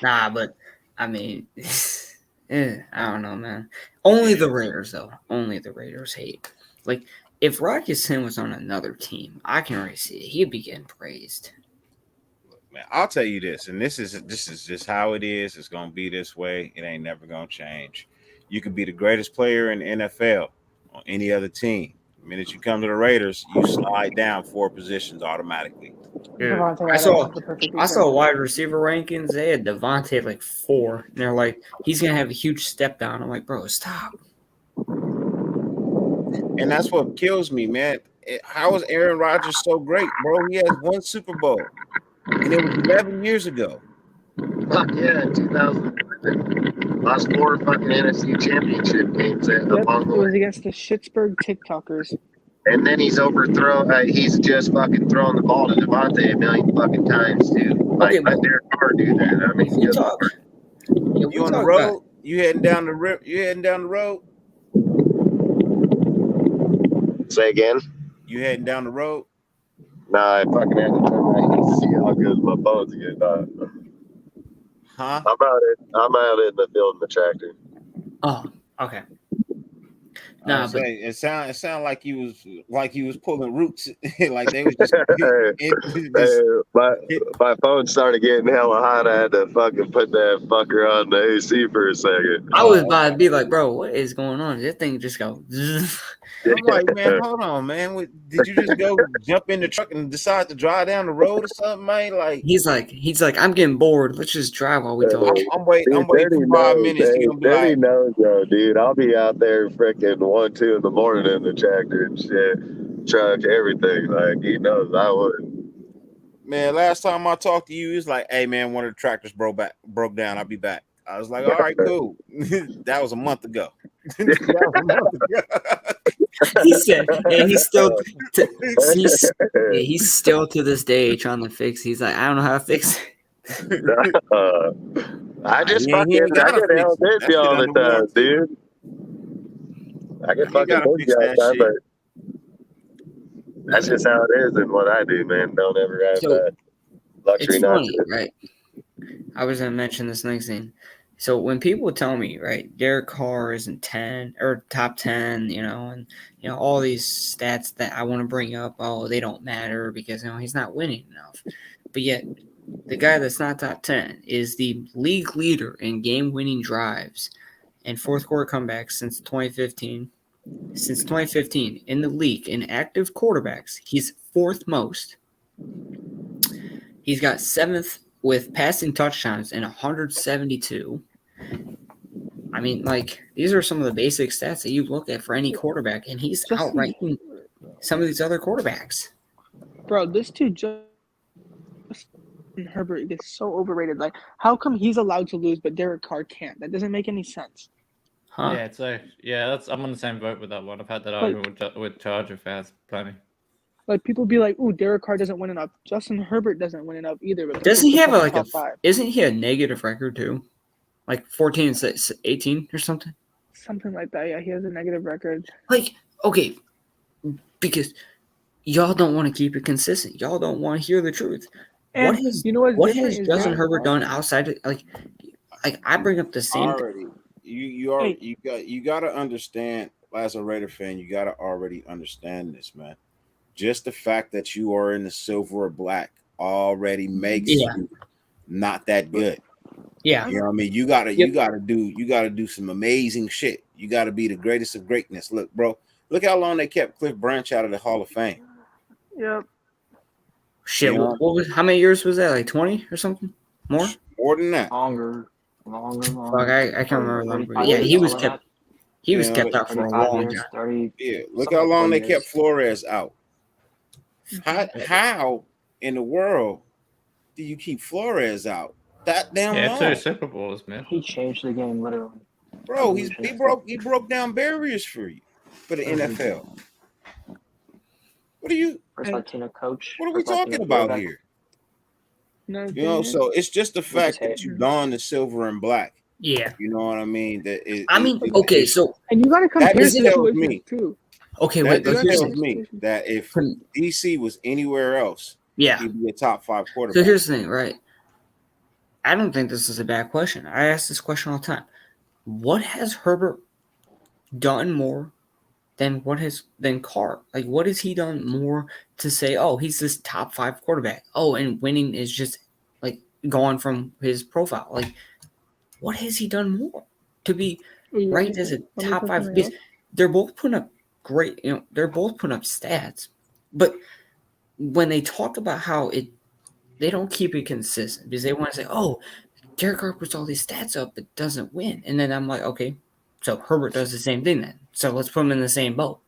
nah, but I mean, I don't know, man. Only the Raiders, though. Only the Raiders hate. Like, if Rocky Sin was on another team, I can already see it. He'd be getting praised. Man, I'll tell you this, and this is just how it is. It's gonna be this way. It ain't never gonna change. You could be the greatest player in the NFL on any other team. The minute you come to the Raiders, you slide down 4 positions automatically. Devontae I Adams saw is the perfect I saw example. wide receiver rankings. They had Devontae like 4. And they're like, he's gonna have a huge step down. I'm like, bro, stop. And that's what kills me, man. How is Aaron Rodgers so great, bro? He has 1 Super Bowl, and it was 11 years ago. Fuck yeah, in 2000. Lost 4 fucking NFC championship games Yep, along it the way. was against the Schittsburg TikTokers. And then he's overthrown. He's just fucking throwing the ball to Devontae a million fucking times, dude. Like, Okay, let but- Derek Carr do that. I mean, If we good talk, Lord. yeah, we You on the talk road? about- You heading down the road? Say again. You heading down the road? Nah, I fucking had to turn my see how good my phone's getting on. Huh? I'm out in the field in the tractor. Oh, okay. I Nah, was but saying, it sound like you was pulling roots, like they was just, My phone started getting hella hot. I had to fucking put that fucker on the AC for a second. I was about to be like, bro, what is going on? That thing just go. I'm like, man, hold on, man. Did you just go jump in the truck and decide to drive down the road or something, man? Like, He's like, I'm getting bored. Let's just drive while we talk. I'm waiting for 5 minutes. You're gonna be Daddy like, knows, though, dude. I'll be out there freaking 1, 2 in the morning in the tractor and shit, truck, everything. Like he knows I would. man, last time I talked to you, he was like, hey, man, one of the tractors broke down. I'll be back. I was like, all right, cool. That was a month ago. He said, and he's still, he's still to this day trying to fix. He's like, I don't know how to fix it. I just He ain't fucking I gotta get fix held it. into That shit all the under time, warranty. dude. I get You fucking gotta busy fix all that the time, shit. but that's just how it is and what I do, man. Don't ever have So, that luxury It's not funny, to. right? I was gonna mention this next thing. So when people tell me, right, Derek Carr isn't 10 or top 10, and all these stats that I want to bring up, oh, they don't matter because he's not winning enough. But yet, the guy that's not top 10 is the league leader in game-winning drives and fourth quarter comebacks since 2015. Since 2015 in the league in active quarterbacks, he's fourth most. He's got seventh with passing touchdowns and 172. I mean, these are some of the basic stats that you look at for any quarterback, and he's outranking some of these other quarterbacks. Bro, this dude Justin Herbert gets so overrated. Like, how come he's allowed to lose but Derek Carr can't? That doesn't make any sense. Huh? Yeah, I'm on the same boat with that one. I've had that argument with Charger fans plenty. Like, people be like, "Ooh, Derek Carr doesn't win enough. Justin Herbert doesn't win enough either." But Doesn't he have top five? Isn't he a negative record too? Like 14 and 18 or something? Something like that. Yeah, he has a negative record. Okay, because y'all don't want to keep it consistent. Y'all don't want to hear the truth. And what has Justin Herbert done outside of, like I bring up the same already you got to understand, as a Raider fan, you got to already understand this, man. Just the fact that you are in the silver or black already makes you not that good. Yeah. You know what I mean? You gotta do some amazing shit. You gotta be the greatest of greatness. Look, bro, look how long they kept Cliff Branch out of the Hall of Fame. Yep. Shit, how many years was that? Like 20 or something? More than that. Longer. Fuck, I can't remember. Yeah, he was kept out for a long time. Yeah, look how long they kept Flores out. How in the world do you keep Flores out that damn long? 2 Super Bowls, man. He changed the game literally. Bro, he broke down barriers for you for the NFL. What are you? First Latino coach. What are we talking about here? So it's just the fact that you've gone to silver and black. Yeah. You know what I mean? Okay, so and you gotta compare that tells me too. Okay, wait, that tells me that if DC was anywhere else, he'd be a top 5 quarterback. So here's the thing, right? I don't think this is a bad question. I ask this question all the time. What has Herbert done more than Carr? Like, what has he done more to say, oh, he's this top 5 quarterback? Oh, and winning is just like gone from his profile. Like, what has he done more to be ranked as a top 5? Because they're both putting up great, they're both putting up stats, but when they talk about how they don't keep it consistent because they want to say, oh, Derek Carr puts all these stats up but doesn't win. And then I'm like, okay, so Herbert does the same thing then. So let's put him in the same boat.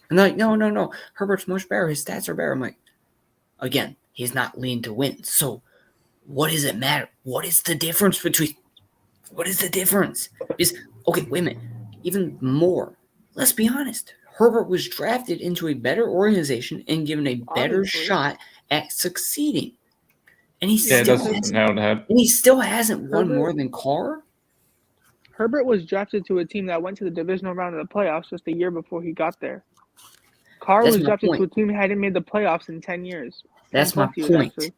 And they're like, no, Herbert's much better. His stats are better. I'm like, again, he's not lean to win. So what does it matter? What is the difference? Is okay, wait a minute. Even more, let's be honest. Herbert was drafted into a better organization and given a better shot at succeeding. And he still hasn't won more than Carr. Herbert was drafted to a team that went to the divisional round of the playoffs just a year before he got there. Carr That's was my drafted to a point. team that hadn't made the playoffs in 10 years. That's 10 my plus years, point. actually.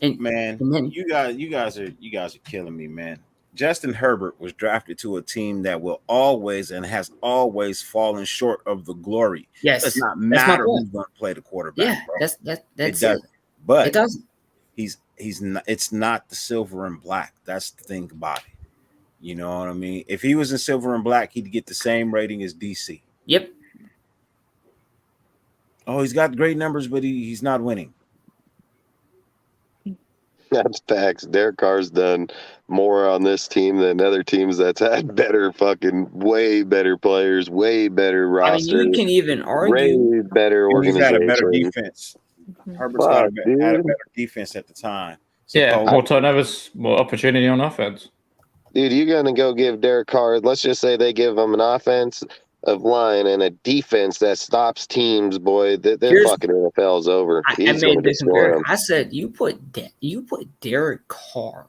And Man, and then you guys are killing me, man. Justin Herbert was drafted to a team that will always and has always fallen short of the glory. It yes, does not that's my matter point. who's going to play the quarterback, Yeah, bro. that's It it. doesn't. But It doesn't. he's not. It's not the silver and black. That's the thing about it. You know what I mean? If he was in silver and black, he'd get the same rating as DC. Yep. Oh, he's got great numbers, but he's not winning. That's facts. Derek Carr's done more on this team than other teams that's had better fucking, way better players, way better I mean, you rosters, can even way argue. better And he's had a better organization. defense. Mhm. Herbert's Fuck, had a dude. better defense at the time. Yeah, Supposedly. more turnovers, more opportunity on offense. Dude, you're going to go give Derek Carr, let's just say they give him an offense of line and a defense that stops teams, boy, the Here's- fucking NFL's over. I He's going made to this destroy compare. them. I said you put Derek Carr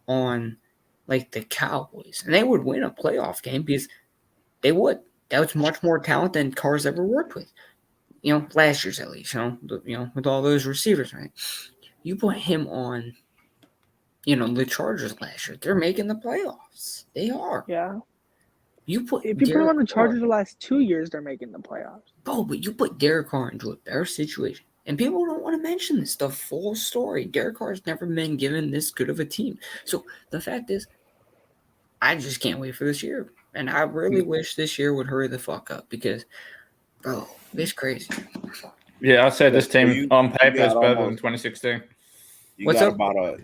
on like the Cowboys, and they would win a playoff game because they would. That was much more talent than Carr's ever worked with. You know, last year's at least. You know, with all those receivers, right? You put him on. You know, the Chargers last year. They're making the playoffs. They are. Yeah. You put If you put them on the Derek Carr- Chargers the last 2 years, they're making the playoffs. Bro, but you put Derek Carr into a better situation. And people don't want to mention this, the full story. Derek Carr's never been given this good of a team. So the fact is, I just can't wait for this year. And I really wish this year would hurry the fuck up because, bro, it's crazy. Yeah, I'd say this So team you on paper got is better than almost- 2016. You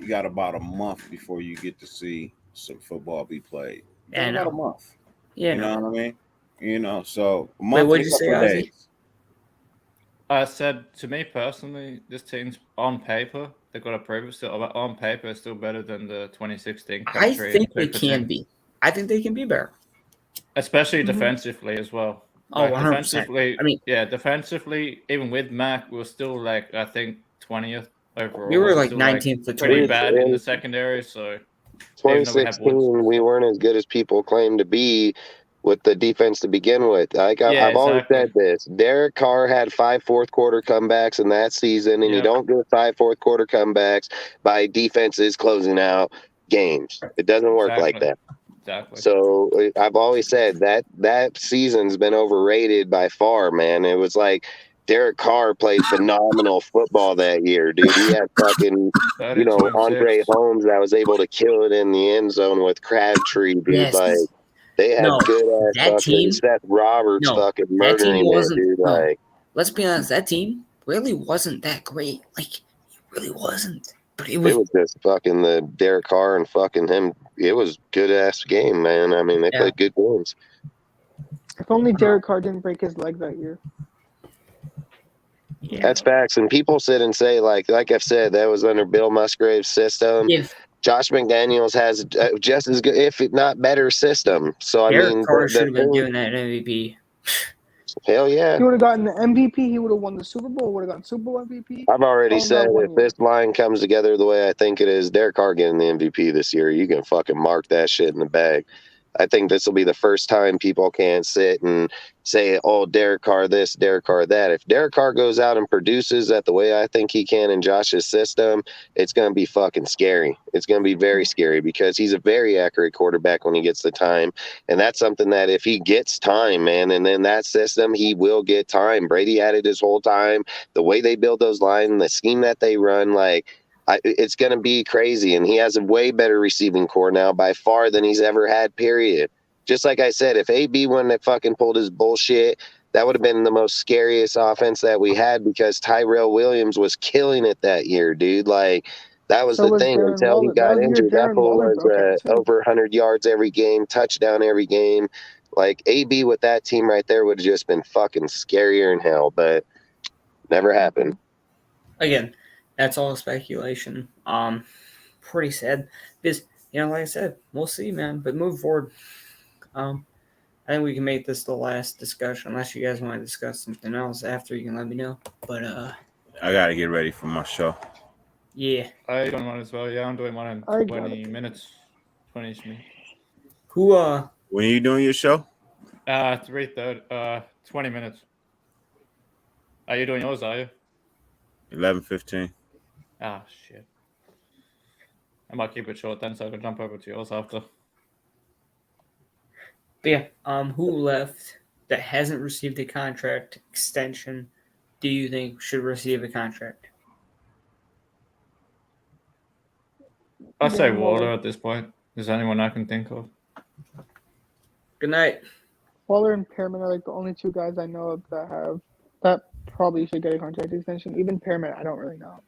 got about a month before you get to see some football be played. You got Yeah, I about know. a month. Yeah, You know no. what I mean? You know, so a Wait, month what'd and a you say, couple of Ozzy? days. I said, to me personally, this team's on paper, they've got to prove it still, but on paper, it's still better than the 2016 I country. think they can be. I think they can be better. Especially Mhm. defensively as well. Oh, 100%. defensively, I mean- yeah, defensively, even with Mac, we were still like, I think, 20th overall. We were like Still, 19th to pretty 20th. bad in the secondary, so 2016, we weren't as good as people claim to be with the defense to begin with. I've Yeah, always exactly. said this. Derek Carr had 5 fourth quarter comebacks in that season, and you Yep. don't get 5 fourth quarter comebacks by defenses closing out games. It doesn't work like Exactly. that. Exactly. So I've always said that season's been overrated by far, man. It was like Derek Carr played phenomenal football that year, dude. He had fucking, 32 and Andre 6. Holmes that was able to kill it in the end zone with Crabtree, dude. Yes. Like they had No, good ass that fucking team- Seth Roberts No, fucking that team murdering it, wasn't- dude. no. Like Let's be honest, that team really wasn't that great. Like, it really wasn't. But it it was was just fucking the Derek Carr and fucking him. It was good ass game, man. I mean, they Yeah. played good games. If only Derek Carr didn't break his leg that year. yeah. That's facts. And people sit and say, like I've said, that was under Bill Musgrave's system. If Josh McDaniels has just as good, if not better, system. So I Derek mean, Carr should the have been thing- doing that MVP. hell yeah. He would have gotten the MVP. He would have won the Super Bowl. Would have gotten Super Bowl MVP. I've already Oh, no, said 1 if year. this line comes together the way I think it is, Derek Carr getting the MVP this year, you can fucking mark that shit in the bag. I think this will be the first time people can sit and say, oh, Derek Carr this, Derek Carr that. If Derek Carr goes out and produces that the way I think he can in Josh's system, it's going to be fucking scary. It's going to be very scary because he's a very accurate quarterback when he gets the time. And that's something that if he gets time, man, and then that system, he will get time. Brady had it his whole time. The way they build those lines, the scheme that they run, like, it's going to be crazy. And he has a way better receiving core now by far than he's ever had, period. Just like I said, if AB wouldn't have fucking pulled his bullshit, that would have been the most scariest offense that we had because Tyrell Williams was killing it that year, dude. Like, that was So the was thing Darren until he Waller. got That was your injured. That Darren fool Waller was broke it, too. over 100 yards every game, touchdown every game. Like, AB with that team right there would have just been fucking scarier than hell, but never happened. Again, that's all speculation. Pretty sad because like I said, we'll see, man. But move forward. I think we can make this the last discussion. Unless you guys want to discuss something else after, you can let me know. But I gotta get ready for my show. yeah. I got one as well. Yeah, I'm doing one in I got 20 minutes. 20 minutes. Who When are you doing your show? 20 minutes. Are you doing yours? Are you? 11:15. Ah, shit. I might keep it short then, so I can jump over to yours after. But yeah, who left that hasn't received a contract extension do you think should receive a contract? I'd say Darren Waller Waller. at this point. Is there anyone I can think of? Good night. Waller and Pearman are like the only two guys I know of that probably should get a contract extension. Even Pearman, I don't really know.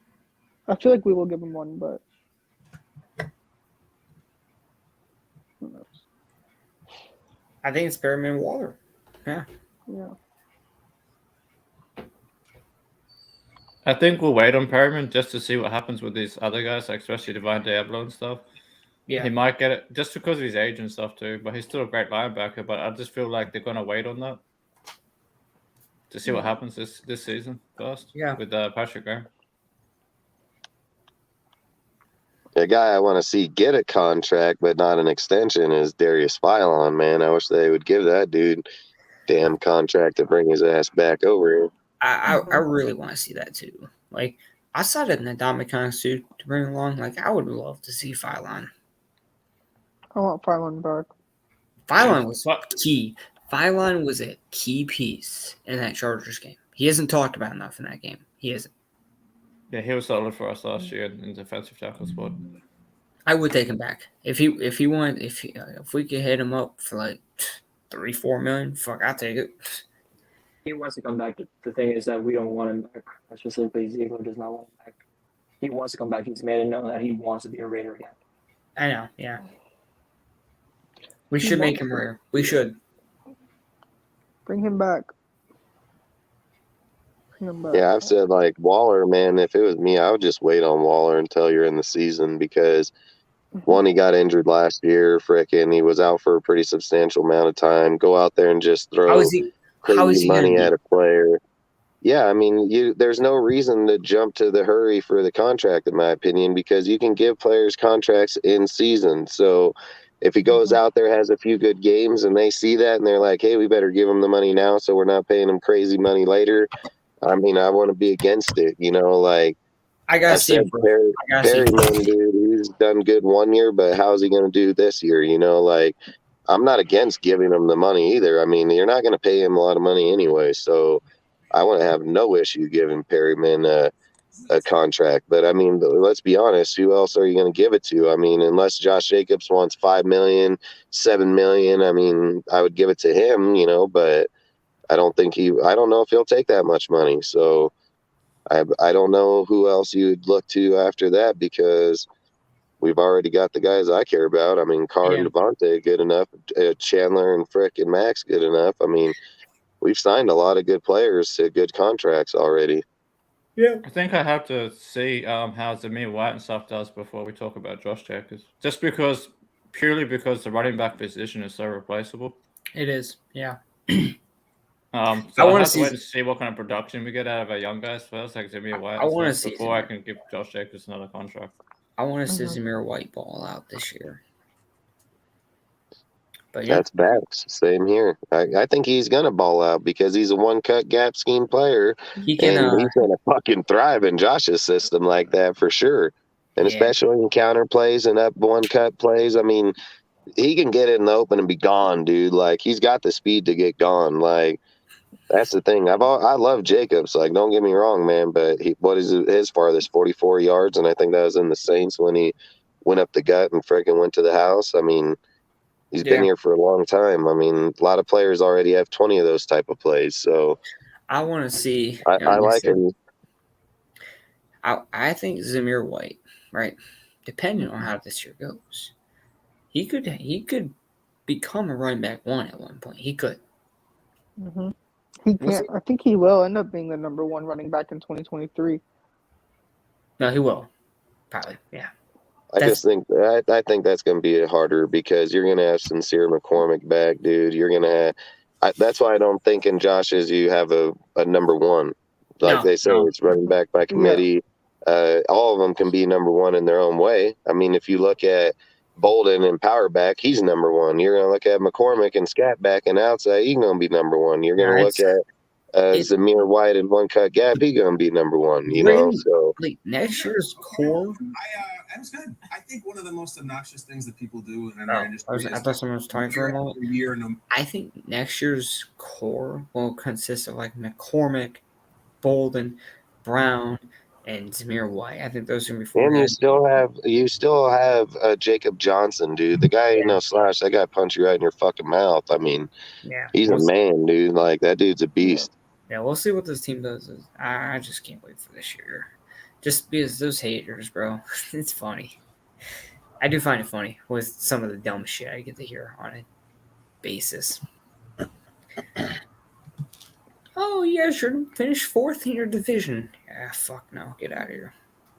I feel like we will give him one, but who knows? I think it's Perriman Waller. Yeah. I think we'll wait on Perriman just to see what happens with these other guys, like especially Divine Diablo and stuff. Yeah. He might get it just because of his age and stuff too, but he's still a great linebacker. But I just feel like they're gonna wait on that to see what happens this season first. Yeah. With Patrick Graham. The guy I want to see get a contract but not an extension is Darius Philon, man. I wish they would give that dude damn contract to bring his ass back over here. I really want to see that too. Like, I saw that Ndamukong suit to bring along. Like, I would love to see Philon. I want Phylon back. Philon was key. Philon was a key piece in that Chargers game. He hasn't talked about enough in that game. He isn't. Yeah, he was solid for us last year in defensive tackle spot. I would take him back if we could hit him up for like $3-4 million. Fuck, I'll take it. He wants to come back. The thing is that we don't want him back. Specifically, Ziegler does not want him back. He wants to come back. He's made it known that he wants to be a Raider again. I know, yeah. We should make him rare. We should. Bring him back. Yeah, I've said like Waller, man, if it was me, I would just wait on Waller until you're in the season because one, he got injured last year, frickin', he was out for a pretty substantial amount of time. Go out there and just throw How is he crazy money gonna at a player. Yeah, I mean, there's no reason to jump to the hurry for the contract, in my opinion, because you can give players contracts in season. So if he goes out there, has a few good games, and they see that, and they're like, hey, we better give him the money now so we're not paying him crazy money later. I mean, I want to be against it, like I gotta see him. Perryman, dude, he's done good one year, but how's he going to do this year? Like, I'm not against giving him the money either. I mean, you're not going to pay him a lot of money anyway, so I want to have no issue giving Perryman a contract. But I mean, let's be honest, who else are you going to give it to? I mean, unless Josh Jacobs wants $5 million, $7 million, I mean, I would give it to him, but I don't know if he'll take that much money. So I don't know who else you'd look to after that because we've already got the guys I care about. I mean, Carr and Devontae good enough, Chandler and Frick and Max good enough. I mean, we've signed a lot of good players to good contracts already. Yeah. I think I have to see how Zamir White and stuff does before we talk about Josh Jacobs. Just purely because the running back position is so replaceable. It is, yeah. So I want to wait to see what kind of production we get out of our young guys first, like Zamir White. I want to see before I can give Josh Jacobs another contract. I want to see Zamir White ball out this year. But yeah. That's backs. Same here. I think he's gonna ball out because he's a one-cut gap scheme player, He can. and he's gonna fucking thrive in Josh's system like that for sure. And especially in counter plays and up one-cut plays. I mean, he can get it in the open and be gone, dude. Like he's got the speed to get gone. Like that's the thing. I love Jacobs. Like don't get me wrong, man. But what is his farthest? 44 yards, and I think that was in the Saints when he went up the gut and freaking went to the house. I mean. He's been here for a long time. I mean, a lot of players already have 20 of those type of plays. So I want to see. I like him. I think Zamir White, right? Depending on how this year goes, he could become a running back one at one point. He could. Mm-hmm. He can't. I think he will end up being the number one running back in 2023. No, he will. Probably, yeah. I think that's going to be harder because you're going to have Sincere McCormick back, dude. You're going to have. That's why I don't think in Josh's you have a number one. Like they say, it's running back by committee. Yeah. All of them can be number one in their own way. I mean, if you look at Bolden and power back, he's number one. You're going to look at McCormick and scat back and outside, he's going to be number one. You're going to look Zamir White and One Cut Gap, he gonna be number one. You know, Really? so Like next year's core. I was good. I think one of the most obnoxious things that people do in Oh, our I industry is thought someone was talking for a moment. year and a I think next year's core will consist of like McCormick, Bolden, Brown, and Zamir White. I think those are gonna be four and you guys. still have Jacob Johnson, dude. The guy ain't no slouch. That guy punch you right in your fucking mouth. I mean, Yeah, he's a we'll see. man, dude. Like that dude's a beast. Yeah, we'll see what this team does. I just can't wait for this year. Just because those haters, bro, it's funny. I do find it funny with some of the dumb shit I get to hear on a basis. Oh, you guys should finish fourth in your division. Yeah, fuck no. Get out of here.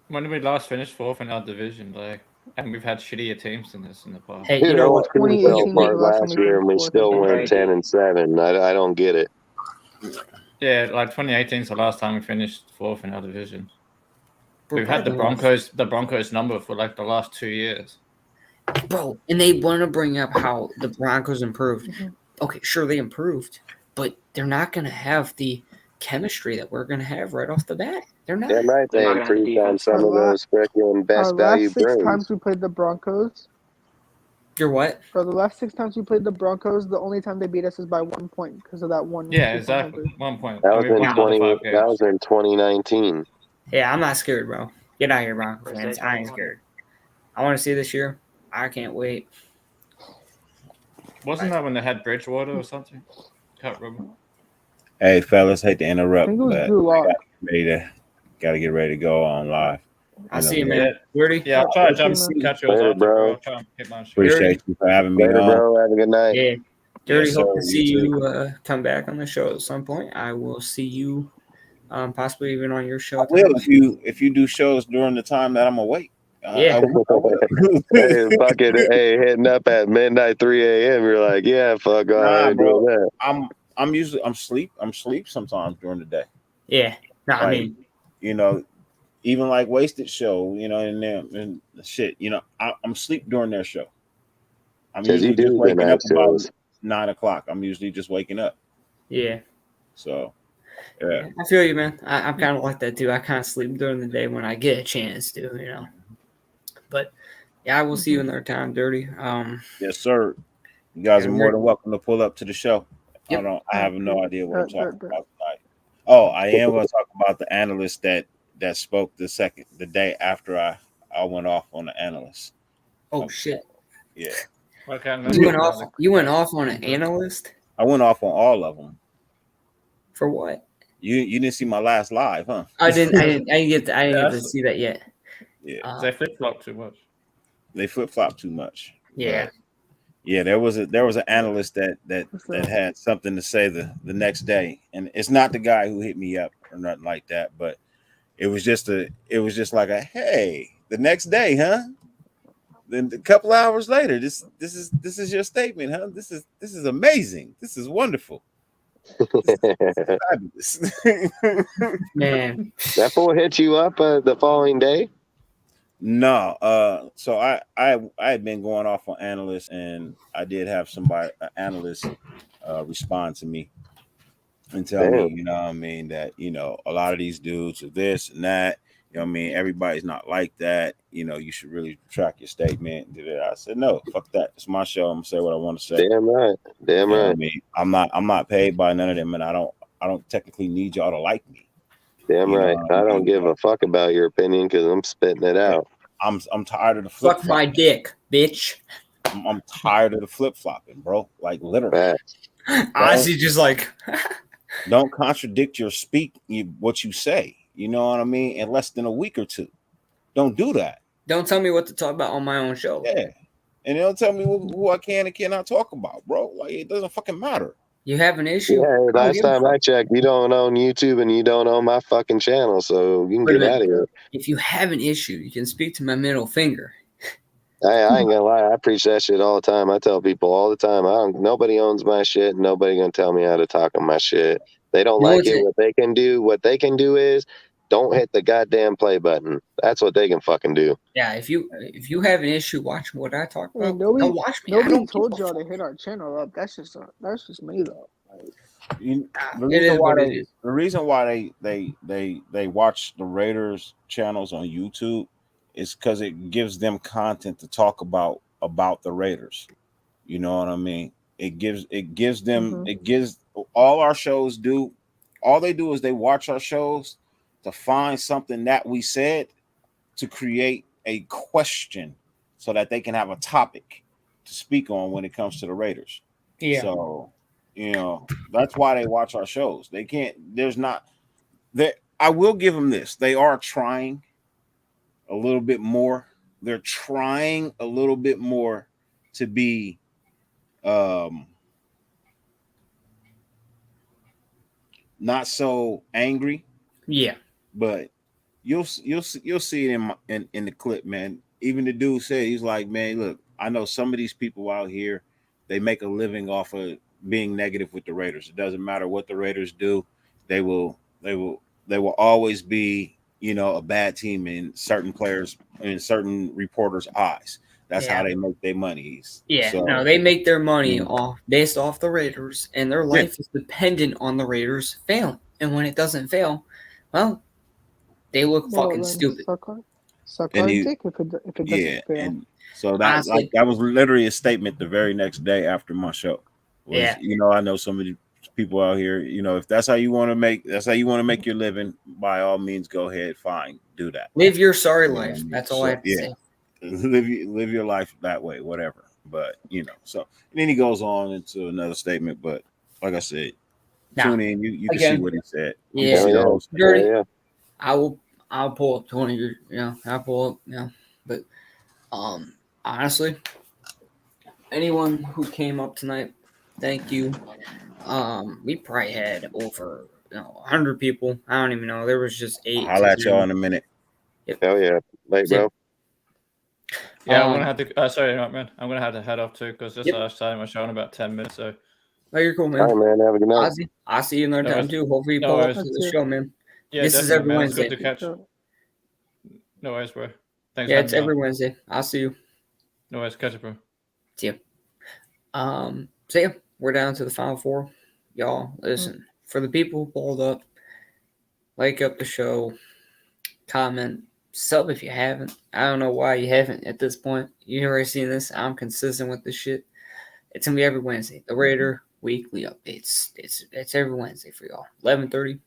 When did we last finish fourth in our division? Like, and we've had shittier teams than this in the past. Hey, Dude, you know our what? team fell 2018 was the apart last last time we year, and we finished still fourth. went 10-7. I don't get it. Yeah, like 2018 is the last time we finished fourth in our division. We're We've had the probably- Broncos number for like the last 2 years. Bro, and they want to bring up how the Broncos improved. Mhm. Okay, sure, they improved, but they're not going to have the chemistry that we're going to have right off the bat. They're not. Damn right, They're they not gonna have the improved on defense. some of Our those freaking best Our value last 6 brings. times we played the Broncos, You're what? for the last 6 times we played the Broncos, the only time they beat us is by 1 point because of that one. Yeah, 2-point exactly. hazard. 1 point. That And was we've in won another 5 games. That was in 2019. Yeah, I'm not scared, bro. Get out of here, Broncos First fans. day, I ain't 21. scared. I want to see this year. I can't wait. Wasn't that when they had Bridgewater or something? Can't remember. Hey, fellas, hate to I interrupt, think it was but Drew Lock. gotta get ready to go on live. I'll know, see you, man. man. Wordy? Yeah, I'll try to jump Okay, man. catch yours Later, after, bro. bro. I'll try and hit my shit. Appreciate you for having me Later, on. bro. Have a good night. Yeah. Dirty, Yes, hope sir. to see You you come back on the show at some point. I will see you possibly even on your show. I will if you do shows during the time that I'm awake. Yeah. I will. Hey, fuck it. Hey, hitting up at midnight, 3 a.m. You're like, yeah, fuck, go ahead and bro. do that. I'm sleep sometimes during the day. Yeah. No, I Like, mean, you know, even like Wasted Show, you know, and shit, you know, I'm sleep during their show. I'm 'Cause you usually just do the waking night up about shows. 9 o'clock. I'm usually just waking up. yeah. So yeah. I feel you, man. I'm kind of like that too. I kind of sleep during the day when I get a chance to, you know. But yeah, I will see you another time, Dirty. Yes, sir. You guys are And more we're- than welcome to pull up to the show. Yep. I have no idea what I'm Bet. talking about tonight. Oh, I am going to talk about the analyst that spoke the day after I went off on the analyst. Oh shit! Yeah, Okay, You went off on an analyst I went off on all of them. for what? You didn't see my last live, huh? I didn't get to That's- see that yet. Yeah, They flip flop too much. they flip flop too much. Yeah. But, yeah, there was an analyst that had something to say the next day, and it's not the guy who hit me up or nothing like that, but it was just like a hey, the next day, huh? Then a couple hours later, this is your statement, huh? This is amazing. This is wonderful. This is fabulous. Man, That fool hit you up the following day? No, so I had been going off on analysts, and I did have an analyst respond to me and tell me, you know what I mean, that, you know, a lot of these dudes are this and that, you know what I mean, everybody's not like that, you know, you should really retract your statement. I said, no, fuck that. It's my show. I'm gonna say what I want to say. Damn right. Damn You know what I right. mean, I'm not paid by none of them, and I don't technically need y'all to like me. Damn You know right. what I I don't mean? give a fuck about your opinion because I'm spitting it out. I'm tired of the flip fuck my dick, bitch. I'm tired of the flip flopping, bro. Like literally. Facts. Honestly, just like Don't contradict what you say. You know what I mean? In less than a week or two. Don't do that. don't tell me what to talk about on my own show. Yeah. And don't tell me who I can and cannot talk about, bro. Like it doesn't fucking matter. You have an issue? Yeah, I don't last give a time fuck. I checked, you don't own YouTube and you don't own my fucking channel, so you can Wait a get minute. out of here. If you have an issue, you can speak to my middle finger. I ain't gonna lie, I preach that shit all the time. I tell people all the time, nobody owns my shit, and nobody gonna tell me how to talk on my shit. They don't You know like what's it. What they can do is don't hit the goddamn play button. That's what they can fucking do. Yeah, if you have an issue watching what I talk I mean, about, don't watch me. I Nobody don't told give a y'all to fuck. hit our channel up. That's just me though. The It is what it is. the reason why they watch the Raiders channels on YouTube is because it gives them content to talk about the Raiders. You know what I mean? It gives them it gives all our shows do. All they do is they watch our shows to find something that we said to create a question so that they can have a topic to speak on when it comes to the Raiders. Yeah. So, you know, that's why they watch our shows. They can't, there's not, I will give them this. They are trying a little bit more. They're trying a little bit more to be, not so angry. Yeah. But you'll see it in the clip, man. Even the dude said, he's like, man, look, I know some of these people out here, they make a living off of being negative with the Raiders. It doesn't matter what the Raiders do, they will always be, you know, a bad team in certain players, in certain reporters' eyes. That's how they make their money. Yeah, So, no, they make their money based off the Raiders, and their life is dependent on the Raiders failing. And when it doesn't fail, well, they look fucking stupid. Suck our dick if it doesn't fail. And so that was literally a statement the very next day after my show. You know, I know some of the people out here, you know, if that's how you want to make your living, by all means, go ahead, fine, do that. Live your sorry life. That's all I have to say. Live your life that way, whatever. But you know, so and then he goes on into another statement. But like I said, tune in. You can see what he said. Yeah, Dirty. I'll pull up 20. I'll pull up. But honestly, anyone who came up tonight, thank you. We probably had over 100 people. I don't even know. There was just 8. I'll let y'all in a minute. Yep. Hell yeah, late bro. Yeah, I'm gonna have to. Sorry, man. I'm gonna have to head off too because just starting my show in about 10 minutes. So. Oh, you're cool, man. All right, man. Have a good night. I'll see you another time too. Hopefully, you pull up to the show, man. Yeah, this is every man. Wednesday. It's good to catch. No worries, bro. Thanks. Yeah, it's every Wednesday. I'll see you. No worries, catch you, bro. See you. So yeah, we're down to the final 4. Y'all, listen, for the people who pulled up, like up the show, comment, sub if you haven't. I don't know why you haven't at this point. You already seen this. I'm consistent with this shit. It's gonna be every Wednesday. The Raider weekly updates. It's every Wednesday for y'all. 11:30.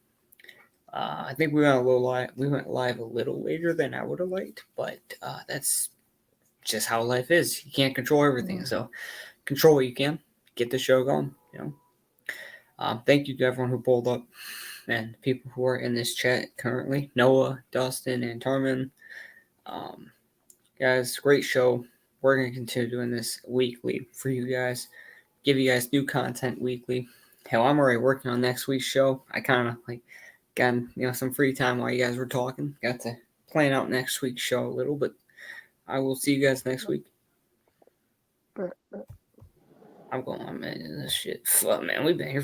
I think we went live a little later than I would have liked, but that's just how life is. You can't control everything, so control what you can. Get the show going. Thank you to everyone who pulled up and people who are in this chat currently. Noah, Dustin, and Tarman. Guys, great show. We're going to continue doing this weekly for you guys. Give you guys new content weekly. Hell, I'm already working on next week's show. I kind of got some free time while you guys were talking. Got to plan out next week's show a little, but I will see you guys next week. I'm going on, man. This shit. Fuck, man. We've been here